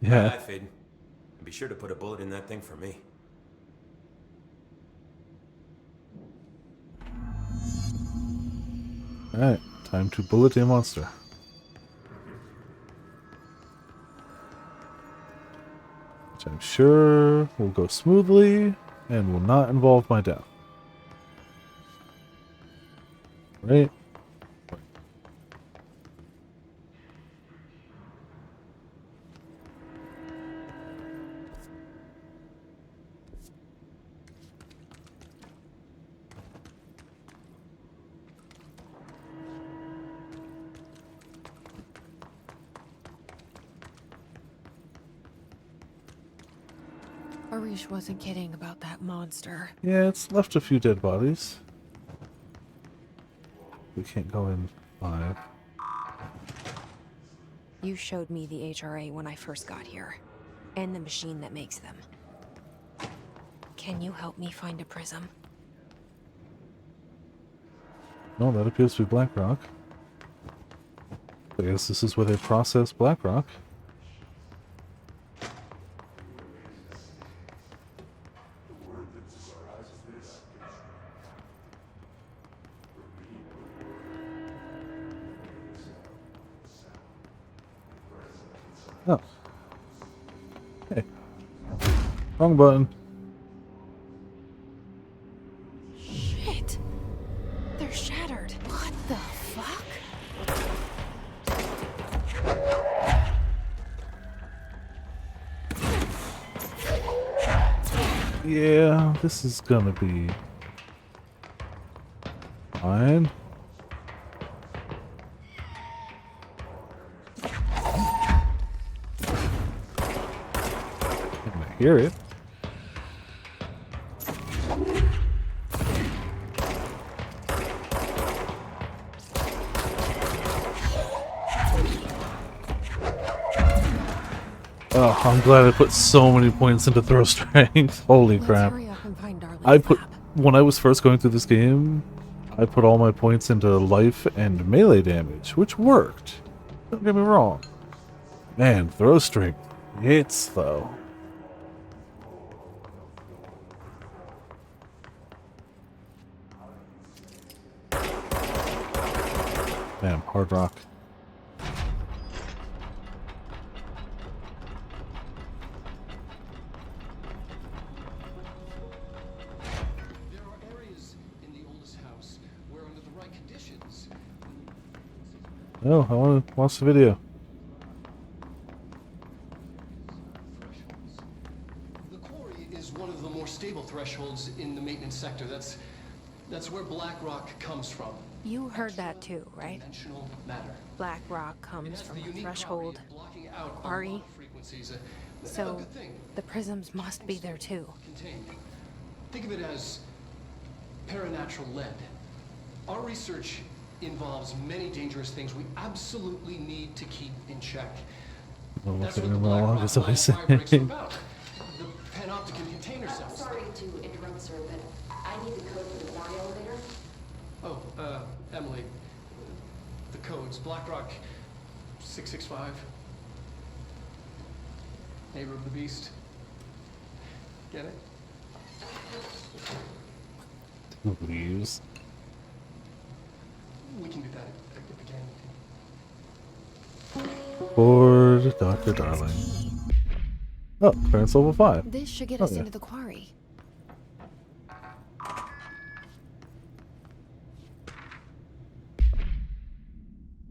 Yeah. Aye, Faden. And be sure to put a bullet in that thing for me. Alright, time to bullet a monster. Which I'm sure will go smoothly and will not involve my death. Right? Arish wasn't kidding about that monster. Yeah, it's left a few dead bodies. We can't go in 5. You showed me the HRA when I first got here, and the machine that makes them. Can you help me find a prism? No, that appears to be Blackrock. I guess this is where they process Blackrock. Oh. Hey. Wrong button. Shit! They're shattered. What the fuck? Yeah, this is gonna be fine. I hear it. Oh, I'm glad I put so many points into throw strength. Holy crap. Hurry up and find Darling's I put, lab. when I was first going through this game, I put all my points into life and melee damage, which worked. Don't get me wrong. Man, throw strength hits though. Damn, hard rock. There are areas in the oldest house where, under the right conditions, Oh, I want to watch the video. the quarry is one of the more stable thresholds in the maintenance sector. That's where Blackrock comes from. You heard that too, right? Dimensional matter. Black rock It comes has from the a unique threshold property of blocking out a quarry. lot of frequencies. So, good thing. the prisms must be there too. Contained. Think of it as paranatural lead. Our research involves many dangerous things we absolutely need to keep in check. That's what the Black Rock fire breaks are about. The panopticon container cells. Sorry to interrupt, sir, but I need the code for the quarry elevator. Oh, Emily. The code's BlackRock 665. Neighbor of the Beast. Get it? Leaves. We can do that again. For Dr. Darling. Oh, clearance level 5. This should get us into the quarry.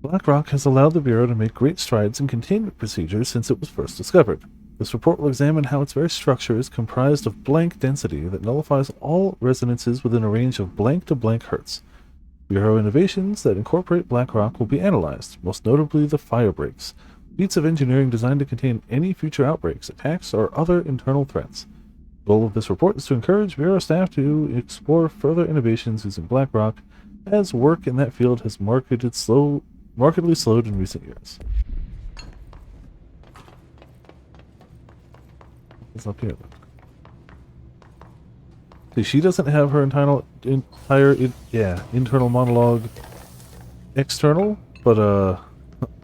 BlackRock has allowed the Bureau to make great strides in containment procedures since it was first discovered. This report will examine how its very structure is comprised of blank density that nullifies all resonances within a range of blank to blank hertz. Bureau innovations that incorporate BlackRock will be analyzed, most notably the fire breaks, feats of engineering designed to contain any future outbreaks, attacks, or other internal threats. The goal of this report is to encourage Bureau staff to explore further innovations using BlackRock, as work in that field has markedly slowed in recent years. What's up here, then? See, she doesn't have her internal monologue external, but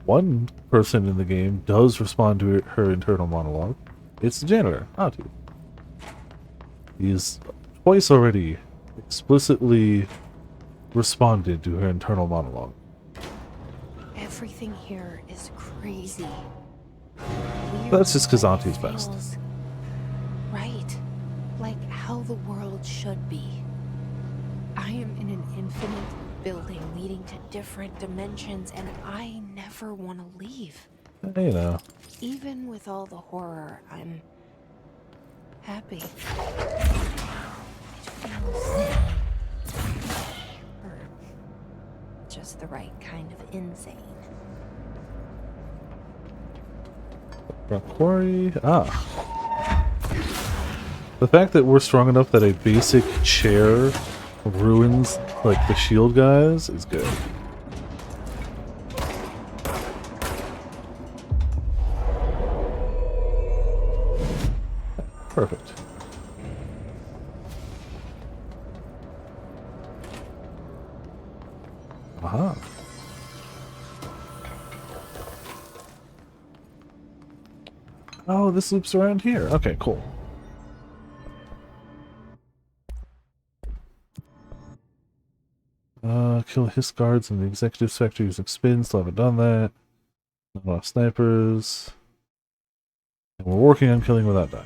one person in the game does respond to her internal monologue. It's the janitor, Ati. He's twice already explicitly responded to her internal monologue. Everything here is crazy. That's just because Auntie's best. Right. Like how the world should be. I am in an infinite building leading to different dimensions, and I never want to leave. You know. Even with all the horror, I'm happy. It feels or just the right kind of insane. Quarry. The fact that we're strong enough that a basic chair ruins like the shield guys is good. Perfect. Aha. Oh, this loops around here. Okay, cool. Kill Hiss guards in the executive sector using spins. Still haven't done that. Not enough snipers. And we're working on killing without dying.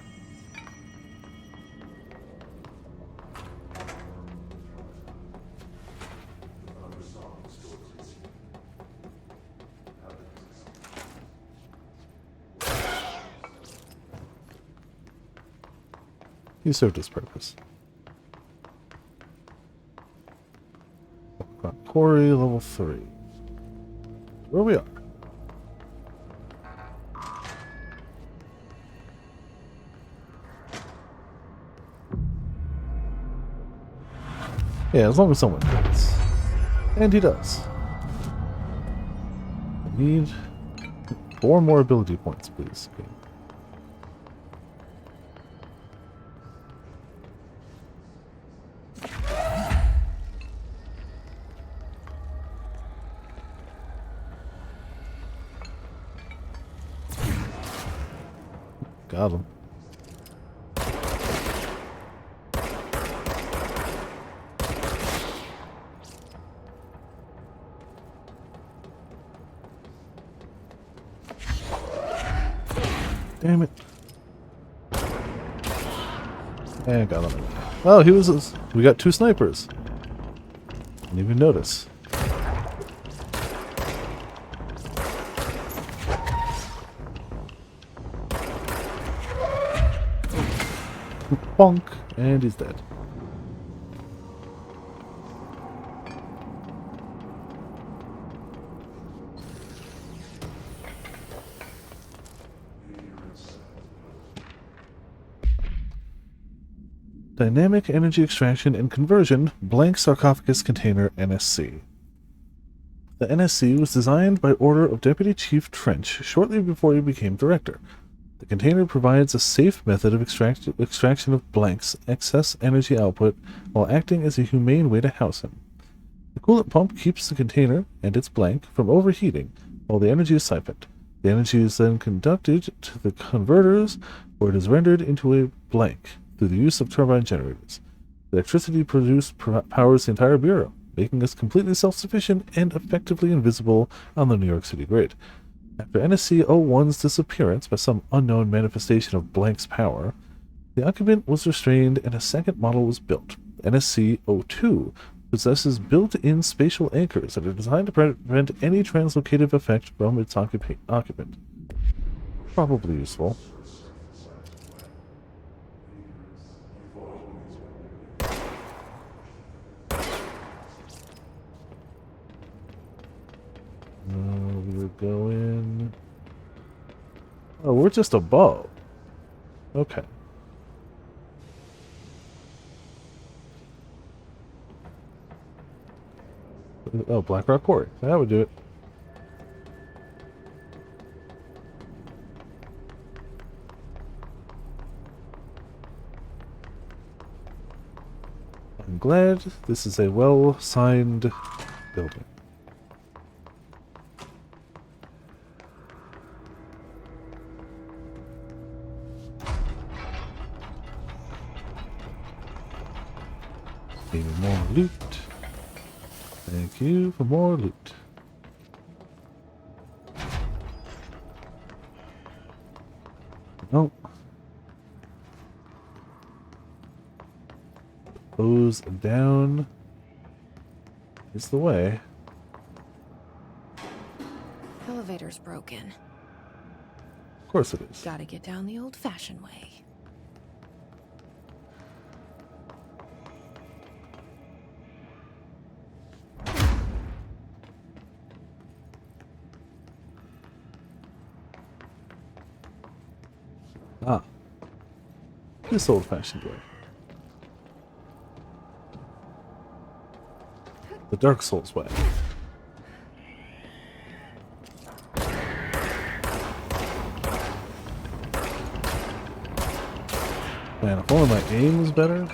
He served his purpose. Quarry level 3. Where we are. Yeah, as long as someone does. And he does. I need 4 more ability points, please. Okay. Got him. Damn it. And got him. Oh, he was. We got 2 snipers. Didn't even notice. Bonk, and he's dead. Dynamic Energy Extraction and Conversion Blank Sarcophagus Container NSC. The NSC was designed by order of Deputy Chief Trench shortly before he became director. The container provides a safe method of extraction of Blank's excess energy output while acting as a humane way to house him. The coolant pump keeps the container and its Blank from overheating while the energy is siphoned. The energy is then conducted to the converters where it is rendered into a Blank through the use of turbine generators. The electricity produced powers the entire bureau, making us completely self-sufficient and effectively invisible on the New York City grid. After NSC-01's disappearance by some unknown manifestation of Blank's power, the occupant was restrained and a second model was built. NSC-02 possesses built-in spatial anchors that are designed to prevent any translocative effect from its occupant. Probably useful. We're going... Oh, we're just above. Okay. Oh, Black Rock Quarry. That would do it. I'm glad this is a well-signed building. Need more loot. Thank you for more loot. Nope. Hose down is the way. Elevator's broken. Of course it is. Gotta get down the old-fashioned way. Ah. This old-fashioned way. The Dark Souls way. Man, if only my aim was better.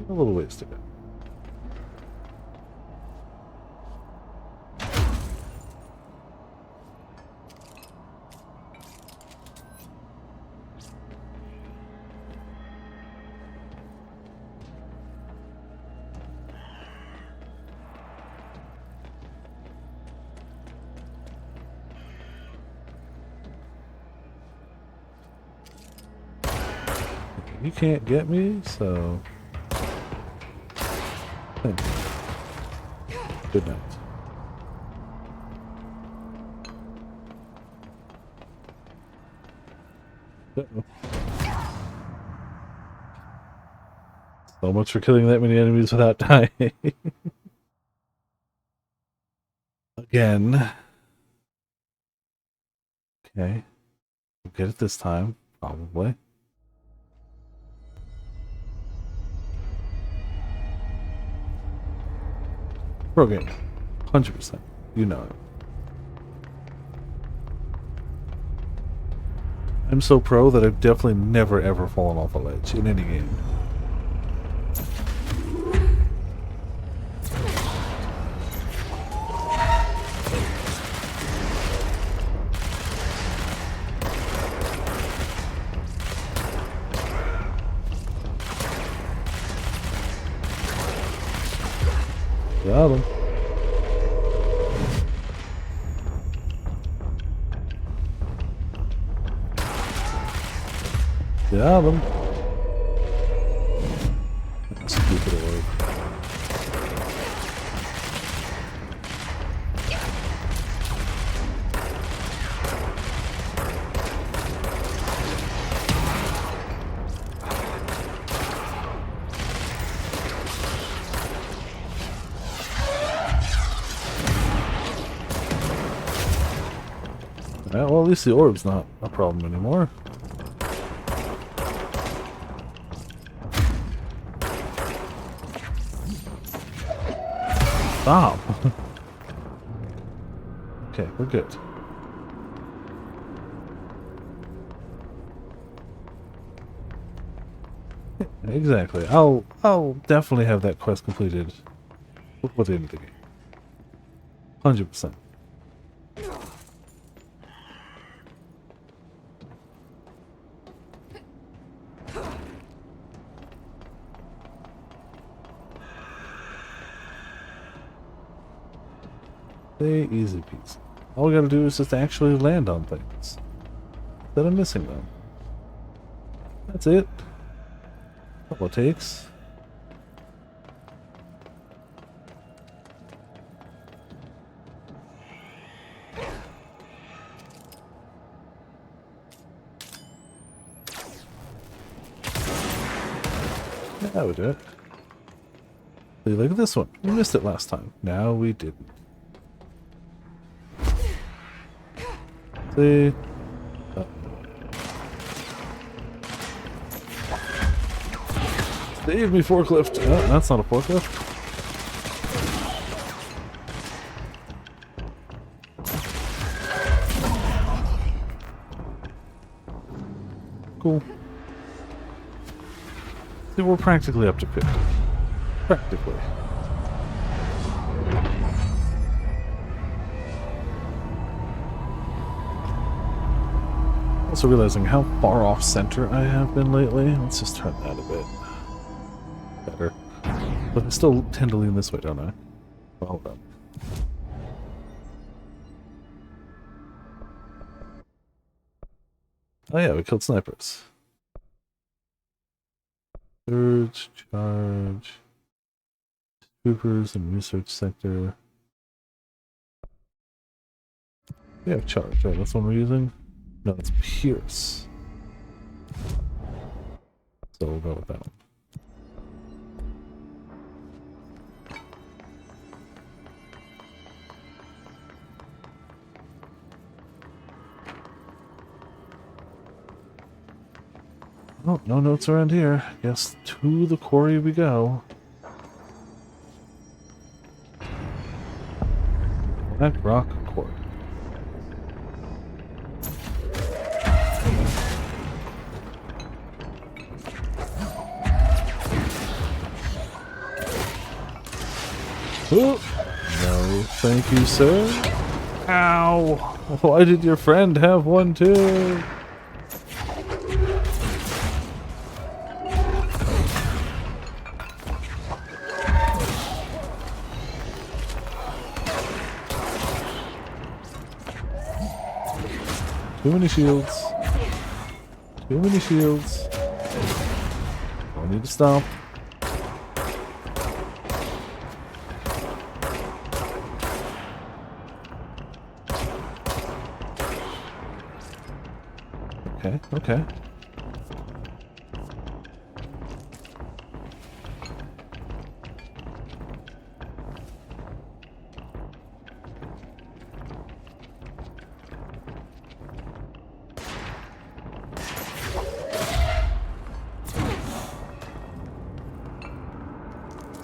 A little ways to go. You can't get me, so... Thank you. Good night. Uh-oh. So much for killing that many enemies without dying. Again. Okay. We'll get it this time, probably. Pro game. 100%. You know it. I'm so pro that I've definitely never ever fallen off a ledge in any game. Got him. Got him. Stupid orb. well, at least the orb's not a problem anymore. Stop! Okay, we're good. Exactly. I'll definitely have that quest completed before the end of the game. 100%. Stay easy peasy. All we gotta do is just actually land on things instead of missing them. That's it. That's all it takes. Yeah, that would do it. See, look at this one. We missed it last time. Now we didn't. See? Save me, forklift! Oh, that's not a forklift. Cool. See, we're practically up to 50. Practically. Also realizing how far off center I have been lately. Let's just turn that a bit better. But I still tend to lean this way, don't I? Well, hold on. Oh yeah, we killed snipers. Surge, charge, troopers and research sector. We have charge, right? That's what we're using? No, it's Pierce. So we'll go with that one. Oh, no notes around here. Guess to the quarry we go. Black Rock Quarry. Oh, no, thank you, sir. Ow! Why did your friend have one too? Too many shields. Too many shields. I need to stop. Okay, okay.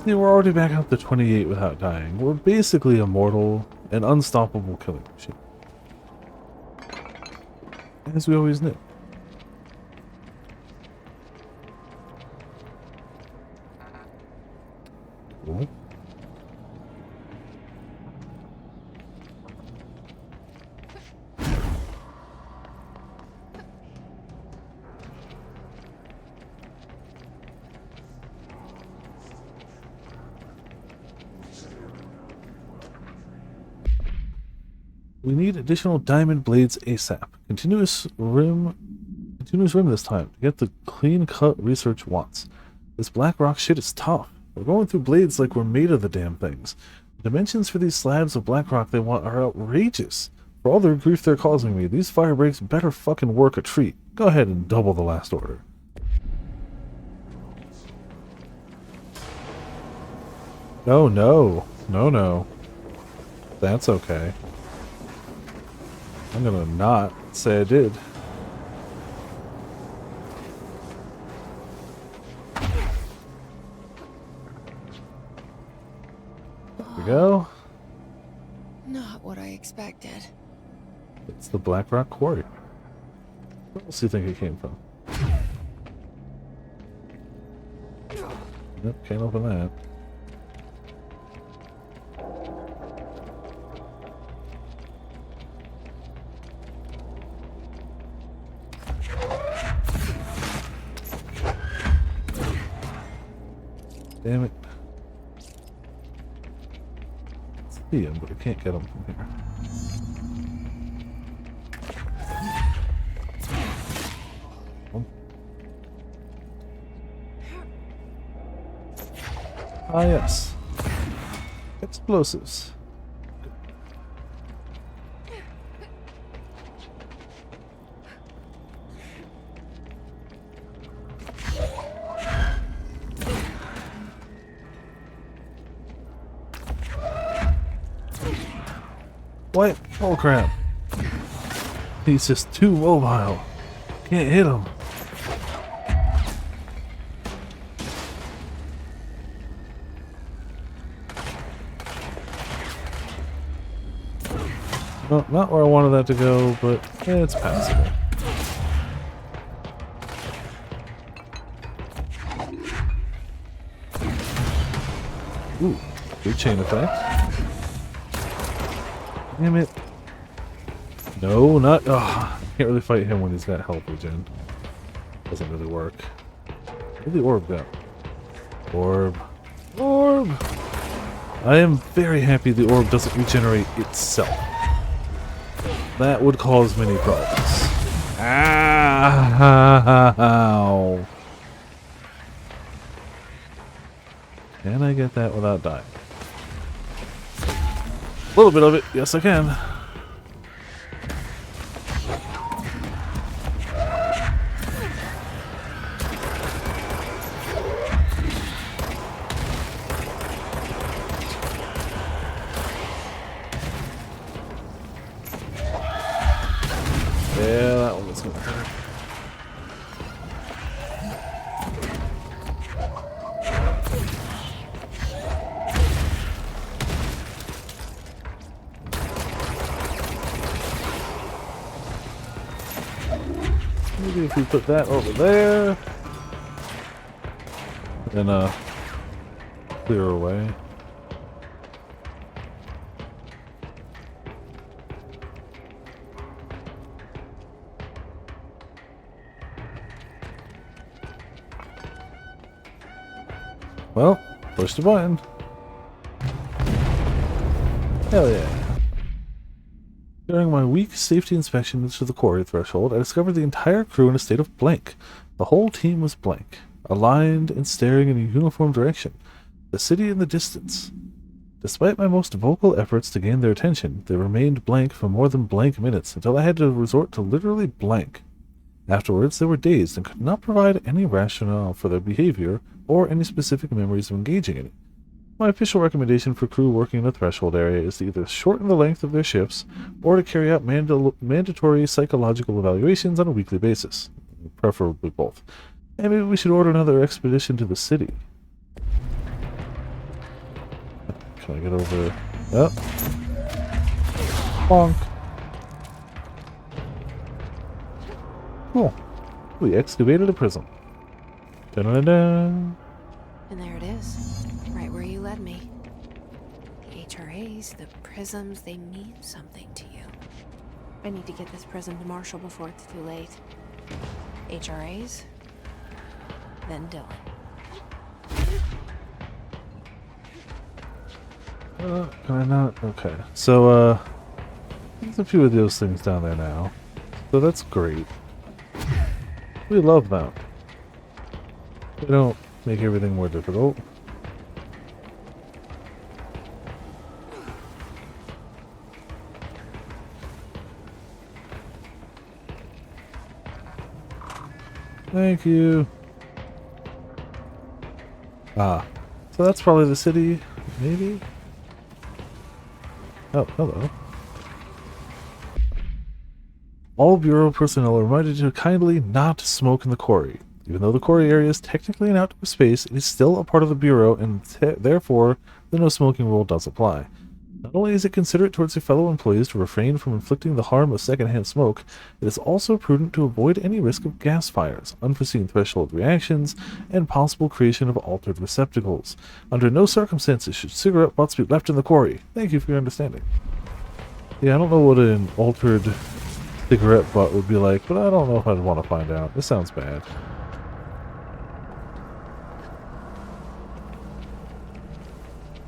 See, we're already back up to 28 without dying. We're basically immortal and unstoppable killing machine. As we always knew. Cool. We need additional diamond blades ASAP. Continuous rim this time to get the clean cut research wants. This black rock shit is tough. We're going through blades like we're made of the damn things. The dimensions for these slabs of black rock they want are outrageous. For all the grief they're causing me, these fire breaks better fucking work a treat. Go ahead and double the last order. Oh no. No, no. That's okay. I'm gonna not say I did. There we go. Not what I expected. It's the Black Rock Quarry. Where else do you think it came from? Nope, can't open that. Damn it. See him, but I can't get him from here. Ah, yes. Explosives. What? Oh crap. He's just too mobile. Can't hit him. Well, not where I wanted that to go, but it's passable. Ooh, good chain effect. Damn it. No, not. Oh, can't really fight him when he's got health regen. Doesn't really work. Where'd the orb go? Orb. Orb! I am very happy the orb doesn't regenerate itself. That would cause many problems. Ow! Can I get that without dying? A little bit of it, yes I can. Yeah, that one was gonna hurt. Maybe if we put that over there, then clear away. Well, push the button. Hell yeah. During my week safety inspection to the quarry threshold, I discovered the entire crew in a state of blank. The whole team was blank, aligned and staring in a uniform direction, the city in the distance. Despite my most vocal efforts to gain their attention, they remained blank for more than blank minutes, until I had to resort to literally blank. Afterwards, they were dazed and could not provide any rationale for their behavior or any specific memories of engaging in it. My official recommendation for crew working in the threshold area is to either shorten the length of their shifts or to carry out mandatory psychological evaluations on a weekly basis. Preferably both. And maybe we should order another expedition to the city. Can I get over... Oh. Bonk. Cool. We excavated a prism. Da-da-da-da. And there it is. Right where you led me. The HRAs, the prisms, they mean something to you. I need to get this prism to Marshall before it's too late. HRAs, then Dylan. Can I not? Okay. So, there's a few of those things down there now. So that's great. We love them. They don't make everything more difficult. Thank you. Ah. So that's probably the city, maybe? Oh, hello. All Bureau personnel are reminded to kindly not smoke in the quarry. Even though the quarry area is technically an outdoor space, it is still a part of the Bureau, and therefore the no smoking rule does apply. Not only is it considerate towards their fellow employees to refrain from inflicting the harm of secondhand smoke, it is also prudent to avoid any risk of gas fires, unforeseen threshold reactions, and possible creation of altered receptacles. Under no circumstances should cigarette butts be left in the quarry. Thank you for your understanding. Yeah, I don't know what an altered cigarette butt would be like, but I don't know if I'd want to find out. This sounds bad.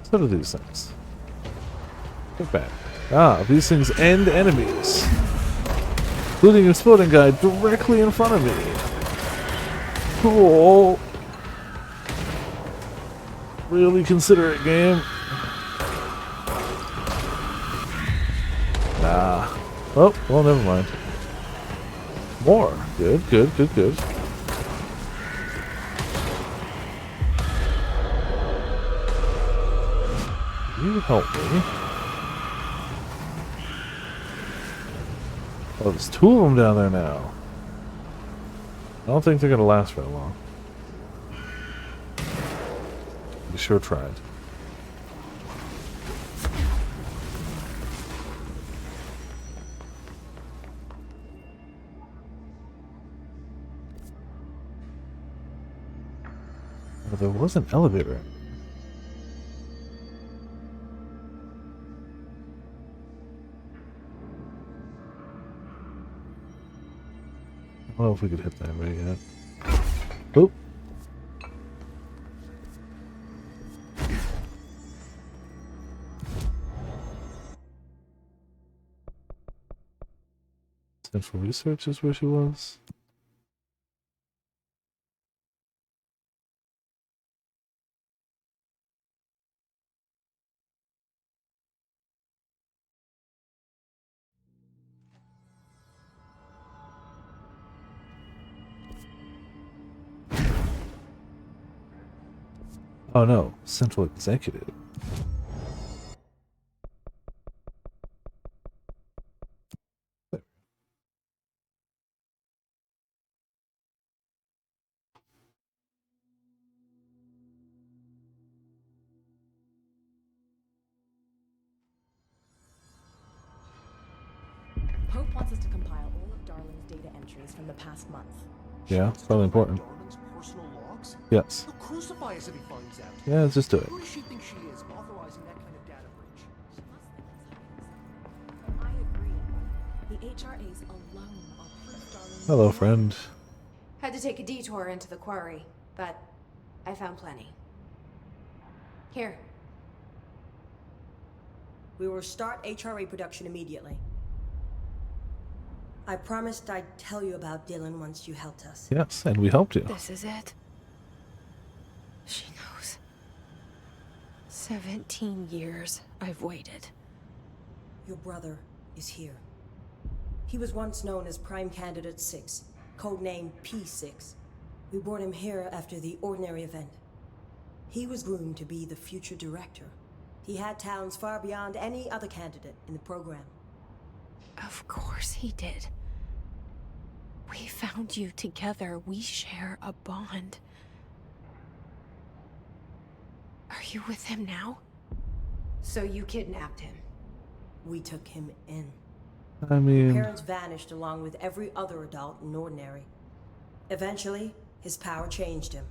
So do these things. Look bad. Ah, these things end enemies. Including an exploding guy directly in front of me. Cool. Really considerate game. Nah. Oh, well, never mind. More. Good, good, good, good. You help me. Oh, there's two of them down there now. I don't think they're going to last very long. We sure tried. Well, there was an elevator. I don't know if we could hit that right yet. Oop. Central Research is where she was. Oh no, Central Executive. Pope wants us to compile all of Darling's data entries from the past month. Yeah, it's probably important. Darling's personal logs? Yes. He'll crucify us if he finds out. Yeah, let's just do it. Who does she think she is, authorizing that kind of data breach? I agree. The HRAs alone are proof Darling. Hello, friend. Had to take a detour into the quarry, but I found plenty. Here. We will start HRA production immediately. I promised I'd tell you about Dylan once you helped us. Yes, and we helped you. This is it. She knows. 17 years I've waited. Your brother is here. He was once known as Prime Candidate 6, codenamed P6. We brought him here after the ordinary event. He was groomed to be the future director. He had talents far beyond any other candidate in the program. Of course he did. We found you together. We share a bond. Are you with him now? So you kidnapped him? We took him in. I mean... Parents vanished along with every other adult in Ordinary. Eventually, his power changed him.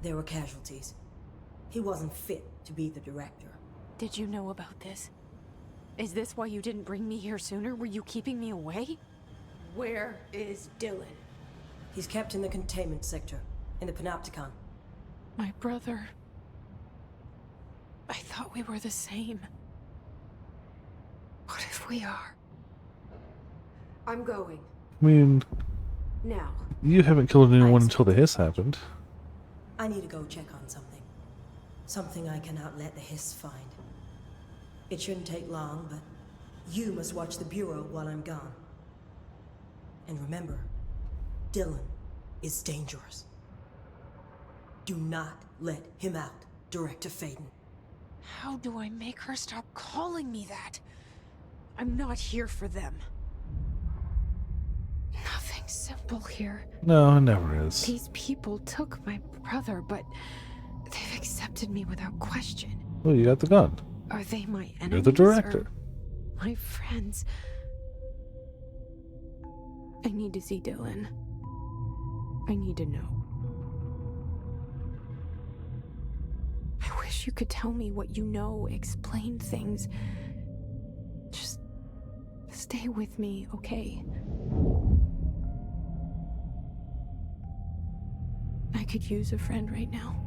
There were casualties. He wasn't fit to be the director. Did you know about this? Is this why you didn't bring me here sooner? Were you keeping me away? Where is Dylan? He's kept in the containment sector, in the Panopticon. My brother. I thought we were the same. What if we are? I'm going. I mean... Now. You haven't killed anyone until the hiss happened. I need to go check on something. Something I cannot let the hiss find. It shouldn't take long, but you must watch the Bureau while I'm gone. And remember, Dylan is dangerous. Do not let him out, Director Faden. How do I make her stop calling me that? I'm not here for them. nothing simple here. No, it never is. These people took my brother, but they've accepted me without question. Well, you got the gun. Are they my enemies? You're the director. Or my friends? I need to see Dylan. I need to know. I wish you could tell me what you know, explain things. Just stay with me, okay? I could use a friend right now.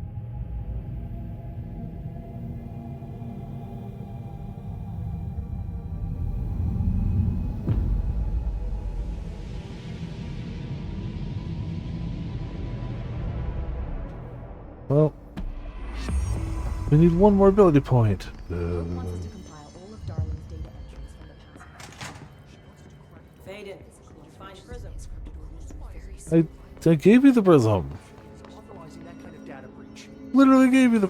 Well, we need one more ability point. Faden, you find Prism. I gave you the prism. Literally gave you the.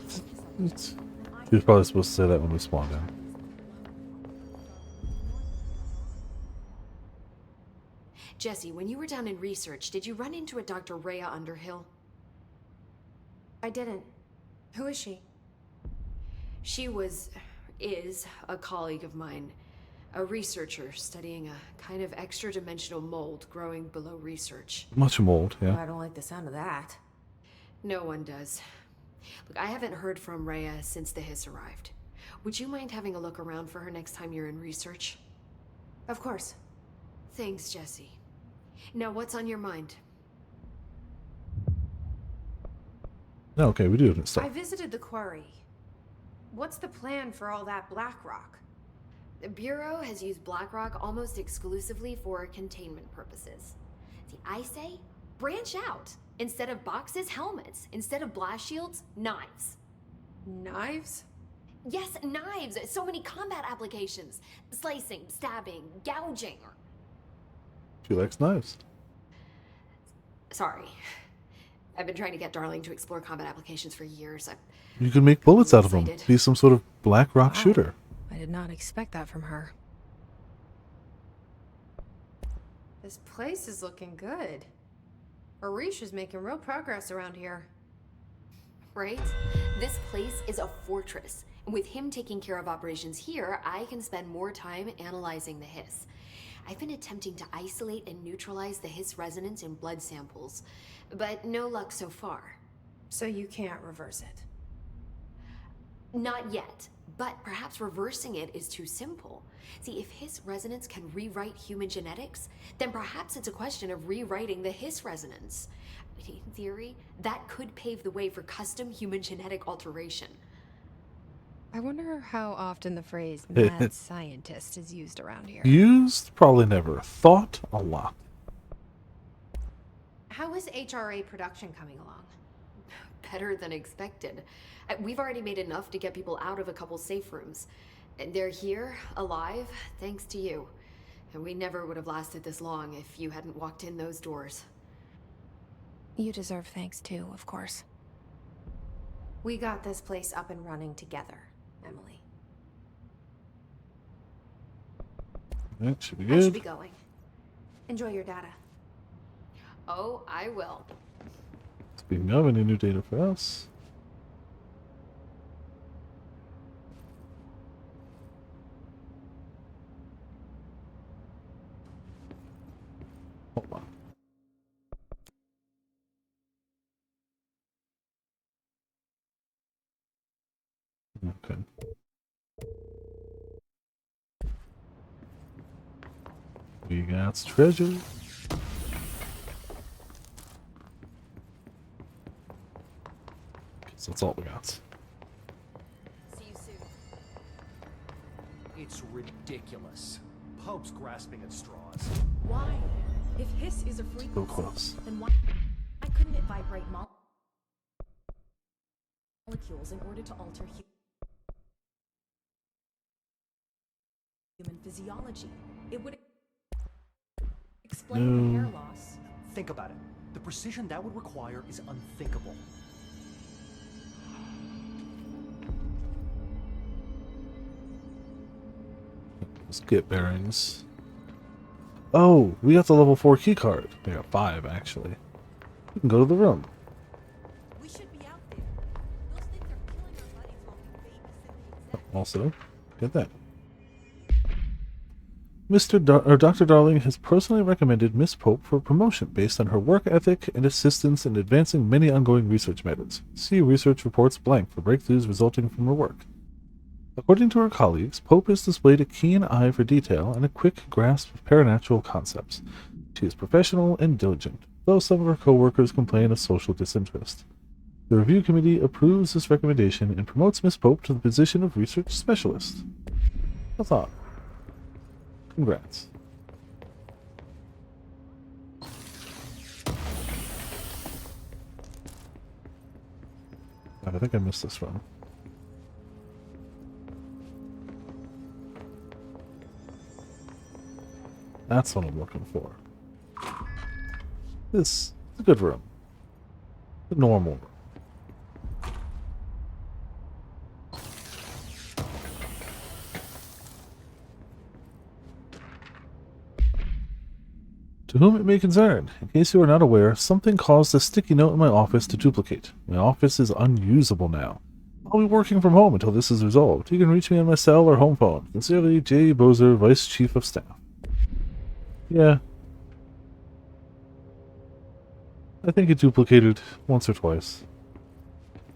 He was probably supposed to say that when we spawned in. Jesse, when you were down in research, did you run into a Dr. Rhea Underhill? I didn't. Who is she? She is a colleague of mine. A researcher studying a kind of extra-dimensional mold growing below research. Much mold, yeah. I don't like the sound of that. No one does. Look, I haven't heard from Rhea since the Hiss arrived. Would you mind having a look around for her next time you're in research? Of course. Thanks, Jesse. Now, what's on your mind? Okay, we do have stuff. I visited the quarry. What's the plan for all that black rock? The Bureau has used black rock almost exclusively for containment purposes. See, I say, branch out. Instead of boxes, helmets. Instead of blast shields, knives. Knives? Yes, knives. So many combat applications. Slicing, stabbing, gouging. She likes knives. Sorry. I've been trying to get Darling to explore combat applications for years. You can make bullets out of them. Be some sort of black rock shooter. I did not expect that from her. This place is looking good. Arish is making real progress around here. Right? This place is a fortress. And with him taking care of operations here, I can spend more time analyzing the Hiss. I've been attempting to isolate and neutralize the Hiss resonance in blood samples, but no luck so far. So you can't reverse it? Not yet, but perhaps reversing it is too simple. See, if Hiss resonance can rewrite human genetics, then perhaps it's a question of rewriting the Hiss resonance. In theory, that could pave the way for custom human genetic alteration. I wonder how often the phrase mad scientist is used around here. Used? Probably never. Thought? A lot. How is HRA production coming along? Better than expected. We've already made enough to get people out of a couple safe rooms. They're here, alive, thanks to you. And we never would have lasted this long if you hadn't walked in those doors. You deserve thanks too, of course. We got this place up and running together, Emily. That should be I good. should be going. Enjoy your data. Oh, I will. Speaking of, any new data for us? Hold on. Okay. We got treasure. So that's all we got. See you soon. It's ridiculous. Pope's grasping at straws. Why? If Hiss is a frequency, So close. then why couldn't it vibrate molecules in order to alter human physiology? It would explain the hair loss. Think about it. The precision that would require is unthinkable. Let's get bearings. Oh, we got the level 4 key card. We got 5 actually. We can go to the room. We should be out there. Those things are killing our buddies while we babysit the exec. Also, get that. Dr. Darling has personally recommended Miss Pope for promotion based on her work ethic and assistance in advancing many ongoing research matters. See research reports blank for breakthroughs resulting from her work. According to her colleagues, Pope has displayed a keen eye for detail and a quick grasp of paranatural concepts. She is professional and diligent, though some of her co-workers complain of social disinterest. The review committee approves this recommendation and promotes Miss Pope to the position of research specialist. A thought. Congrats. I think I missed this one. That's what I'm looking for. This is a good room. The normal room. To whom it may concern, in case you are not aware, something caused a sticky note in my office to duplicate. My office is unusable now. I'll be working from home until this is resolved. You can reach me on my cell or home phone. Sincerely, J. Bozer, Vice Chief of Staff. Yeah. I think it duplicated once or twice.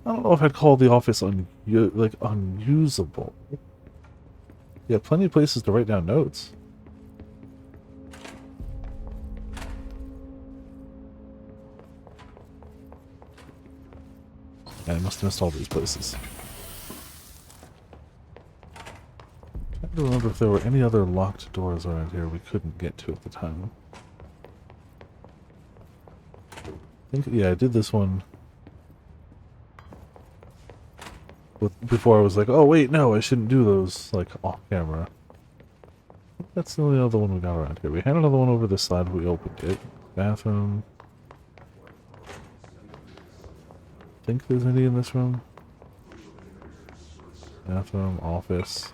I don't know if I'd call the office unusable. Yeah, plenty of places to write down notes. I must have missed all these places. I don't remember if there were any other locked doors around here we couldn't get to at the time. I did this one before I was like, oh wait, no, I shouldn't do those, like, off camera. That's the only other one we got around here. We had another one over this side, we opened it. Bathroom. Think there's any in this room? Bathroom, office.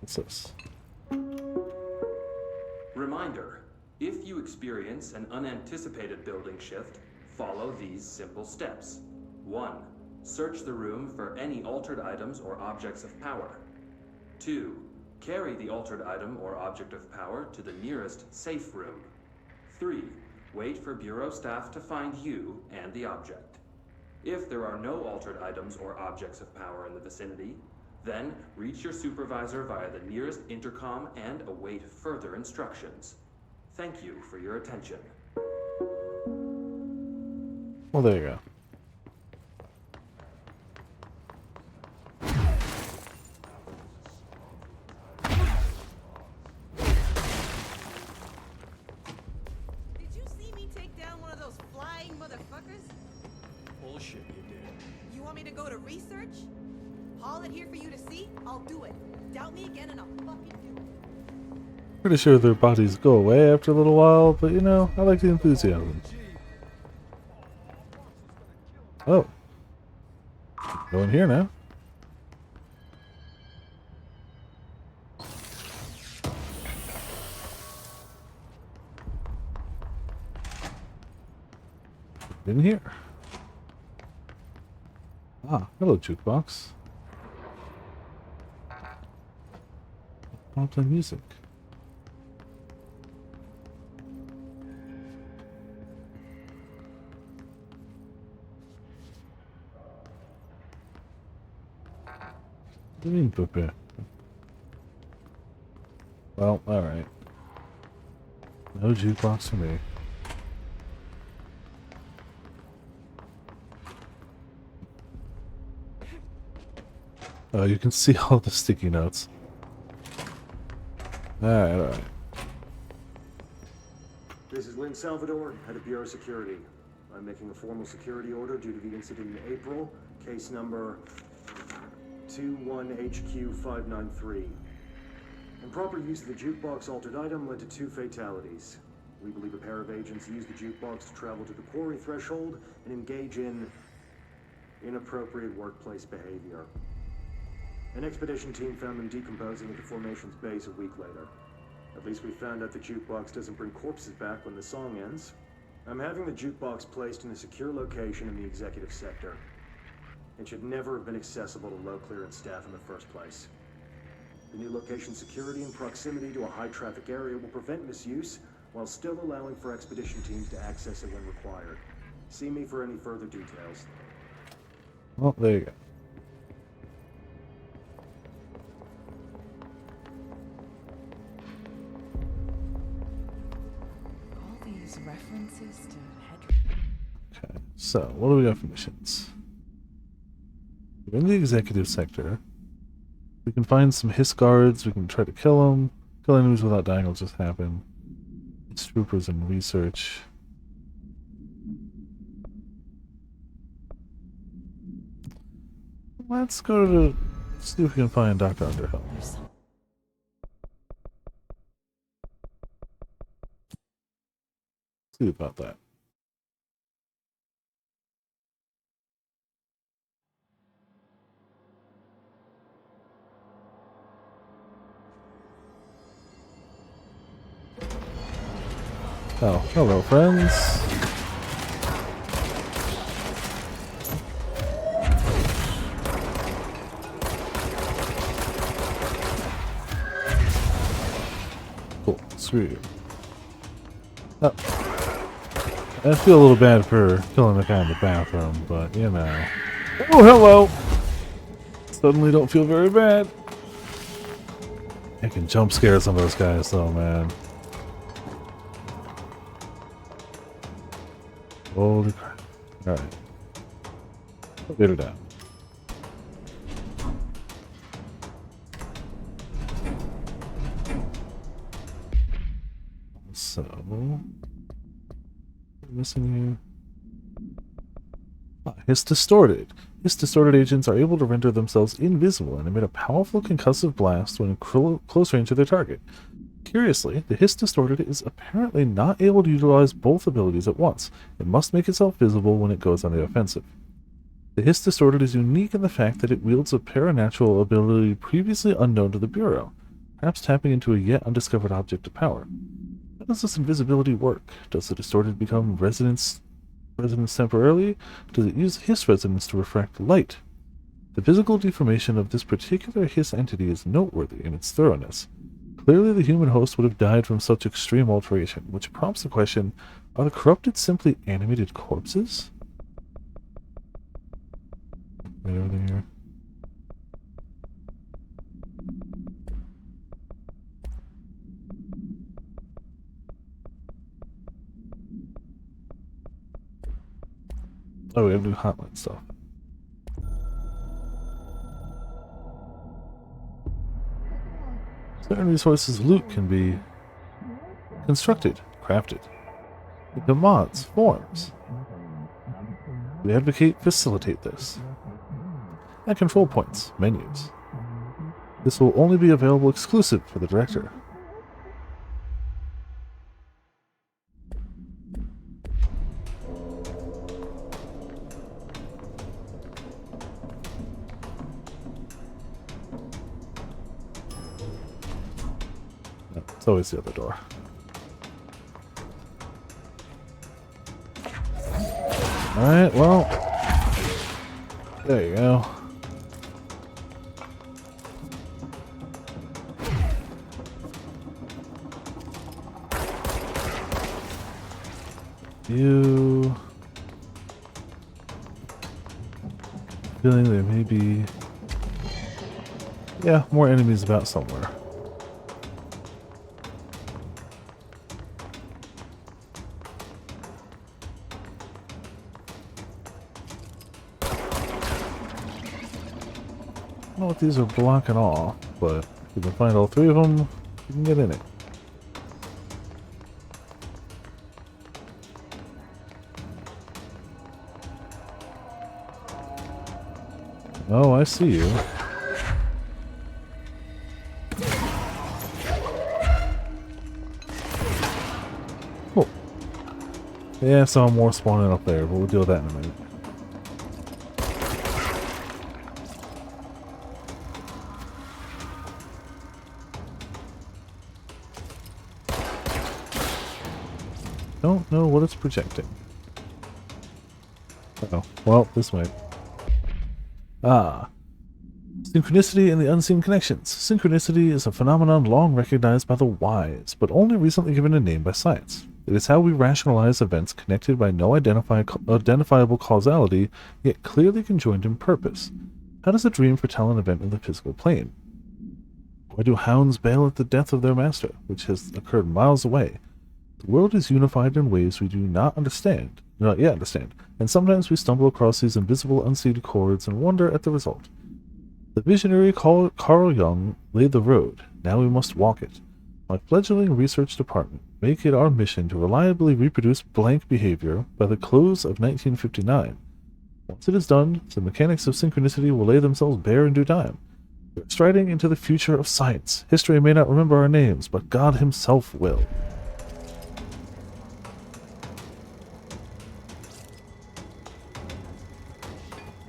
What's this? Reminder, if you experience an unanticipated building shift, follow these simple steps. 1. Search the room for any altered items or objects of power. 2. Carry the altered item or object of power to the nearest safe room. 3. Wait for Bureau staff to find you and the object. If there are no altered items or objects of power in the vicinity, then reach your supervisor via the nearest intercom and await further instructions. Thank you for your attention. Well, there you go. Did you see me take down one of those flying motherfuckers? Bullshit you did. You want me to go to research? Haul it here for you to see? I'll do it. Doubt me again and I'll fucking do it. Pretty sure their bodies go away after a little while, but you know, I like the enthusiasm. Oh. Go in here now. In here. Ah, hello, jukebox. I'll play music. What do you mean, Pepe? Well, alright. No jukebox for me. Oh, you can see all the sticky notes. Alright, alright. This is Lynn Salvador, head of Bureau Security. I'm making a formal security order due to the incident in April, case number 21HQ593. Improper use of the jukebox altered item led to 2 fatalities. We believe a pair of agents used the jukebox to travel to the quarry threshold and engage in inappropriate workplace behavior. An expedition team found them decomposing at the formation's base a week later. At least we found out the jukebox doesn't bring corpses back when the song ends. I'm having the jukebox placed in a secure location in the executive sector. It should never have been accessible to low clearance staff in the first place. The new location's security and proximity to a high traffic area will prevent misuse, while still allowing for expedition teams to access it when required. See me for any further details. Well, there you go. All these references to Okay, so what do we got for missions? We're in the executive sector. We can find some Hiss guards. We can try to kill them. Kill enemies without dying will just happen. It's troopers and research. Let's go to see if we can find Dr. Underhill. See about that. Oh, hello, friends. Cool. Screw you. Oh. I feel a little bad for killing the guy in the bathroom, but you know. Oh, hello! Suddenly don't feel very bad. I can jump scare some of those guys though, man. Holy crap. Alright. Get her down. So, missing here. Hiss distorted. Hiss distorted agents are able to render themselves invisible and emit a powerful concussive blast when in close range of their target. Curiously, the Hiss distorted is apparently not able to utilize both abilities at once. It must make itself visible when it goes on the offensive. The Hiss distorted is unique in the fact that it wields a paranatural ability previously unknown to the Bureau, perhaps tapping into a yet undiscovered object of power. How does this invisibility work? Does the distorted become resonance temporarily? Does it use Hiss resonance to refract light? The physical deformation of this particular Hiss entity is noteworthy in its thoroughness. Clearly the human host would have died from such extreme alteration, which prompts the question, are the corrupted simply animated corpses? Right over there. Oh, we have new hotline stuff. Certain resources of loot can be constructed, crafted, into mods, forms. We advocate facilitate this. And control points, menus. This will only be available exclusive for the director. No, it's always the other door. Alright, well, there you go. You feeling there may be, yeah, more enemies about somewhere. I don't know what these are blocking off, but if we can find all three of them, we can get in it. Oh, I see you. Cool. Yeah, some more spawning up there, but we'll deal with that in a minute. don't know what it's projecting. Oh, well, this way. Ah. Synchronicity and the unseen connections. Synchronicity is a phenomenon long recognized by the wise, but only recently given a name by science. It is how we rationalize events connected by no identifiable causality, yet clearly conjoined in purpose. How does a dream foretell an event in the physical plane? Why do hounds bail at the death of their master, which has occurred miles away? The world is unified in ways we do not yet understand, and sometimes we stumble across these invisible unseen chords and wonder at the result. The visionary Carl Jung laid the road, now we must walk it. My fledgling research department make it our mission to reliably reproduce blank behavior by the close of 1959. Once it is done, the mechanics of synchronicity will lay themselves bare in due time. We are striding into the future of science. History may not remember our names, but God himself will.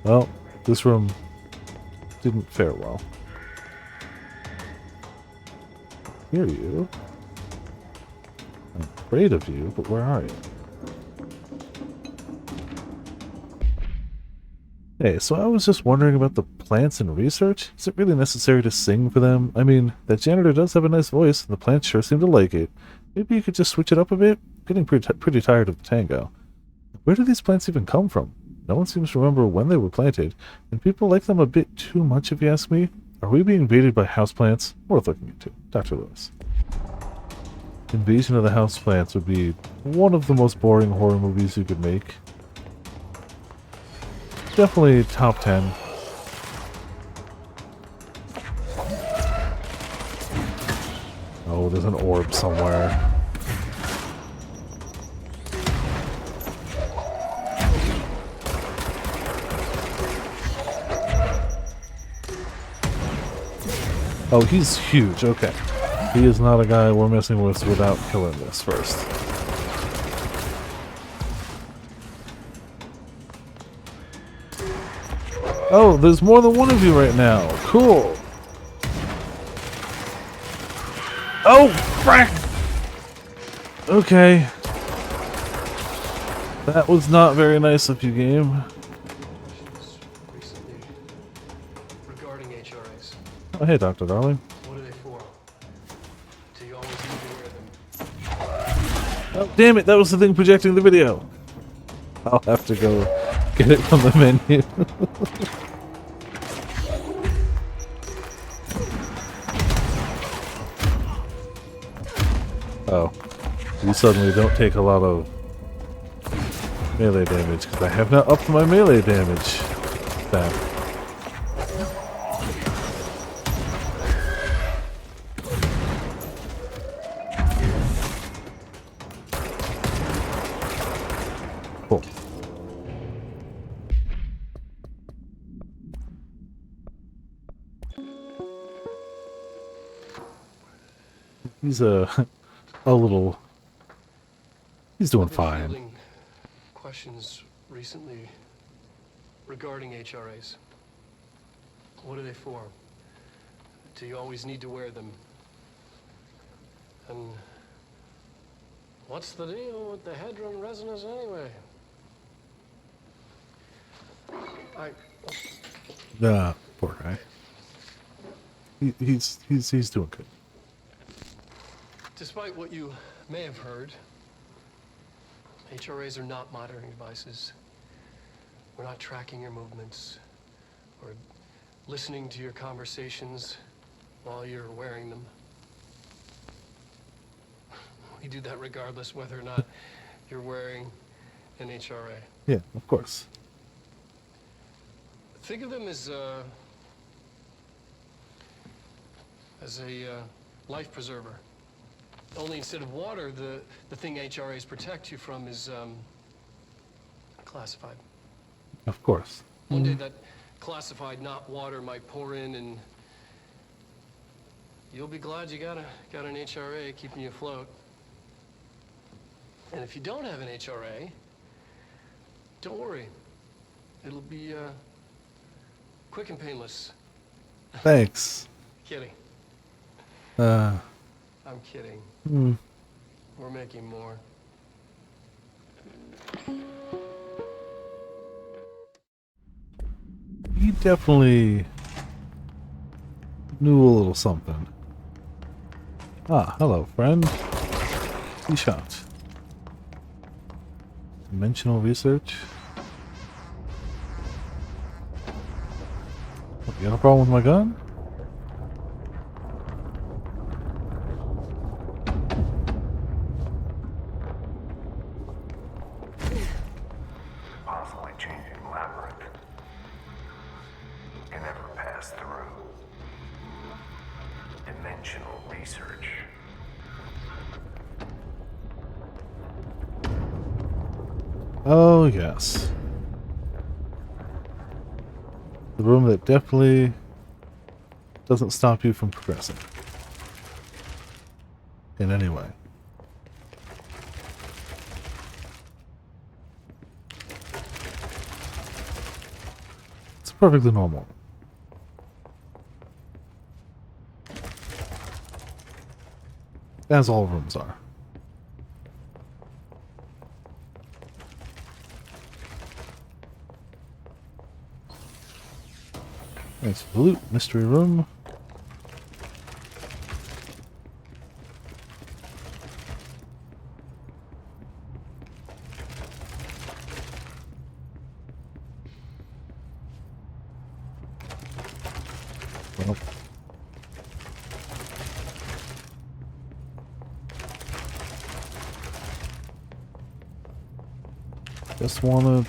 Well, this room didn't fare well. I hear you. I'm afraid of you, but where are you? Hey, so I was just wondering about the plants and research. Is it really necessary to sing for them? I mean, that janitor does have a nice voice, and the plants sure seem to like it. Maybe you could just switch it up a bit? I'm getting pretty tired of the tango. Where do these plants even come from? No one seems to remember when they were planted, and people like them a bit too much if you ask me. Are we being invaded by houseplants? Worth looking into. Dr. Lewis. Invasion of the Houseplants would be one of the most boring horror movies you could make. Definitely top 10. Oh, there's an orb somewhere. Oh, he's huge. Okay. He is not a guy we're messing with without killing this first. Oh, there's more than one of you right now. Cool. Oh, frack! Okay. That was not very nice of you, game. Regarding HRAs. Oh, hey, Dr. Darling. What are they for? Do you always need to wear them? Oh, damn it, that was the thing projecting the video. I'll have to go get it from the menu. Oh. You suddenly don't take a lot of melee damage, because I have not upped my melee damage stat. Cool. He's a little... He's doing fine. Fielding questions recently regarding HRAs. What are they for? Do you always need to wear them? And what's the deal with the Hedron resonance anyway? Poor guy. He's doing good. Despite what you may have heard, HRAs are not monitoring devices. We're not tracking your movements or listening to your conversations while you're wearing them. We do that regardless whether or not you're wearing an HRA. Yeah, of course. Think of them as a life preserver. Only instead of water, the thing HRAs protect you from is classified. Of course. One day that classified, not water, might pour in, and you'll be glad you got an HRA keeping you afloat. And if you don't have an HRA, don't worry. It'll be quick and painless. Thanks. Kidding. I'm kidding. Hmm. We're making more. definitely knew a little something. Ah, hello, friend. He shot. Dimensional research. What, you got a problem with my gun? Possibly changing labyrinth. Can never pass through. Dimensional research. Oh, yes. The room that definitely doesn't stop you from progressing. In any way. It's perfectly normal. As all rooms are. Nice loot, mystery room. Well. Just wanna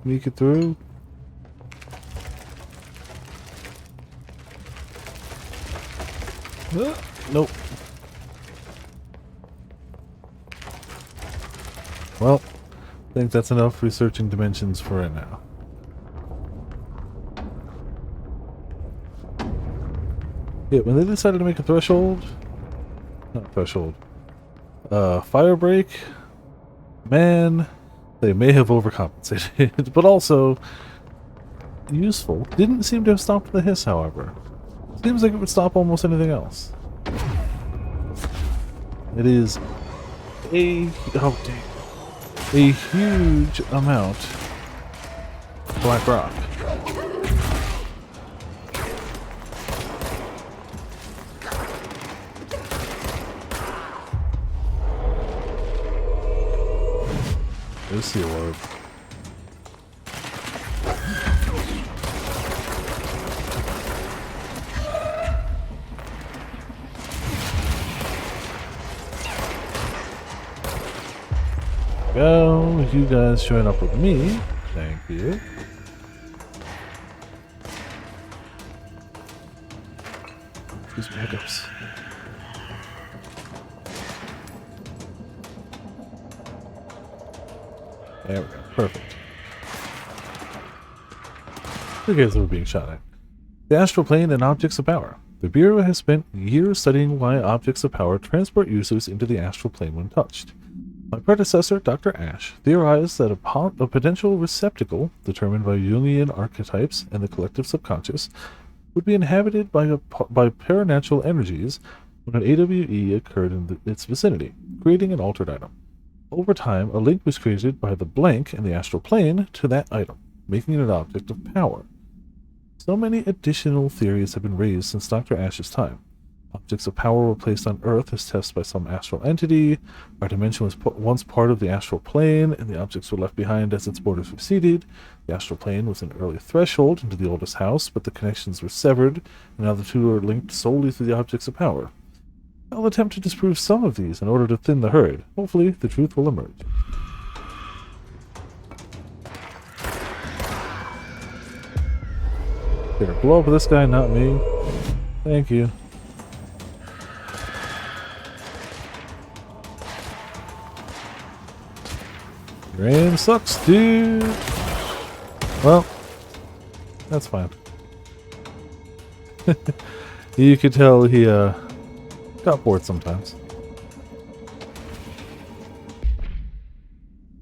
sneak it through. Nope. Well, I think that's enough researching dimensions for right now. Yeah, when they decided to make a threshold, not threshold, fire break, man, they may have overcompensated, but also useful. Didn't seem to have stopped the hiss, however. Seems like it would stop almost anything else. It is a huge amount of black rock. There's the orb. Go, you guys join up with me. Thank you. Excuse me, hiccups. There we go. Perfect. The guys were being shot at. The astral plane and objects of power. The Bureau has spent years studying why objects of power transport users into the astral plane when touched. My predecessor, Dr. Ash, theorized that a potential receptacle, determined by Jungian archetypes and the collective subconscious, would be inhabited by paranatural energies when an AWE occurred in its vicinity, creating an altered item. Over time, a link was created by the blank in the astral plane to that item, making it an object of power. So many additional theories have been raised since Dr. Ash's time. Objects of power were placed on Earth as tests by some astral entity. Our dimension was once part of the astral plane, and the objects were left behind as its borders receded. The astral plane was an early threshold into the oldest house, but the connections were severed, and now the two are linked solely through the objects of power. I'll attempt to disprove some of these in order to thin the herd. Hopefully, the truth will emerge. Here, blow up this guy, not me. Thank you. Your aim sucks, dude. Well, that's fine. You could tell he got bored sometimes.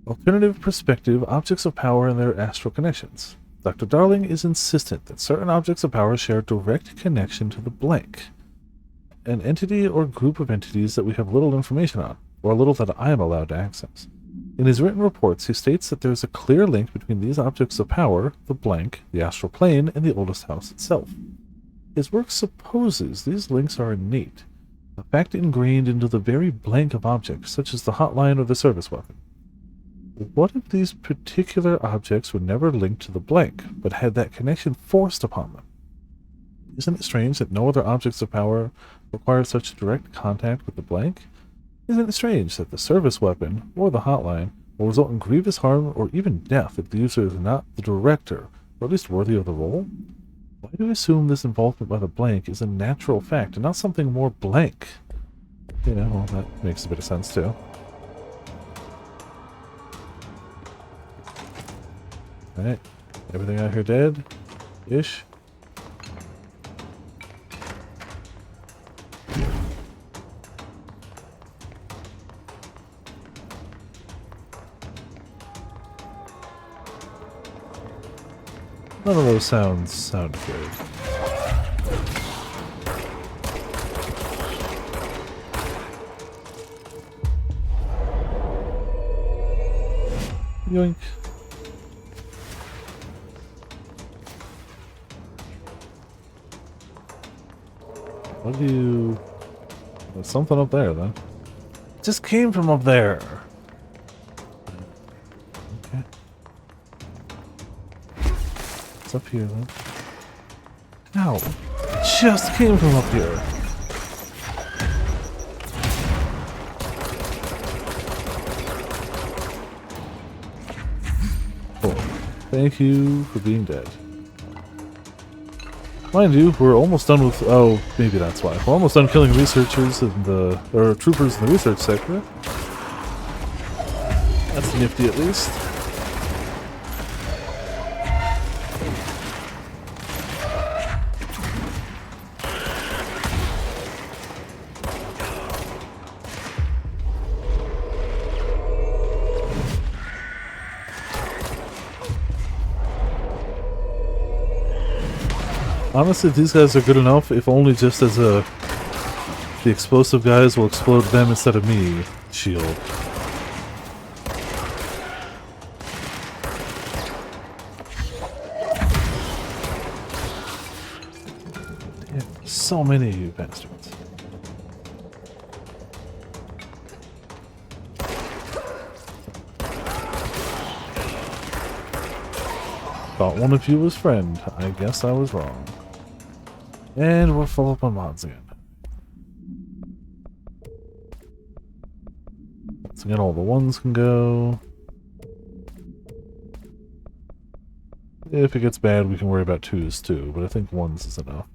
Alternative perspective, objects of power and their astral connections. Dr. Darling is insistent that certain objects of power share a direct connection to the blank, an entity or group of entities that we have little information on, or little that I am allowed to access. In his written reports, he states that there is a clear link between these objects of power, the blank, the astral plane, and the oldest house itself. His work supposes these links are innate, a fact ingrained into the very blank of objects, such as the hotline or the service weapon. What if these particular objects were never linked to the blank, but had that connection forced upon them? Isn't it strange that no other objects of power require such direct contact with the blank? Isn't it strange that the service weapon, or the hotline, will result in grievous harm or even death if the user is not the director, or at least worthy of the role? Why do we assume this involvement by the blank is a natural fact and not something more blank? Yeah, well, that makes a bit of sense too. Alright, everything out here dead? Ish? None of those sounds sound good. Yoink. What do you... There's something up there, then. It just came from up there. Okay. What's up here, then? Ow. It just came from up here. Cool. Thank you for being dead. Mind you, we're almost done with... Oh, maybe that's why. We're almost done killing researchers and or troopers in the research sector. That's nifty, at least. Honestly, these guys are good enough, if only just as a... The explosive guys will explode them instead of me shield. Damn, so many of you bastards. Thought one of you was friend. I guess I was wrong. And we're full up on mods again. Once again, all the ones can go. If it gets bad, we can worry about twos too, but I think ones is enough.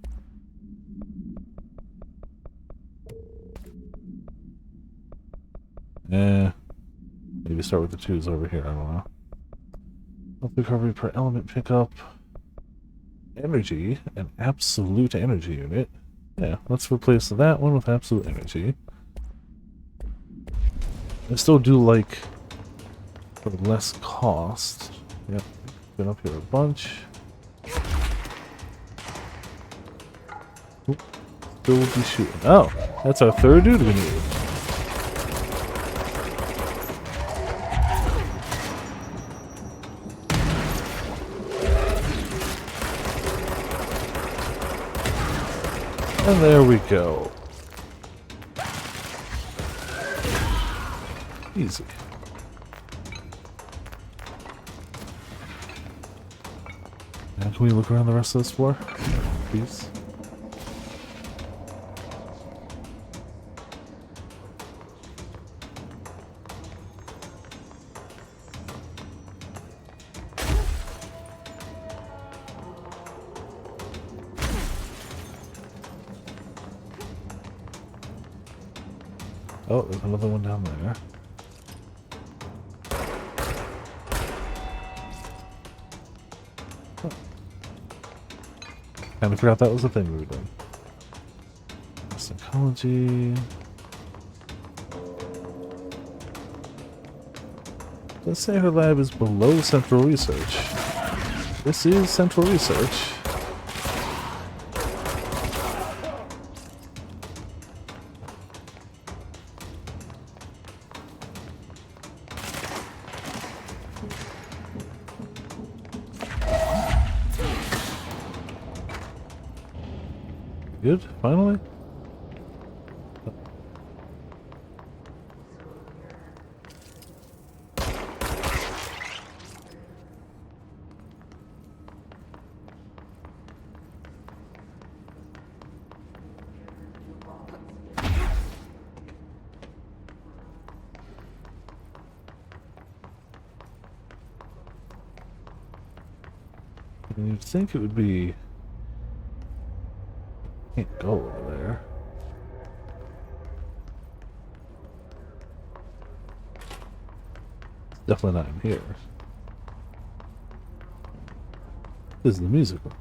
Maybe start with the twos over here, I don't know. Health recovery per element pickup. Energy, an absolute energy unit. Yeah, let's replace that one with absolute energy. I still do like for less cost. Yep, been up here a bunch. Oop, still be shooting. Oh, that's our third dude we need. And there we go. Easy. Now can we look around the rest of this floor, please? Oh, there's another one down there. Oh. Kinda forgot that was the thing we were doing. Psychology. Let's say her lab is below central research. This is central research. Good, finally. You'd think it would be... Can't go over there. It's definitely not in here. This is the musical.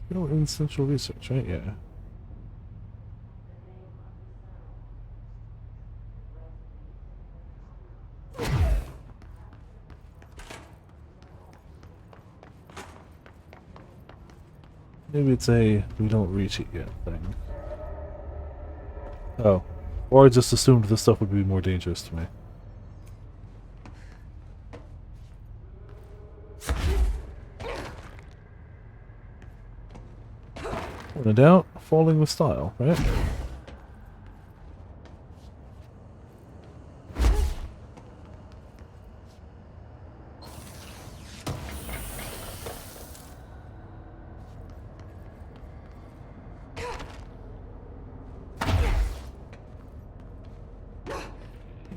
Still in central research, right? Yeah. Maybe it's a we don't reach it yet thing. Oh. Or I just assumed this stuff would be more dangerous to me. When in doubt, falling with style, right?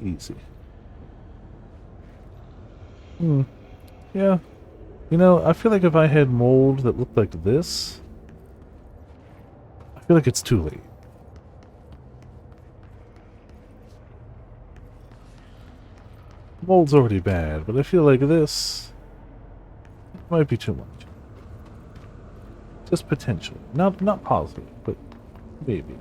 Easy. Yeah. You know, I feel like if I had mold that looked like this, I feel like it's too late. Mold's already bad, but I feel like this might be too much. Just potentially. Not positive, but maybe.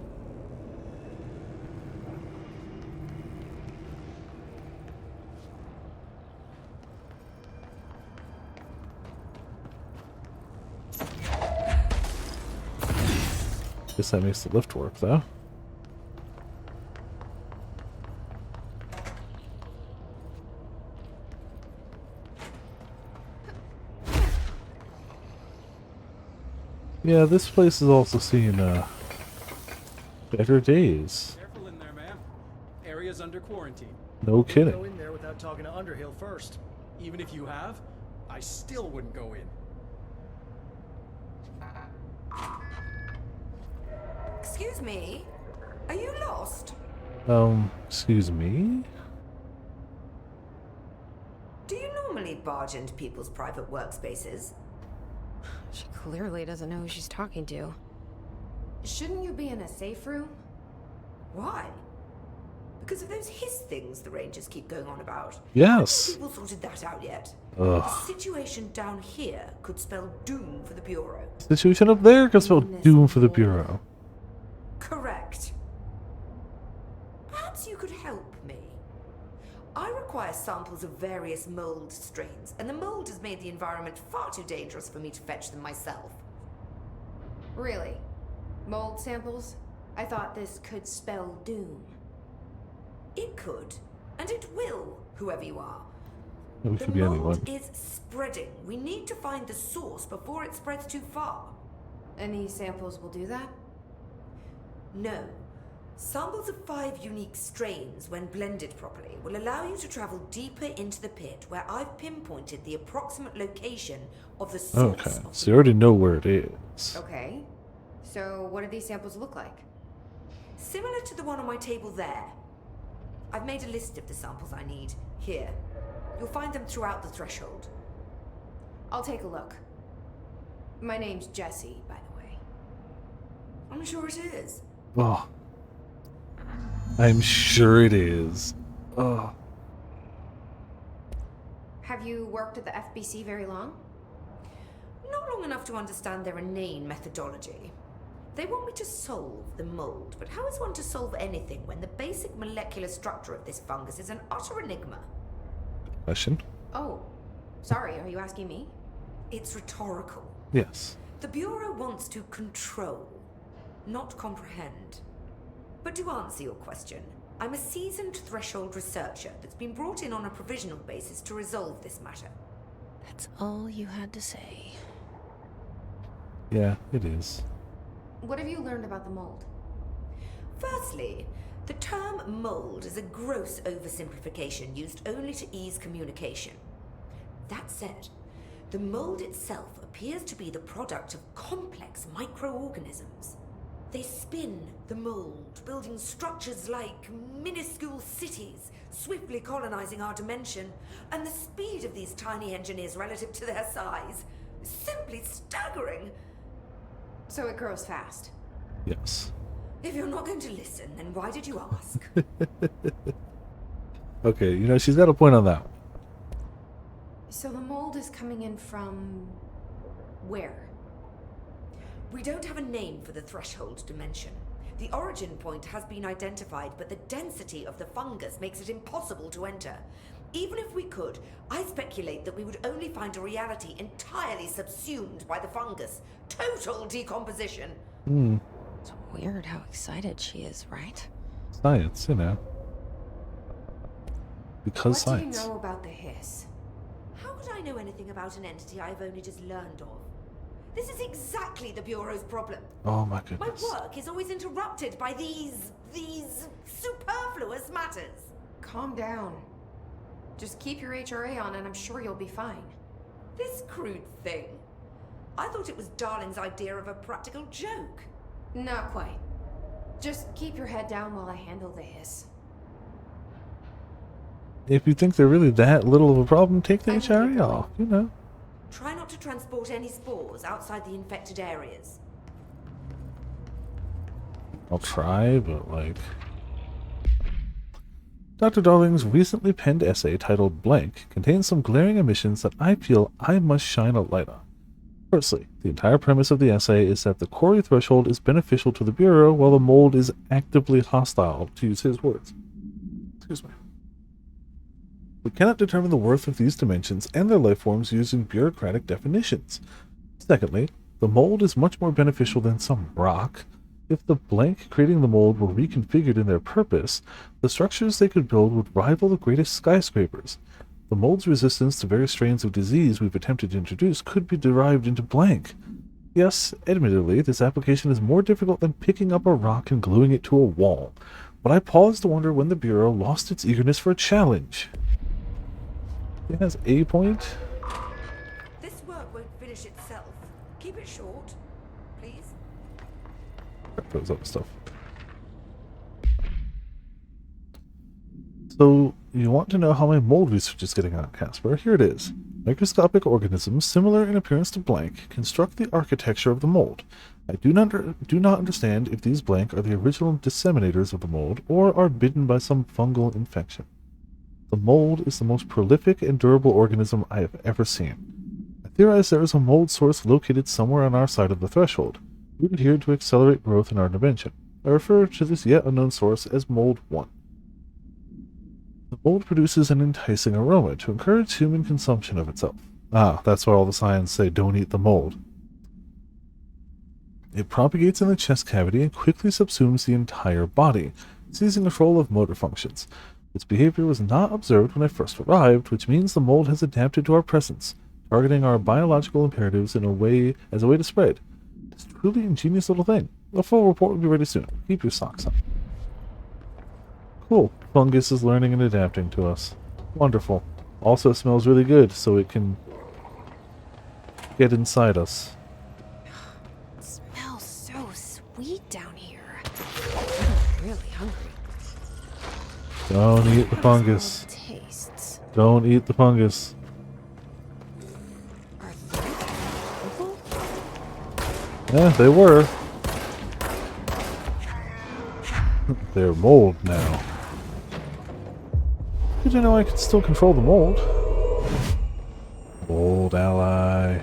Guess that makes the lift work, though. Yeah, this place has also seen better days. Careful in there, ma'am. Area's under quarantine. No kidding. Go in there without talking to Underhill first. Even if you have, I still wouldn't go in. Excuse me? Are you lost? Excuse me? Do you normally barge into people's private workspaces? She clearly doesn't know who she's talking to. Shouldn't you be in a safe room? Why? Because of those hiss things the Rangers keep going on about. Yes. Haven't people sorted that out yet? Ugh. The situation down here could spell doom for the Bureau. Situation up there could spell doom for the Bureau. Correct. Perhaps you could help me. I require samples of various mold strains, and the mold has made the environment far too dangerous for me to fetch them myself. Really? Mold samples? I thought this could spell doom. It could, and it will, whoever you are. It The could be anyone. mold is spreading. We need to find the source before it spreads too far. And these samples will do that? No. Samples of 5 unique strains, when blended properly, will allow you to travel deeper into the pit, where I've pinpointed the approximate location of the source. Okay, so you already know where it is. Okay. So what do these samples look like? Similar to the one on my table there. I've made a list of the samples I need. Here. You'll find them throughout the threshold. I'll take a look. My name's Jessie, by the way. I'm sure it is. Oh. I'm sure it is. Oh. Have you worked at the FBC very long? Not long enough to understand their inane methodology. They want me to solve the mold, but how is one to solve anything when the basic molecular structure of this fungus is an utter enigma? Question? Oh, sorry, are you asking me? It's rhetorical. Yes. The Bureau wants to control, not comprehend. But to answer your question, I'm a seasoned threshold researcher that's been brought in on a provisional basis to resolve this matter. That's all you had to say. Yeah, it is. What have you learned about the mold? Firstly, the term mold is a gross oversimplification used only to ease communication. That said, the mold itself appears to be the product of complex microorganisms. They spin the mold, building structures like minuscule cities, swiftly colonizing our dimension, and the speed of these tiny engineers relative to their size is simply staggering. So it grows fast. Yes. If you're not going to listen, then why did you ask? Okay, you know, she's got a point on that one. So the mold is coming in from where? We don't have a name for the threshold dimension. The origin point has been identified, but the density of the fungus makes it impossible to enter. Even if we could, I speculate that we would only find a reality entirely subsumed by the fungus. Total decomposition. It's weird how excited she is, right? Science, you know. Because What science. do you know about the hiss? How could I know anything about an entity I've only just learned of? This is exactly the Bureau's problem. Oh my My goodness. work is always interrupted by these superfluous matters. Calm down. Just keep your HRA on and I'm sure you'll be fine. This crude thing. I thought it was Darling's idea of a practical joke. Not quite. Just keep your head down while I handle the hiss. If you think they're really that little of a problem, take the HRA off, you know. Try not to transport any spores outside the infected areas. I'll try, but like... Dr. Darling's recently penned essay titled Blank contains some glaring omissions that I feel I must shine a light on. Firstly, the entire premise of the essay is that the Corey threshold is beneficial to the Bureau while the mold is actively hostile, to use his words. Excuse me. We cannot determine the worth of these dimensions and their life forms using bureaucratic definitions. Secondly, the mold is much more beneficial than some rock. If the blank creating the mold were reconfigured in their purpose, the structures they could build would rival the greatest skyscrapers. The mold's resistance to various strains of disease we've attempted to introduce could be derived into blank. Yes, admittedly, this application is more difficult than picking up a rock and gluing it to a wall, but I pause to wonder when the Bureau lost its eagerness for a challenge. It has a point. This work won't finish itself. Keep it short, please. Those other stuff. So, you want to know how my mold research is getting on, Casper? Here it is. Microscopic organisms, similar in appearance to blank, construct the architecture of the mold. I do not understand if these blank are the original disseminators of the mold, or are bitten by some fungal infection. The mold is the most prolific and durable organism I have ever seen. I theorize there is a mold source located somewhere on our side of the threshold, rooted here to accelerate growth in our dimension. I refer to this yet unknown source as Mold 1. The mold produces an enticing aroma to encourage human consumption of itself. Ah, that's why all the signs say don't eat the mold. It propagates in the chest cavity and quickly subsumes the entire body, seizing control of motor functions. Its behavior was not observed when I first arrived, which means the mold has adapted to our presence, targeting our biological imperatives as a way to spread. It's a truly ingenious little thing. A full report will be ready soon. Keep your socks on. Cool. Fungus is learning and adapting to us. Wonderful. Also smells really good, so it can get inside us. It smells so sweet down here. I'm really hungry. Don't eat the fungus. Tastes. Don't eat the fungus. Are they people? Yeah, they were. They're mold now. Did you know I could still control the mold? Mold ally.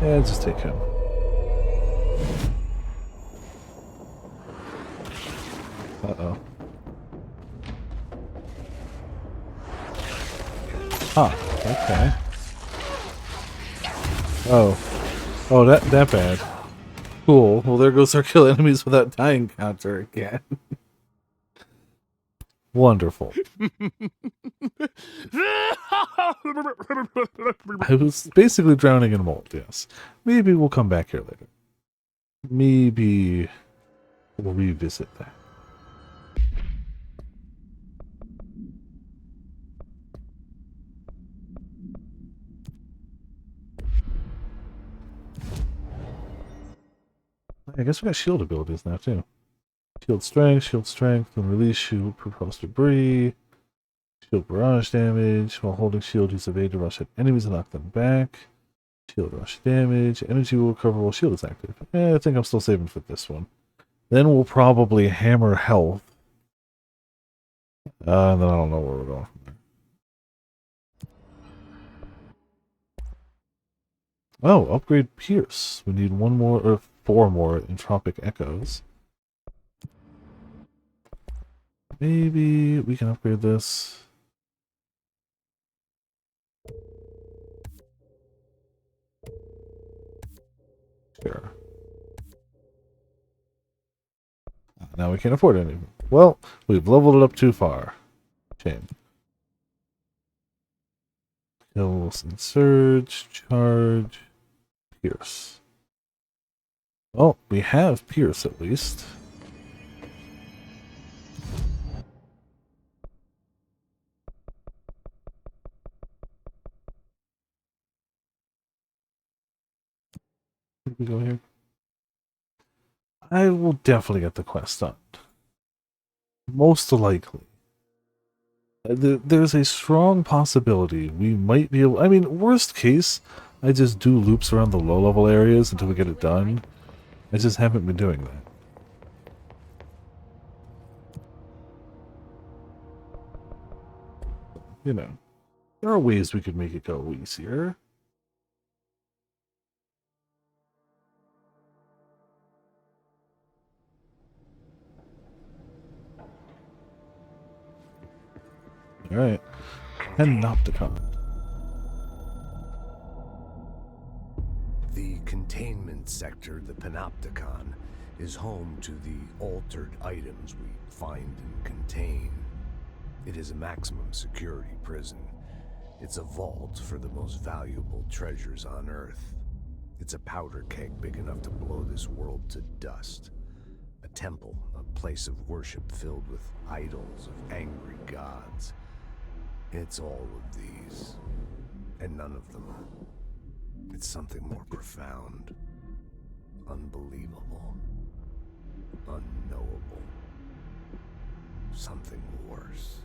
And just take him. Uh-oh. Huh, okay. Oh. Oh, that bad. Cool. Well, there goes our kill enemies without dying counter again. Wonderful. I was basically drowning in mold, yes. Maybe we'll come back here later. Maybe we'll revisit that. I guess we got shield abilities now, too. Shield strength, and release shield, propels debris. Shield barrage damage. While holding shield, use evade to rush at enemies and knock them back. Shield rush damage. Energy will recover while shield is active. I think I'm still saving for this one. Then we'll probably hammer health. And then I don't know where we're going from there. Oh, upgrade Pierce. We need 1 more, or 4 more entropic echoes. Maybe we can upgrade this. Sure. Now we can't afford it anymore. Well, we've leveled it up too far. Shame. Kills and surge, charge, pierce. Well, we have pierce at least. Where we go here? I will definitely get the quest done. Most likely. There's a strong possibility we might be able... I mean, worst case, I just do loops around the low-level areas until we get it done. I just haven't been doing that. You know, there are ways we could make it go easier. Alright. Panopticon. The containment sector, the Panopticon, is home to the altered items we find and contain. It is a maximum security prison. It's a vault for the most valuable treasures on Earth. It's a powder keg big enough to blow this world to dust. A temple, a place of worship filled with idols of angry gods. It's all of these, and none of them. It's something more profound, unbelievable, unknowable, something worse.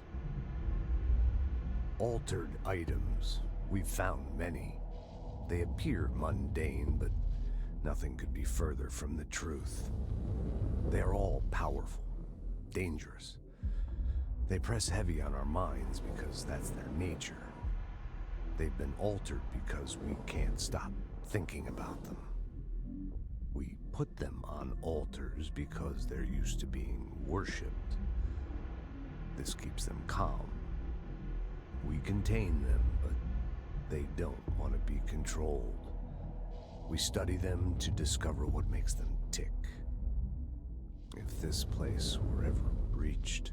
Altered items. We've found many. They appear mundane, but nothing could be further from the truth. They're all powerful, dangerous. They press heavy on our minds because that's their nature. They've been altered because we can't stop thinking about them. We put them on altars because they're used to being worshipped. This keeps them calm. We contain them, but they don't want to be controlled. We study them to discover what makes them tick. If this place were ever breached,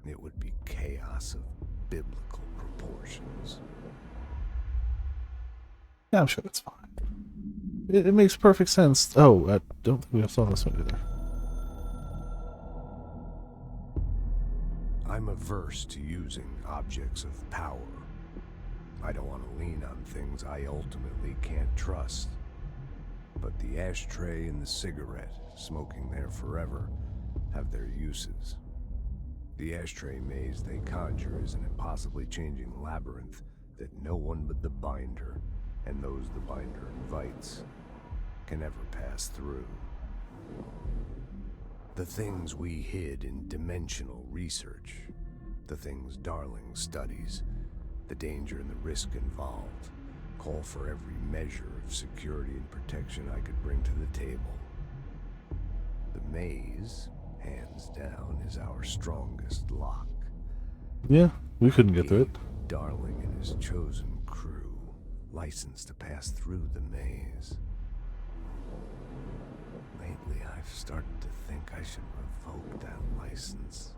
it would be chaos of biblical proportions. Yeah, I'm sure it's fine. It makes perfect sense. Oh, I don't think we saw this one either. I'm averse to using objects of power. I don't want to lean on things I ultimately can't trust. But the ashtray and the cigarette, smoking there forever, have their uses. The ashtray maze they conjure is an impossibly changing labyrinth that no one but the binder, and those the binder invites, can ever pass through. The things we hid in dimensional research, the things Darling studies, the danger and the risk involved, call for every measure of security and protection I could bring to the table. The maze, hands down, is our strongest lock. Yeah, we couldn't get through it. Darling and his chosen crew, licensed to pass through the maze. Lately, I've started to think I should revoke that license.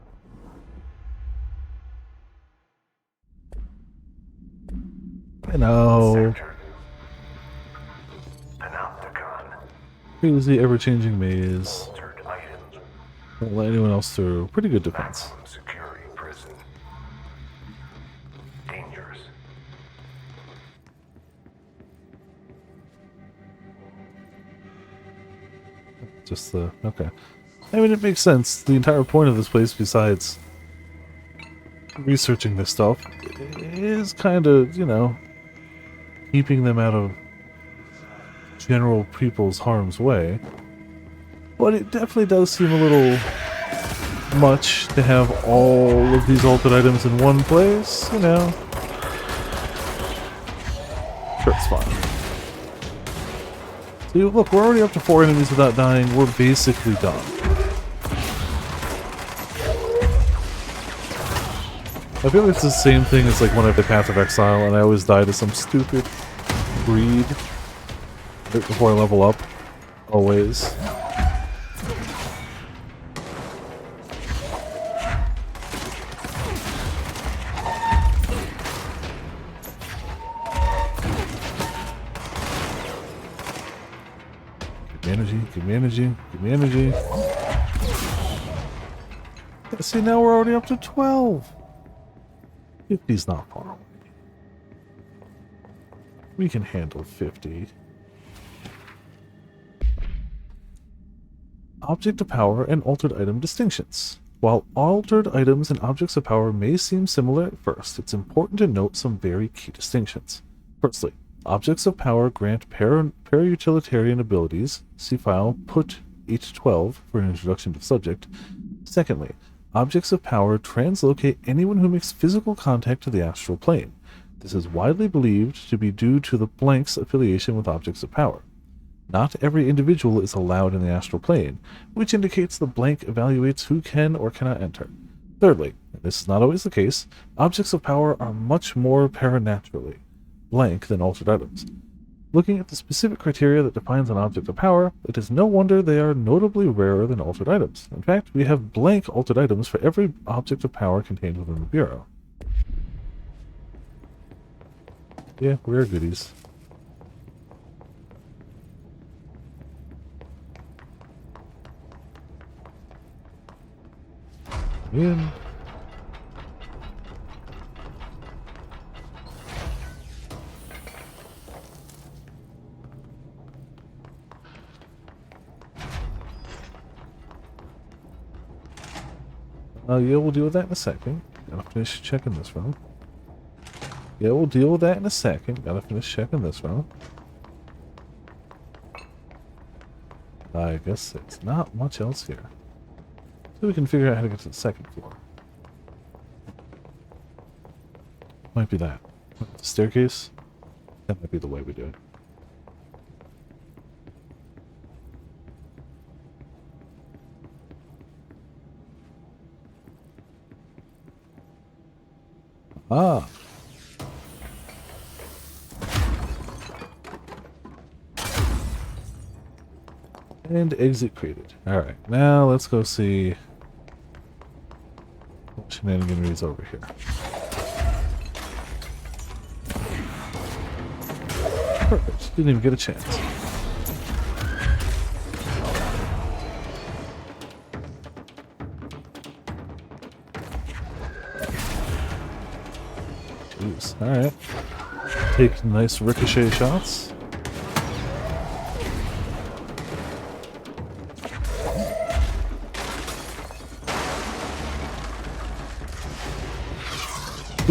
I know. Here's the ever-changing maze. Won't let anyone else through. Pretty good defense. Security prison. Dangerous. Just the... okay. I mean, it makes sense. The entire point of this place, besides researching this stuff, is kind of, you know, keeping them out of general people's harm's way. But it definitely does seem a little much to have all of these altered items in one place, you know. Sure, it's fine. See, look, we're already up to 4 enemies without dying. We're basically done. I feel like it's the same thing as like when I played Path of Exile and I always die to some stupid breed right before I level up. Always. Give me energy, give me energy, give me energy. Yeah, see, now we're already up to 12. 50's not far away. We can handle 50. Object of power and altered item distinctions. While altered items and objects of power may seem similar at first, it's important to note some very key distinctions. Firstly, objects of power grant para-utilitarian abilities. See file put 812 for an introduction to the subject. Secondly, objects of power translocate anyone who makes physical contact to the astral plane. This is widely believed to be due to the blank's affiliation with objects of power. Not every individual is allowed in the astral plane, which indicates the blank evaluates who can or cannot enter. Thirdly, and this is not always the case, objects of power are much more paranaturally blank than altered items. Looking at the specific criteria that defines an object of power, it is no wonder they are notably rarer than altered items. In fact, we have blank altered items for every object of power contained within the Bureau. Yeah, we're goodies. In. Yeah, we'll deal with that in a second. Gotta finish checking this room. Yeah, we'll deal with that in a second. Gotta finish checking this room. I guess it's not much else here. So we can figure out how to get to the second floor. Might be that. The staircase? That might be the way we do it. Ah. And exit created. Alright, now let's go see what shenaniganery is over here. Perfect. Didn't even get a chance. Jeez. Alright. Take nice ricochet shots.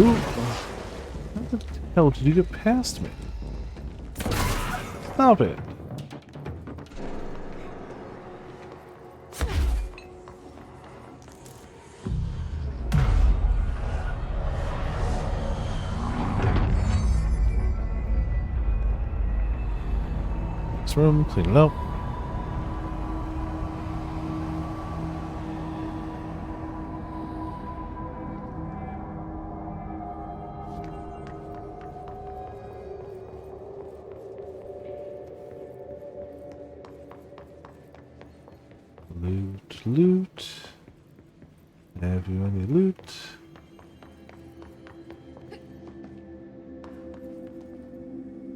Ooh. How the hell did you get past me? Stop it. this room, clean it up. Loot. Have you any loot?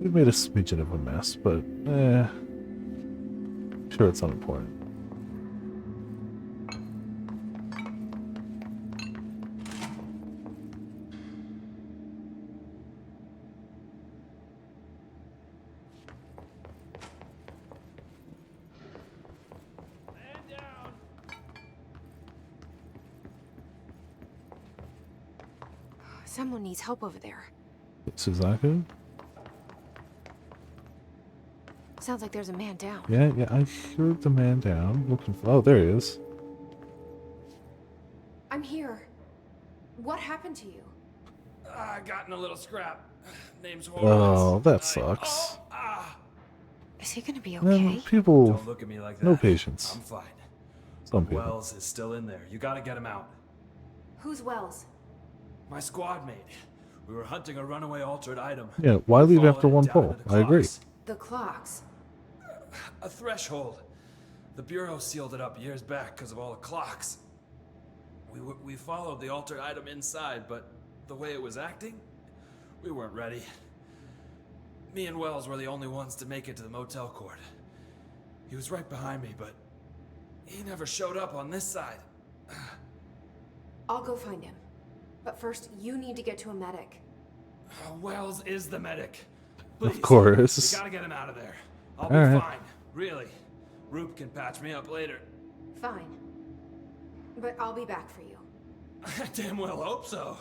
We made a smidgen of a mess, but sure it's unimportant. Someone needs help over there. Suzaku? Sounds like there's a man down. Yeah, I heard the man down. Looking for. Oh, there he is. I'm here. What happened to you? I got in a little scrap. Name's Oh, that sucks. Is he gonna be Yeah, okay? people, Don't look at me like that. no patience. I'm fine. Some people. Wells is still in there. You gotta get him out. Who's Wells? My squad mate. We were hunting a runaway altered item. Yeah, why leave Followed after it one down pull? to the I agree. clocks. The clocks. A threshold. The Bureau sealed it up years back because of all the clocks. We followed the altered item inside, but the way it was acting, we weren't ready. Me and Wells were the only ones to make it to the motel court. He was right behind me, but he never showed up on this side. I'll go find him. But first, you need to get to a medic. Wells is the medic. Please, Of course. you gotta get him out of there. I'll All be right. fine. Really. Roop can patch me up later. Fine. But I'll be back for you. I damn well hope so.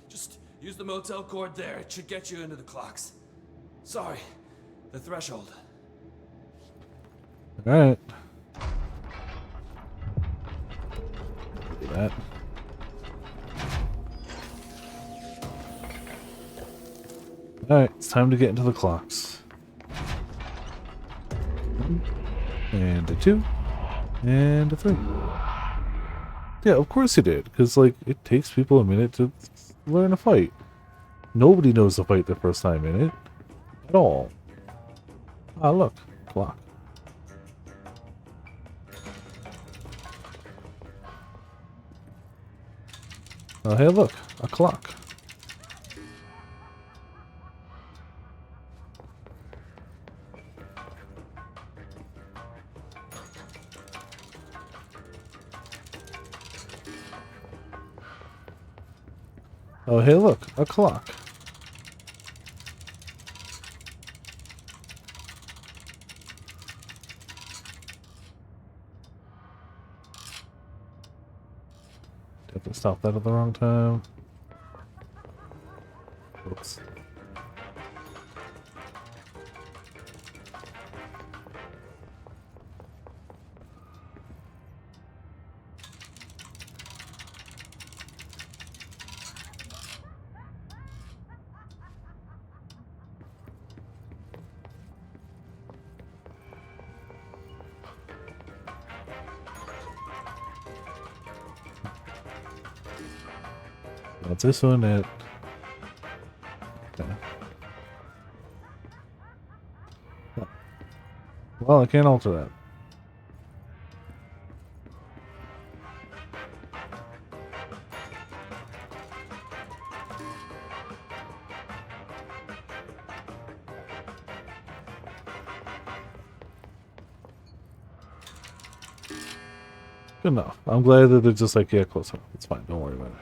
Just use the motel cord there. It should get you into the clocks. Sorry. The threshold. Alright. Do that. Alright, it's time to get into the clocks. 1, and a 2, and a 3. Yeah, of course he did, because, like, it takes people a minute to learn a fight. Nobody knows to fight the first time in it. At all. Ah, look. Clock. Oh, hey, look. A clock. Oh, hey, look. A clock. Definitely stopped that at the wrong time. Oops. That's this one at... Okay. Well, I can't alter that. Good enough. I'm glad that they're just like, yeah, close enough. It's fine. Don't worry about it.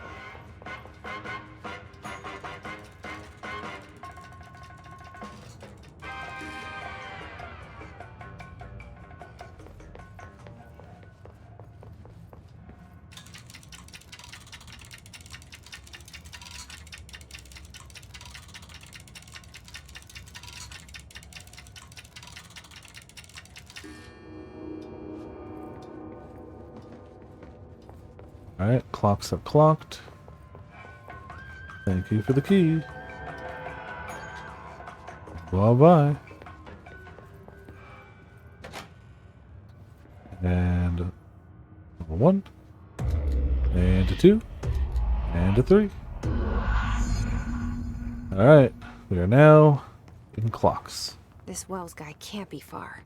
Alright, clocks are clocked. Thank you for the key. Bye bye. And a 1. And a 2. And a 3. Alright, we are now in clocks. This Wells guy can't be far.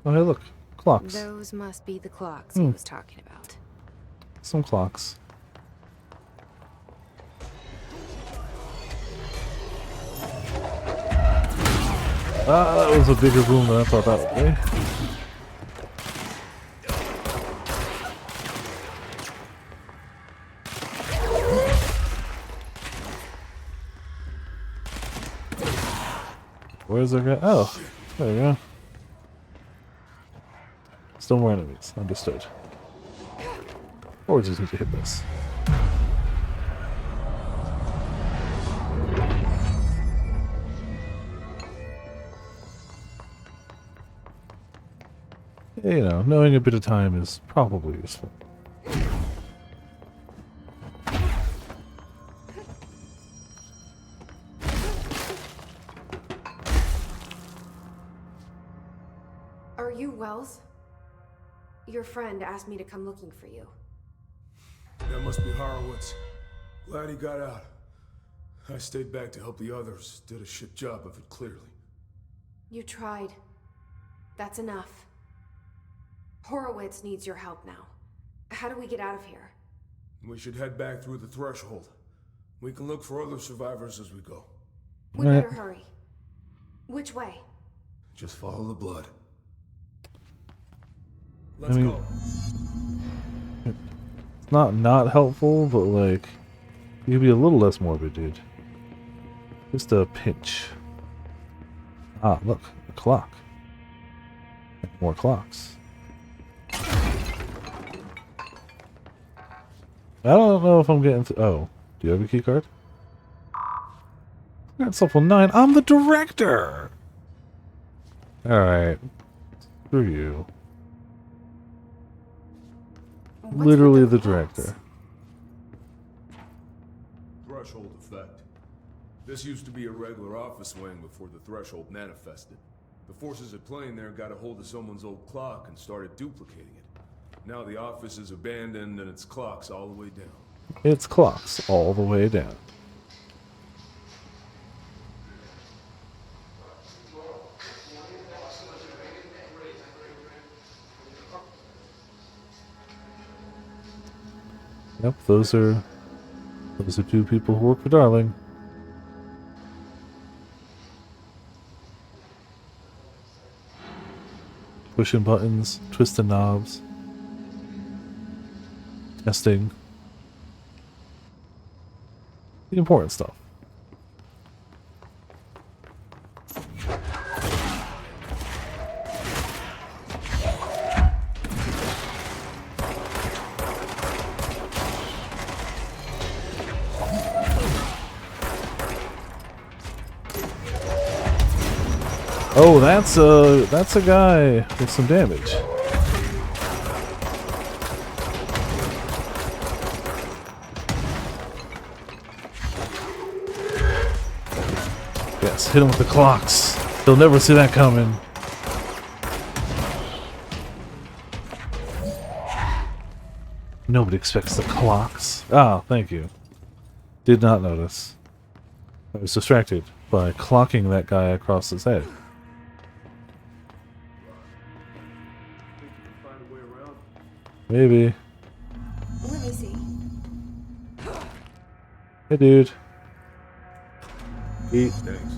Oh, hey, look. Clocks. Those must be the clocks he was talking about. Some clocks. Ah, that was a bigger boom than I thought that would be. Where's the guy? Oh, there we go. Still more enemies. Understood. Or we just need to hit this. You know, knowing a bit of time is probably useful. Are you Wells? Your friend asked me to come looking for you. That must be Horowitz. Glad he got out. I stayed back to help the others. Did a shit job of it, clearly. You tried. That's enough. Horowitz needs your help now. How do we get out of here? We should head back through the threshold. We can look for other survivors as we go. We better hurry. Which way? Just follow the blood. I Let's mean, go. It's not helpful, but like, you could be a little less morbid, dude. Just a pinch. Ah, look, a clock. More clocks. I don't know if I'm getting oh, do you have a key card? That's level 9. I'm the director! Alright. Screw you. Literally the director. Threshold effect. This used to be a regular office wing before the threshold manifested. The forces at play in there got a hold of someone's old clock and started duplicating it. Now the office is abandoned and it's clocks all the way down. It's clocks all the way down. Yep, those are 2 people who work for Darling. Pushing buttons, twisting knobs, testing. The important stuff. Oh, that's a guy with some damage. Yes, hit him with the clocks. He'll never see that coming. Nobody expects the clocks. Ah, thank you. Did not notice. I was distracted by clocking that guy across his head. Maybe. Let me see. Hey, dude. Eat. Thanks.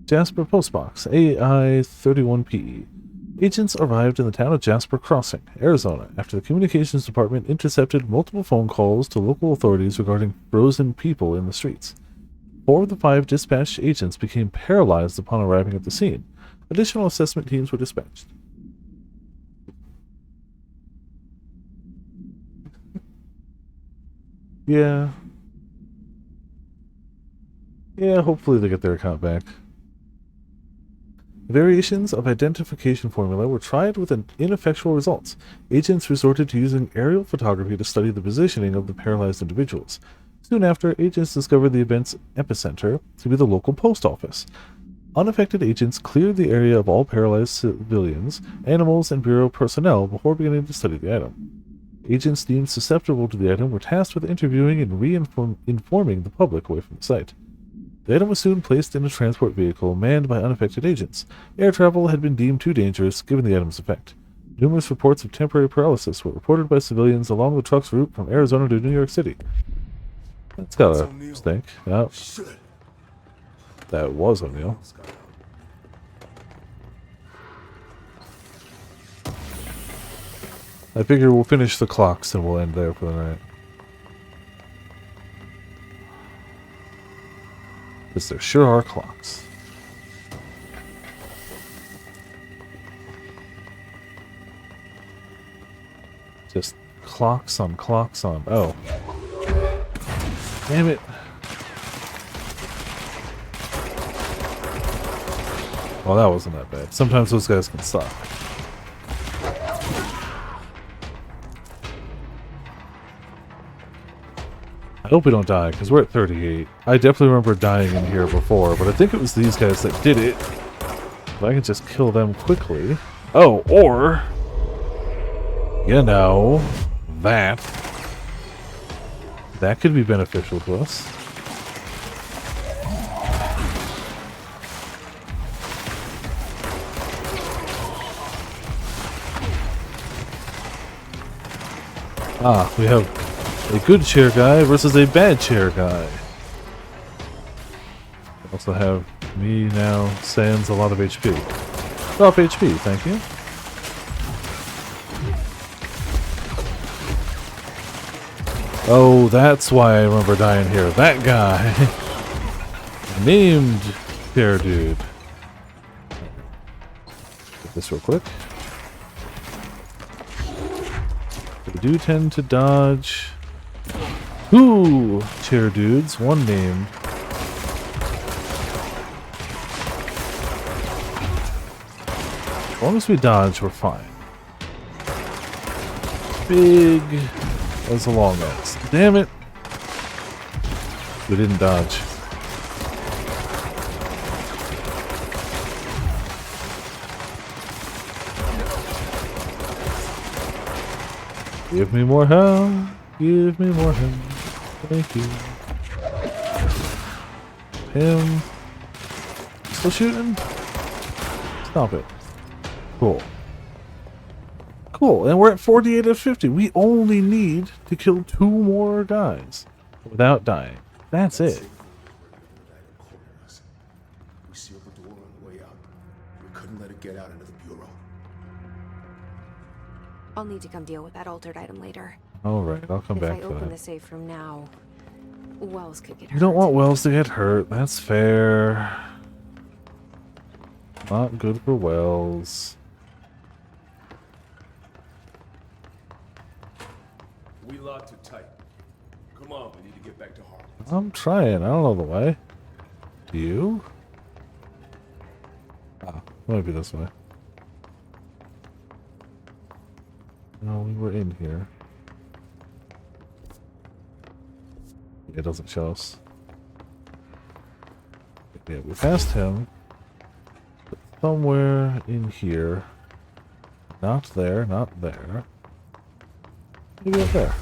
Jasper Postbox, AI-31PE. Agents arrived in the town of Jasper Crossing, Arizona, after the communications department intercepted multiple phone calls to local authorities regarding frozen people in the streets. 4 of the 5 dispatched agents became paralyzed upon arriving at the scene. Additional assessment teams were dispatched. Yeah. Yeah, hopefully they get their account back. Variations of identification formula were tried with ineffectual results. Agents resorted to using aerial photography to study the positioning of the paralyzed individuals. Soon after, agents discovered the event's epicenter to be the local post office. Unaffected agents cleared the area of all paralyzed civilians, animals, and Bureau personnel before beginning to study the item. Agents deemed susceptible to the item were tasked with interviewing and informing the public away from the site. The item was soon placed in a transport vehicle manned by unaffected agents. Air travel had been deemed too dangerous given the item's effect. Numerous reports of temporary paralysis were reported by civilians along the truck's route from Arizona to New York City. That's gotta stink. Yep. That was O'Neill. I figure we'll finish the clocks and we'll end there for the night. Because there sure are clocks. Just clocks on clocks on. Oh. Damn it. Well, that wasn't that bad. Sometimes those guys can stop. I hope we don't die, because we're at 38. I definitely remember dying in here before, but I think it was these guys that did it. If I can just kill them quickly. Oh, or... you know... that. That could be beneficial to us. Ah, we have a good chair guy versus a bad chair guy. We also have me now, sans a lot of HP. Drop HP, thank you. Oh, that's why I remember dying here. That guy. Named chair dude. Get this real quick. They do tend to dodge. Ooh, chair dudes, one named. As long as we dodge, we're fine. Big as a long axe. Damn it! We didn't dodge. Give me more health. Give me more health. Thank you. Him. Still shooting? Stop it. Cool. Cool, and we're at 48 of 50. We only need to kill 2 more guys without dying. That's it. We sealed the door on the way out. We couldn't let it get out into the Bureau. I'll need to come deal with that altered item later. Alright, I'll come back If to I open that. the safe room now, Wells could get hurt. You don't want Wells to get hurt. That's fair. Not good for Wells. We locked it tight. Come on, we need to get back to Harlem. I'm trying. I don't know the way. Do you? Ah, it might be this way. No, we were in here. It doesn't show us. Yeah, we passed him. Somewhere in here. Not there, not there. Maybe up there.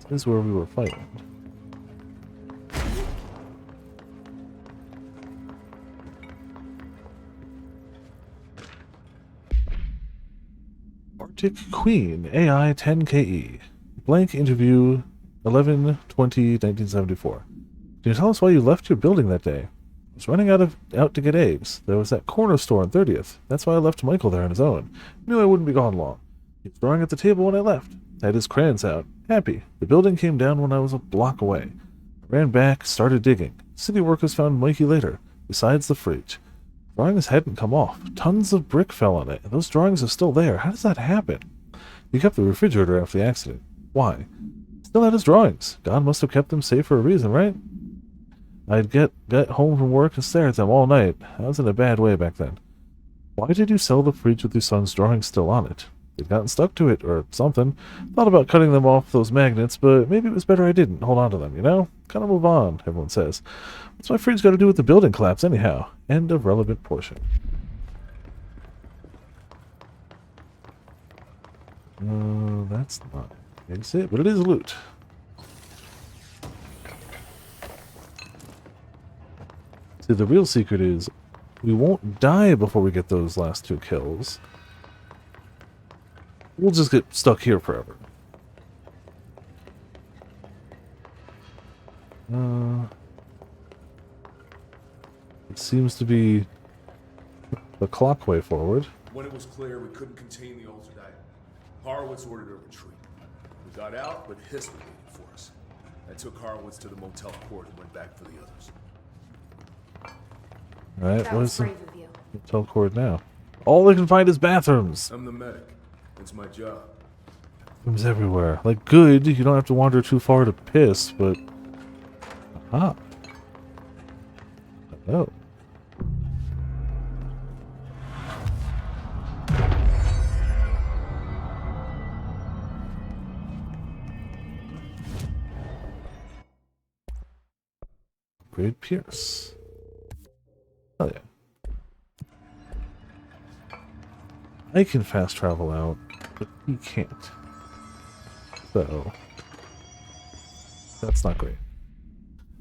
This is where we were fighting. Arctic Queen, AI 10KE. Blank interview 11/20/1974. Can you tell us why you left your building that day? I was running out to get eggs. There was that corner store on 30th. That's why I left Michael there on his own. Knew I wouldn't be gone long. He was drawing at the table when I left. Had his crayons out. Happy. The building came down when I was a block away. I ran back, started digging. City workers found Mikey later, besides the fridge. Drawings hadn't come off. Tons of brick fell on it, and those drawings are still there. How does that happen? He kept the refrigerator after the accident. Why? Still had his drawings. God must have kept them safe for a reason, right? I'd get home from work and stare at them all night. I was in a bad way back then. Why did you sell the fridge with your son's drawing still on it? They'd gotten stuck to it, or something. Thought about cutting them off those magnets, but maybe it was better I didn't hold on to them, you know? Gotta move on, everyone says. What's my fridge got to do with the building collapse, anyhow? End of relevant portion. That's not exit, but it is loot. See, the real secret is we won't die before we get those last 2 kills. We'll just get stuck here forever. It seems to be the clock way forward. When it was clear we couldn't contain the altered item, Horowitz ordered a retreat. We got out, but Hiss was waiting for us. I took Horowitz to the motel court and went back for the others. Alright, where's the motel court now? All they can find is bathrooms! I'm the medic. It's my job. Bathrooms everywhere. Like, good, you don't have to wander too far to piss, but... Aha. Oh. Upgrade Pierce. Oh yeah. I can fast travel out, but he can't. So that's not great.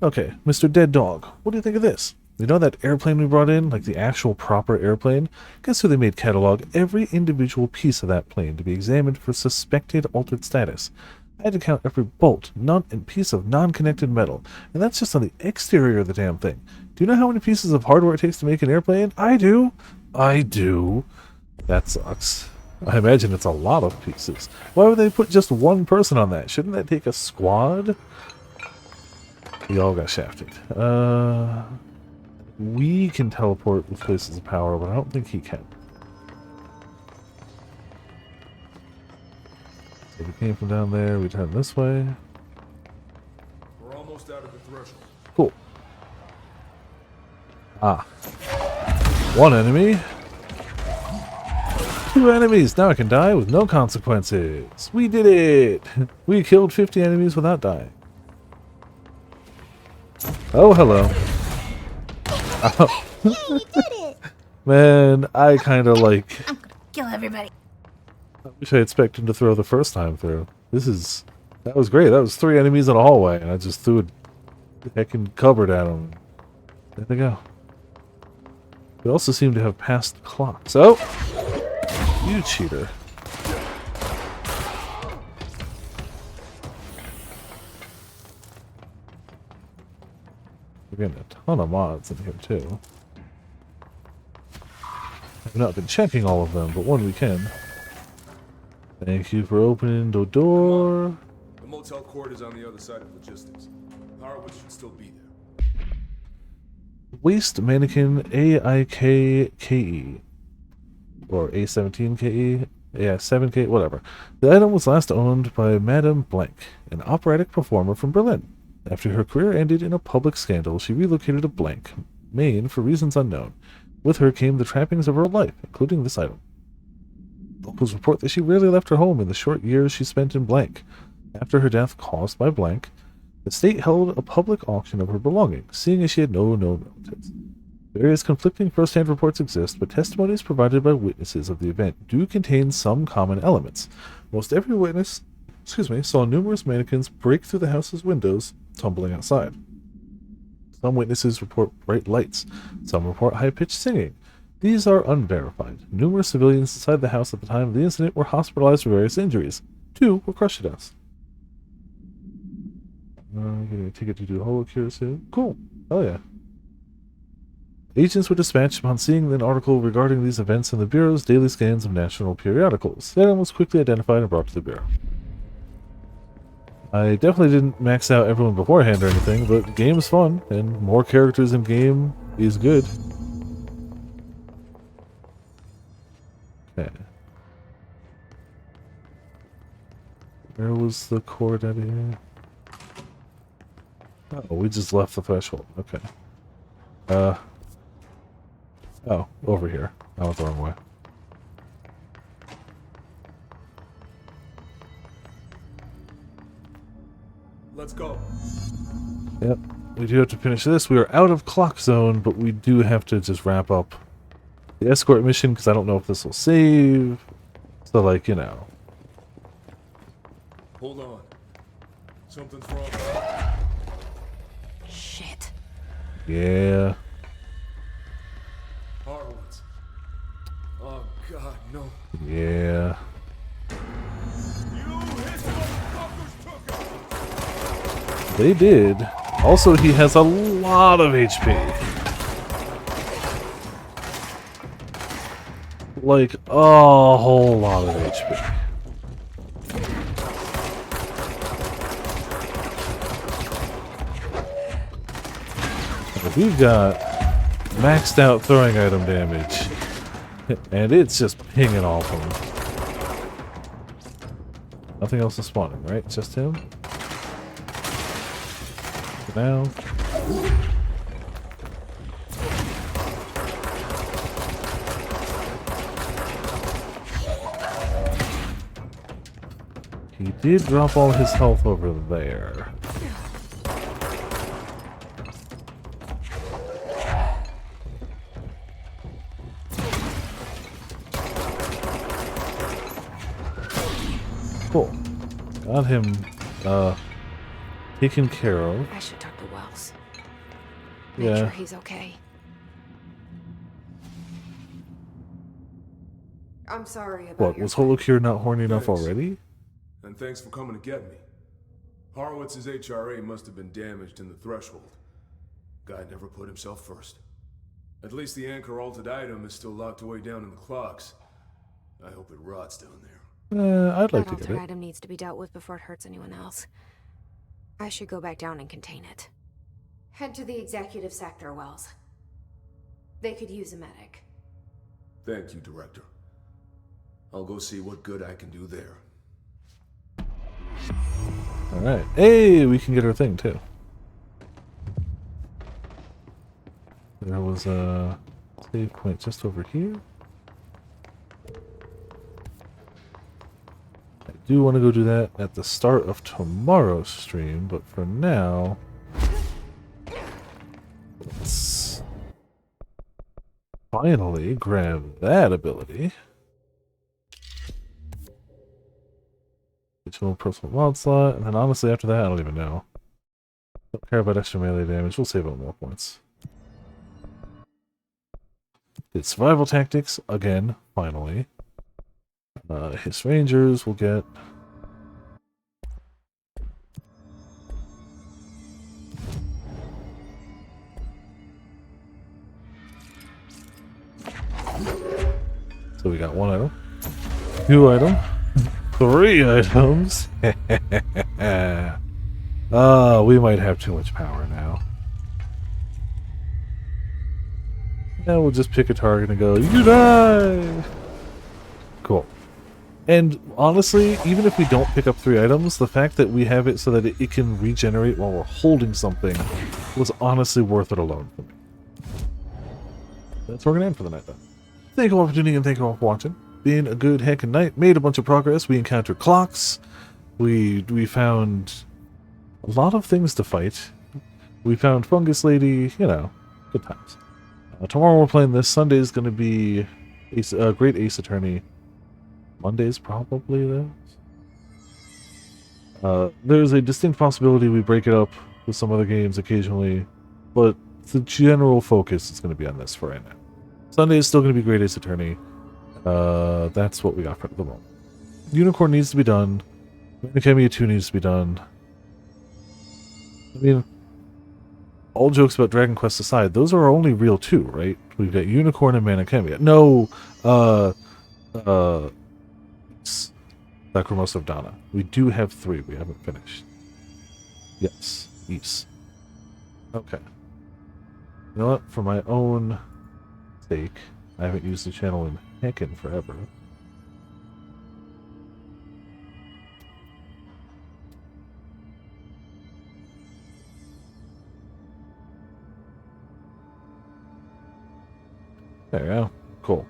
Okay, Mr. Dead Dog, what do you think of this? You know that airplane we brought in? Like the actual proper airplane? Guess who they made catalog every individual piece of that plane to be examined for suspected altered status. I had to count every bolt, nut, and piece of non-connected metal, and that's just on the exterior of the damn thing. Do you know how many pieces of hardware it takes to make an airplane? I do. I do. That sucks. I imagine it's a lot of pieces. Why would they put just one person on that? Shouldn't that take a squad? We all got shafted. We can teleport with places of power, but I don't think he can. So we came from down there, we turned this way. We're almost out of the threshold. Cool. Ah. 1 enemy. 2 enemies. Now I can die with no consequences. We did it! We killed 50 enemies without dying. Oh, hello. Oh. Yay, we did it! Man, I kind of like... I'm gonna kill everybody. I wish I had expected him to throw the first time through. That was great. That was 3 enemies in a hallway, and I just threw a heckin' cupboard at them. There they go. They also seem to have passed the clock. So, you cheater. We're getting a ton of mods in here, too. I've not been checking all of them, but one we can. Thank you for opening the door. The motel court is on the other side of logistics. Horowitz should still be there. Waste Mannequin AIKKE. Or A17KE. Yeah, 7K, whatever. The item was last owned by Madame Blank, an operatic performer from Berlin. After her career ended in a public scandal, she relocated to Blank, Maine, for reasons unknown. With her came the trappings of her life, including this item. Locals report that she rarely left her home in the short years she spent in Blank. After her death caused by Blank, the state held a public auction of her belongings, seeing as she had no known relatives. Various conflicting first-hand reports exist, but testimonies provided by witnesses of the event do contain some common elements. Most every witness, saw numerous mannequins break through the house's windows, tumbling outside. Some witnesses report bright lights. Some report high-pitched singing. These are unverified. Numerous civilians inside the house at the time of the incident were hospitalized for various injuries. 2 were crushed to death. Getting a ticket to do holocure soon. Cool. Oh yeah. Agents were dispatched upon seeing an article regarding these events in the Bureau's daily scans of national periodicals. The item was quickly identified and brought to the Bureau. I definitely didn't max out everyone beforehand or anything, but the game is fun, and more characters in game is good. Okay. Where was the cord out of here? Oh, we just left the threshold. Okay. Oh, over here. I went the wrong way. Let's go. Yep. We do have to finish this. We are out of clock zone, but we do have to just wrap up the escort mission because I don't know if this will save. So, like, you know. Hold on. Something's wrong. Shit. Yeah. Horowitz. Oh, God, no. Yeah. They did. Also, he has a lot of HP. Like, a whole lot of HP. We've got maxed out throwing item damage. And it's just pinging off him. Nothing else is spawning, right? Just him? For now. He did drop all his health over there. Cool. Got him, taken care of. I should talk to Wells. Yeah. Make sure he's okay. I'm sorry about What, your was Holocure not horny enough already? And thanks for coming to get me. Horowitz's HRA must have been damaged in the threshold. Guy never put himself first. At least the anchor altered item is still locked away down in the clocks. I hope it rots down there. I'd like That to get altered it. item needs to be dealt with before it hurts anyone else. I should go back down and contain it. Head to the executive sector, Wells. They could use a medic. Thank you, Director. I'll go see what good I can do there. Alright. Hey, we can get our thing too. There was a save point just over here. I do want to go do that at the start of tomorrow's stream, but for now, let's finally grab that ability. Additional personal mod slot, and then honestly after that, I don't even know. Don't care about extra melee damage, we'll save on more points. Did survival tactics again, finally. His rangers will get so we got 1 item, 2 item, 3 items. We might have too much power now. Now we'll just pick a target and go, you die! Cool. And honestly, even if we don't pick up 3 items, the fact that we have it so that it can regenerate while we're holding something was honestly worth it alone for me. That's where we're going to end for the night then. Thank you all for tuning in, thank you all for watching. Been a good heckin' night, made a bunch of progress, we encountered clocks, we found a lot of things to fight, we found Fungus Lady, you know, good times. Tomorrow we're playing this, Sunday is going to be Great Ace Attorney. Monday's probably those. There's a distinct possibility we break it up with some other games occasionally, but the general focus is going to be on this for right now. Sunday is still going to be Great Ace Attorney. That's what we got for the moment. Unicorn needs to be done. Academia 2 needs to be done. I mean, all jokes about Dragon Quest aside, those are our only real 2, right? We've got Unicorn and Manakemia. No, Lacrimosa of Dana. We do have 3. We haven't finished. Yes. Yes. Okay. You know what? For my own sake, I haven't used the channel in heckin' forever. There we go. Cool.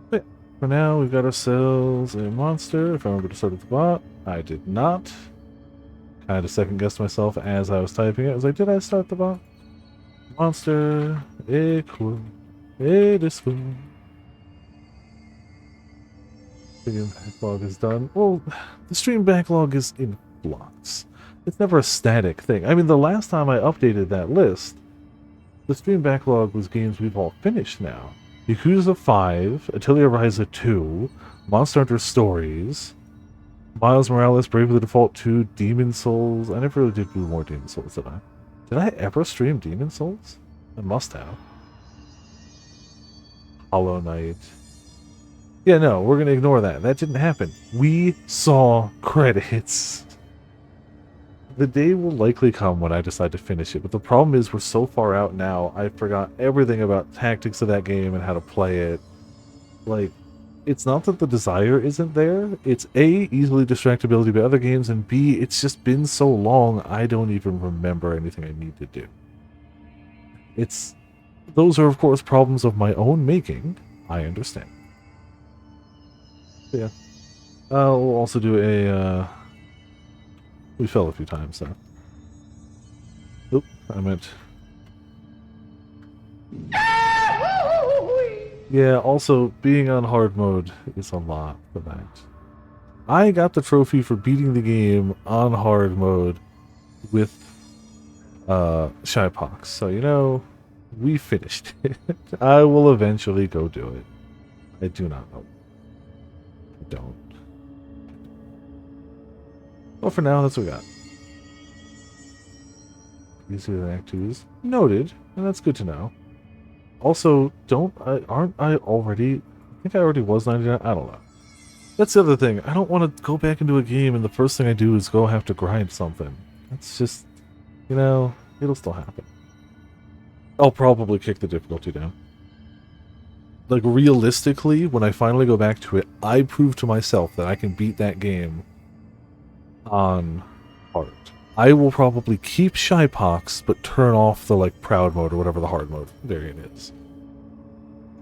But for now, we've got ourselves a monster. If I remember to start at the bot, I did not. Kind of second-guessed myself as I was typing it. I was like, did I start the bot? Monster. Equal. It is cool. Stream backlog is done. Well, the stream backlog is in flux. It's never a static thing. I mean, the last time I updated that list, the stream backlog was games we've all finished now. Yakuza 5, Atelier Ryza 2, Monster Hunter Stories, Miles Morales, Bravely Default 2, Demon Souls. I never really did do more Demon Souls, did I? Did I ever stream Demon Souls? I must have. Hollow Knight. Yeah, no, we're going to ignore that. That didn't happen. We saw credits. The day will likely come when I decide to finish it, but the problem is we're so far out now, I forgot everything about tactics of that game and how to play it. Like, it's not that the desire isn't there, it's A, easily distractibility by other games, and B, it's just been so long, I don't even remember anything I need to do. Those are, of course, problems of my own making. I understand. Yeah. We'll also do a, we fell a few times, so. Oop, I meant... Yeah, also, being on hard mode is a lot for that. I got the trophy for beating the game on hard mode with, Shypox, so, you know, we finished it. I will eventually go do it. I do not know. I don't. Well, for now, that's what we got. Easier than Act 2s. Noted, and that's good to know. Also, aren't I already... I think I already was 99. I don't know. That's the other thing. I don't want to go back into a game and the first thing I do is go have to grind something. That's just... You know, it'll still happen. I'll probably kick the difficulty down. Like, realistically, when I finally go back to it, I prove to myself that I can beat that game on hard. I will probably keep Shypox, but turn off the, like, proud mode or whatever the hard mode variant is.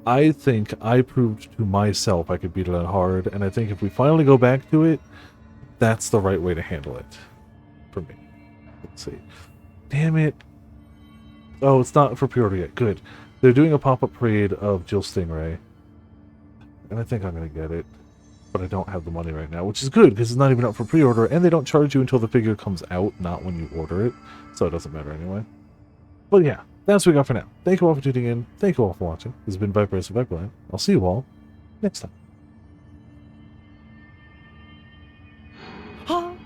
I think I proved to myself I could beat it on hard, and I think if we finally go back to it, that's the right way to handle it. For me. Let's see. Damn it. Oh, it's not for pre-order yet. Good. They're doing a pop-up parade of Jill Stingray. And I think I'm going to get it. But I don't have the money right now, which is good, because it's not even up for pre-order, and they don't charge you until the figure comes out, not when you order it. So it doesn't matter anyway. But yeah, that's what we got for now. Thank you all for tuning in. Thank you all for watching. This has been Viper of Viperland. I'll see you all next time.